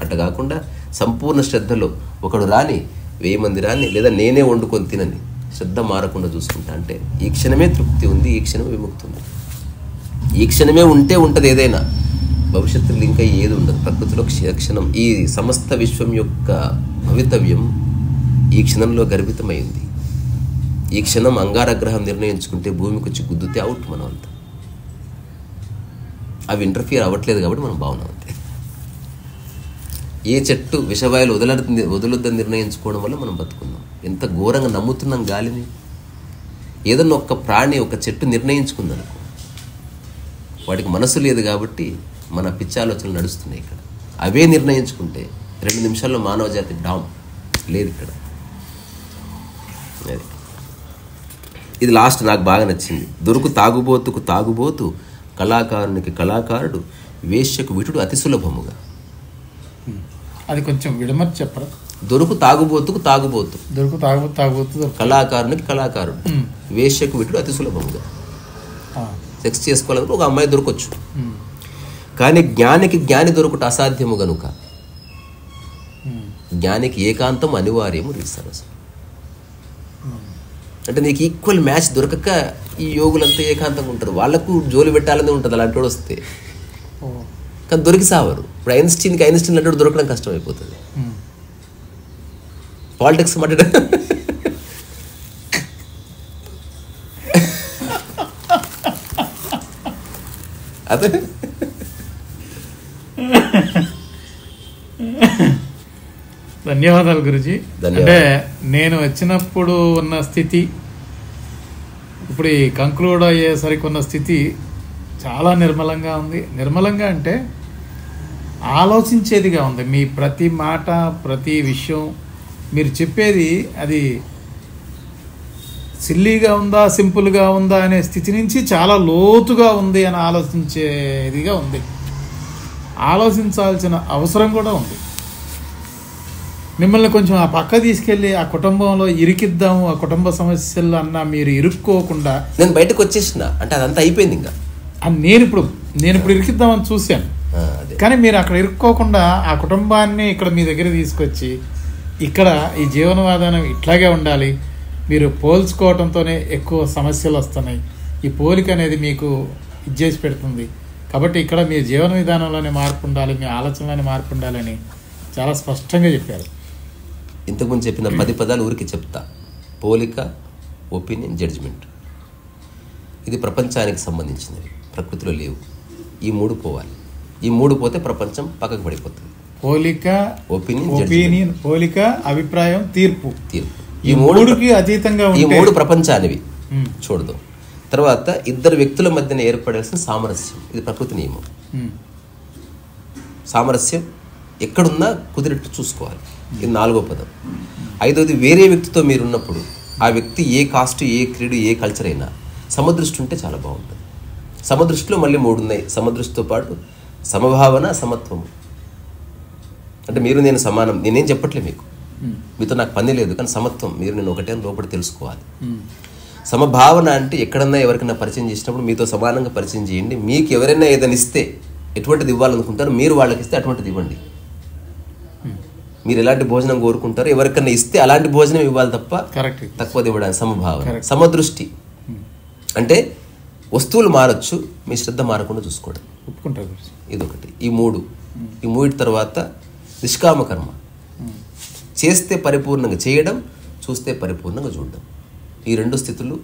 అట్లా కాకుండా సంపూర్ణ శ్రద్ధలో ఒకడు రాని 1000 మంది రాని, లేదా నేనే వండుకొని తినని, శ్రద్ధ మారకుండా చూసుకుంటా అంటే ఈ క్షణమే తృప్తి ఉంది, ఈ క్షణమే విముక్తి ఉంది. ఈ క్షణమే ఉంటే ఉంటుంది ఏదైనా, భవిష్యత్తులో ఇంకా ఏది ఉండదు. ప్రకృతిలో క్షణం, ఈ సమస్త విశ్వం యొక్క భవితవ్యం ఈ క్షణంలో గర్భితమైంది. ఈ క్షణం అంగారగ్రహం నిర్ణయించుకుంటే భూమికి వచ్చి గుద్దుతే అవుట్ మనం అంతా. అవి ఇంటర్ఫియర్ అవ్వట్లేదు కాబట్టి మనం బాగున్నాం అంతే. ఏ చెట్టు విషవాయులు వదలొద్దని నిర్ణయించుకోవడం వల్ల మనం బతుకున్నాం. ఎంత ఘోరంగా నమ్ముతున్నాం గాలిని. ఏదన్నా ఒక్క ప్రాణి, ఒక చెట్టు నిర్ణయించుకుందనుకో, వాటికి మనసు లేదు కాబట్టి మన పిచ్చి ఆలోచనలు నడుస్తున్నాయి ఇక్కడ. అవే నిర్ణయించుకుంటే 2 నిమిషాల్లో మానవ జాతి డామ్ లేదు ఇక్కడ. ఇది లాస్ట్ నాకు బాగా నచ్చింది. దొరుకు తాగుబోతుకు తాగుబోతు, కళాకారునికి కళాకారుడు, వేశ్యకు విటుడు అతి సులభముగా. అది కొంచెం విడమర్చి చెప్పరా? దొరుకు తాగుబోతుకు తాగుబోతు, దొరుకు తాగుబోతు, కళాకారునికి కళాకారుడు, వేశ్యకు విటుడు అతి సులభముగా. సెక్స్ చేసుకోవాలంటే ఒక అమ్మాయి దొరకొచ్చు, కానీ జ్ఞాని దొరుకుట అసాధ్యము గనుక జ్ఞానికి ఏకాంతం అనివార్యము రీస్తారు. అసలు అంటే నీకు ఈక్వల్ మ్యాచ్ దొరకక ఈ యోగులంతా ఏకాంతంగా ఉంటారు. వాళ్ళకు జోలి పెట్టాలని ఉంటుంది అలాంటి వాడు వస్తే, కానీ దొరికి సావరు. ఇప్పుడు ఐన్స్టీన్కి ఐన్స్టీన్ లాంటి దొరకడం కష్టం అయిపోతుంది. పాలిటిక్స్ మాట్లాడ అదే ధన్యవాదాలు గురుజీ. అంటే నేను వచ్చినప్పుడు ఉన్న స్థితి ఇప్పుడు ఈ కంక్లూడ్ అయ్యేసరికి ఉన్న స్థితి చాలా నిర్మలంగా ఉంది. నిర్మలంగా అంటే ఆలోచించేదిగా ఉంది. మీ ప్రతి మాట, ప్రతి విషయం మీరు చెప్పేది అది సిల్లీగా ఉందా, సింపుల్గా ఉందా అనే స్థితి నుంచి చాలా లోతుగా ఉంది అని ఆలోచించేదిగా ఉంది. ఆలోచించాల్సిన అవసరం కూడా ఉంది. మిమ్మల్ని కొంచెం ఆ పక్క తీసుకెళ్ళి ఆ కుటుంబంలో ఇరికిద్దాము, ఆ కుటుంబ సమస్యలు అన్నా మీరు ఇరుక్కోకుండా నేను బయటకు వచ్చేసిన అంటే అదంతా అయిపోయింది. ఇంకా నేను ఇప్పుడు ఇరికిద్దామని చూశాను, కానీ మీరు అక్కడ ఇరుక్కోకుండా ఆ కుటుంబాన్ని ఇక్కడ మీ దగ్గర తీసుకొచ్చి ఇక్కడ ఈ జీవన విధానం ఇట్లాగే ఉండాలి, మీరు పోల్చుకోవడంతోనే ఎక్కువ సమస్యలు వస్తున్నాయి, ఈ పోలిక అనేది మీకు ఇచ్చేసి పెడుతుంది, కాబట్టి ఇక్కడ మీ జీవన విధానంలోనే మార్పు ఉండాలి, మీ ఆలోచనలోనే మార్పు ఉండాలని చాలా స్పష్టంగా చెప్పారు. ఇంతకుముందు చెప్పిన 10 పదాలు ఊరికి చెప్తా. పోలిక, ఒపీనియన్, జడ్జిమెంట్. ఇది ప్రపంచానికి సంబంధించినవి, ప్రకృతిలో లేవు. ఈ 3 పోవాలి. ఈ 3 పోతే ప్రపంచం పక్కకు పడిపోతుంది. పోలిక, ఒపీనియన్, పోలిక, అభిప్రాయం, తీర్పు. ఈ 3కి అతీతంగా ఈ 3 ప్రపంచానివి చూడదు. తర్వాత 2 వ్యక్తుల మధ్యన ఏర్పడాల్సిన సామరస్యం, ఇది ప్రకృతి నియమం. సామరస్యం ఎక్కడున్నా కుదిరెట్టు చూసుకోవాలి, ఇది 4వ పదం. 5వది వేరే వ్యక్తితో మీరున్నప్పుడు ఆ వ్యక్తి ఏ కాస్ట్, ఏ క్రీడు, ఏ కల్చర్ అయినా సమదృష్టి ఉంటే చాలా బాగుంటుంది. సమదృష్టిలో మళ్ళీ 3 ఉన్నాయి. సమదృష్టితో పాటు సమభావన, సమత్వము. అంటే మీరు నేను సమానం, నేనేం చెప్పట్లే మీకు, మీతో నాకు పని లేదు, కానీ సమత్వం, మీరు నేను ఒకటే లోపల తెలుసుకోవాలి. సమభావన అంటే ఎక్కడన్నా ఎవరికైనా పరిచయం చేసినప్పుడు మీతో సమానంగా పరిచయం చేయండి. మీకు ఎవరైనా ఏదైనా ఇస్తే ఎటువంటిది ఇవ్వాలనుకుంటారో మీరు వాళ్ళకి ఇస్తే అటువంటిది ఇవ్వండి. మీరు ఎలాంటి భోజనం కోరుకుంటారో ఎవరికైనా ఇస్తే అలాంటి భోజనం ఇవ్వాలి తప్ప తక్కువది ఇవ్వడానికి. సమభావన. సమదృష్టి అంటే వస్తువులు మారచ్చు, మీ శ్రద్ధ మారకుండా చూసుకోవడం. ఇదొకటి. ఈ 3 తర్వాత నిష్కామ కర్మ. చేస్తే పరిపూర్ణంగా చేయడం, చూస్తే పరిపూర్ణంగా చూడడం. ఈ 2 స్థితులు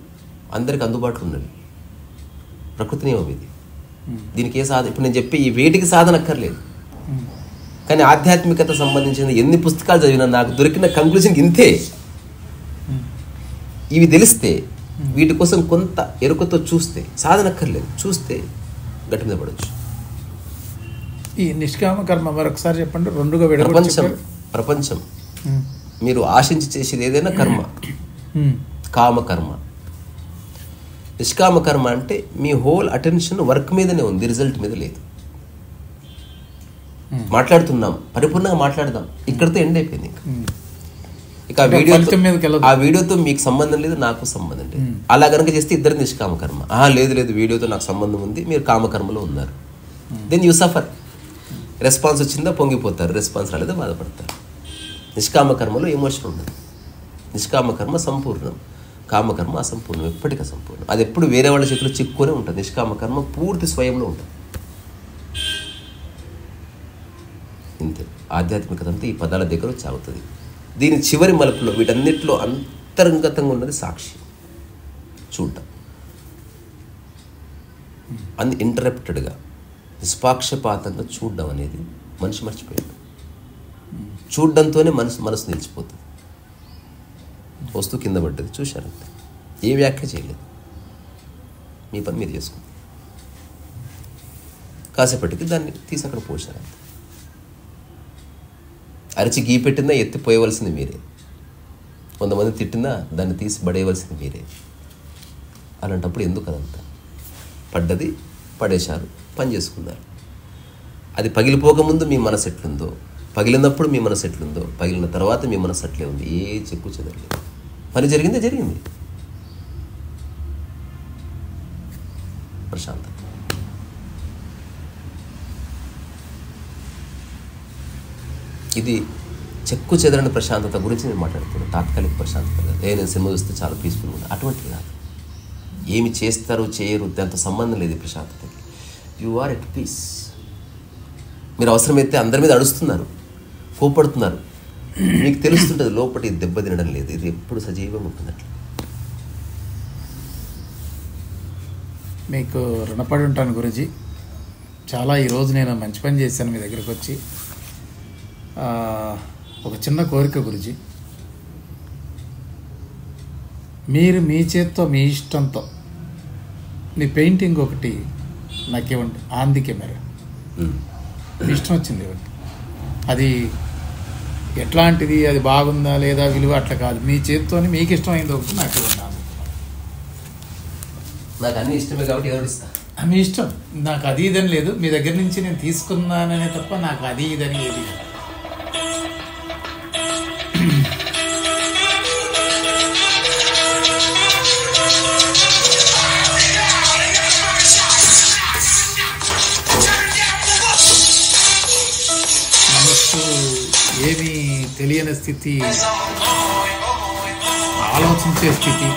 అందరికి అందుబాటులో ఉన్నవి. ప్రకృతి నియమం ఇది. దీనికి ఏ సాధన, ఇప్పుడు నేను చెప్పే ఈ వేటికి సాధన అక్కర్లేదు. కానీ ఆధ్యాత్మికత సంబంధించిన ఎన్ని పుస్తకాలు చదివినా నాకు దొరికిన కంక్లూజన్ ఇంతే. ఇవి తెలిస్తే వీటి కోసం కొంత ఎరుకతో చూస్తే సాధన అక్కర్లేదు, చూస్తే గట్టి మీద పడవచ్చు. ఈ నిష్కామ కర్మ మరొకసారి చెప్పండి. 2గా ప్రపంచం మీరు ఆశించి చేసేది ఏదైనా కర్మ, కామకర్మ. నిష్కామ కర్మ అంటే మీ హోల్ అటెన్షన్ వర్క్ మీదనే ఉంది, రిజల్ట్ మీద లేదు. మాట్లాడుతున్నాం, పరిపూర్ణంగా మాట్లాడదాం, ఇక్కడితో ఎండ్ అయిపోయింది. ఇక ఆ వీడియోతో మీకు సంబంధం లేదు, నాకు సంబంధం లేదు. అలా కనుక చేస్తే ఇద్దరు నిష్కామ కర్మ. లేదు వీడియోతో నాకు సంబంధం ఉంది, మీరు కామకర్మలో ఉన్నారు. Then you suffer. రెస్పాన్స్ వచ్చిందా పొంగిపోతారు, రెస్పాన్స్ రాలేదా బాధపడతారు. నిష్కామ కర్మలో ఎమోషన్ ఉండదు. నిష్కామ కర్మ సంపూర్ణం, కామకర్మ అసంపూర్ణం, ఎప్పటికీ అసంపూర్ణం. అది ఎప్పుడు వేరే వాళ్ళ చేతిలో చిక్కునే ఉంటుంది. నిష్కామ కర్మ పూర్తి స్వయంలో ఉంటుంది. ఇంతే. ఆధ్యాత్మికత అంతా ఈ పదాల దగ్గర వచ్చి ఆగుతుంది. దీని చివరి మలుపులో వీటన్నిటిలో అంతర్గతంగా ఉన్నది సాక్షి, చూడటం. అన్ఇంటరప్టెడ్గా నిష్పాక్షపాతంగా చూడడం అనేది మనిషి మర్చిపోయాడు. చూడడంతోనే మనసు నిలిచిపోతుంది. వస్తువు కింద పడ్డది, చూశారంతే, ఏ వ్యాఖ్య చేయలేదు, మీ పని మీరు చేసుకుంది. కాసేపటికి దాన్ని తీసి అక్కడ పోశారంతే. అరిచి గీ పెట్టిందా ఎత్తిపోయవలసింది మీరే, కొంతమంది తిట్టిందా దాన్ని తీసి పడేయవలసింది మీరే. అలాంటప్పుడు ఎందుకు అదంతా? పడ్డది పడేశారు, పని చేసుకున్నారు. అది పగిలిపోకముందు మీ మనసు ఎట్లుందో, పగిలినప్పుడు మీ మనసు ఎట్లుందో, పగిలిన తర్వాత మీ మనసు అట్లే ఉంది. ఏ చెక్కు చెదరలేదు. పని జరిగింది. ప్రశాంతత. ఇది చెక్కు చెదరని ప్రశాంతత గురించి నేను మాట్లాడుతున్నాను. తాత్కాలిక ప్రశాంతత కాదు. నేను సినిమా చూస్తే చాలా పీస్ఫుల్గా ఉంది, అటువంటిది కాదు. ఏమి చేస్తారు చేయరు దాంతో సంబంధం లేదు ప్రశాంతతకి. You are at peace. మీరు అవసరమైతే అందరి మీద అడుస్తున్నారు, కోపడుతున్నారు, మీకు తెలుస్తుంటుంది లోపటి దెబ్బ తినడం లేదు. ఇది ఎప్పుడు సజీవంగా ఉంటుంది. అట్లా మీకు రుణపడి ఉంటాను గురూజీ. చాలా ఈరోజు నేను మంచి పని చేశాను మీ దగ్గరికి వచ్చి. ఒక చిన్న కోరిక గురూజీ, మీరు మీ చేత్తో మీ ఇష్టంతో మీ పెయింటింగ్ ఒకటి నాకు ఇవ్వండి. ఆన్ ది కెమెరా మీ ఇష్టం వచ్చింది ఇవ్వండి. అది ఎట్లాంటిది, అది బాగుందా లేదా విలువ అట్లా కాదు, మీ చేతితో మీకు ఇష్టమైంది ఒకటి నాకు ఇవ్వండి. నాకు అన్ని ఇష్టమే కాబట్టి ఎవరు ఇస్తా, మీ ఇష్టం. నాకు అది ఇదని లేదు, మీ దగ్గర నుంచి నేను తీసుకున్నాననే తప్ప నాకు అది ఇదని ఏది. మనస్సు ఏమీ తెలియని స్థితి, ఆలోచించే స్థితి.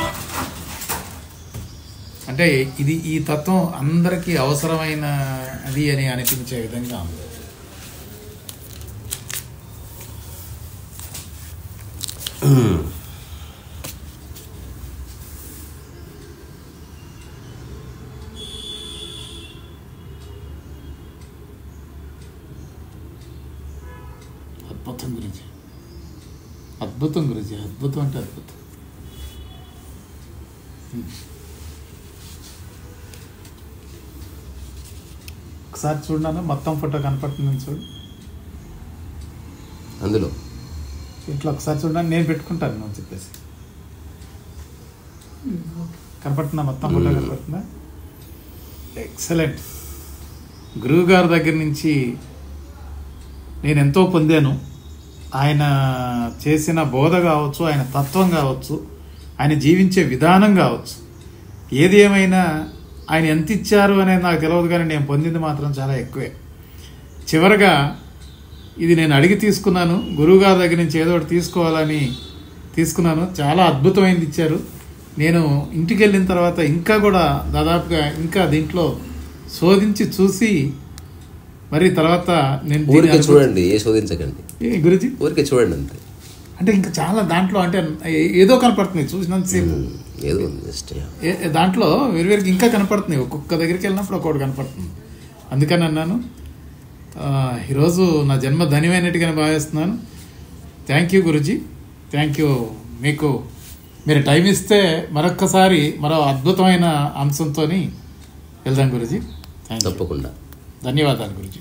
అంటే ఇది ఈ తత్వం అందరికీ అవసరమైన అది అని అనిపించే విధంగా ఉంది. అద్భుతం గురించి, అద్భుతం గురించి, అద్భుతం అంటే అద్భుతం. ఒకసారి చూడన్నా మొత్తం ఫోటో కనపడుతుంది చూడు అందులో. ఇట్లా ఒకసారి చూడండి, నేను పెట్టుకుంటాను అని చెప్పేసి. కనపడుతుందా? మొత్తం ఫోటో కనపడుతుందా? ఎక్సలెంట్. గురువు గారి దగ్గర నుంచి నేను ఎంతో పొందాను. ఆయన చేసిన బోధ కావచ్చు, ఆయన తత్వం కావచ్చు, ఆయన జీవించే విధానం కావచ్చు, ఏది ఏమైనా ఆయన ఎంత ఇచ్చారు అనేది నాకు తెలియదు, కానీ నేను పొందింది మాత్రం చాలా ఎక్కువే. చివరగా ఇది నేను అడిగి తీసుకున్నాను, గురువుగారి దగ్గర నుంచి ఏదో ఒకటి తీసుకోవాలని తీసుకున్నాను. చాలా అద్భుతమైనది ఇచ్చారు. నేను ఇంటికి వెళ్ళిన తర్వాత ఇంకా కూడా దాదాపుగా ఇంకా దీంట్లో శోధించి చూసి మరి తర్వాత నేను చూడండి, ఏ శోధించకండి గురుజీ, ఊరికే చూడండి అంతే. అంటే ఇంకా చాలా దాంట్లో అంటే ఏదో కనపడుతుంది చూసినంతసేపు, ఏదో దాంట్లో వేరువేరికి ఇంకా కనపడుతుంది. ఒక్కొక్క దగ్గరికి వెళ్ళినప్పుడు ఒక్కొక్కటి కనపడుతుంది. అందుకని అన్నాను, ఈరోజు నా జన్మ ధన్యమైనట్టుగానే భావిస్తున్నాను. Thank you Guruji, thank you. మీకు మీరు టైం ఇస్తే మరొక్కసారి మరో అద్భుతమైన అంశంతో వెళ్దాం గురుజీ. తప్పకుండా. ధన్యవాదాలు గురుజీ.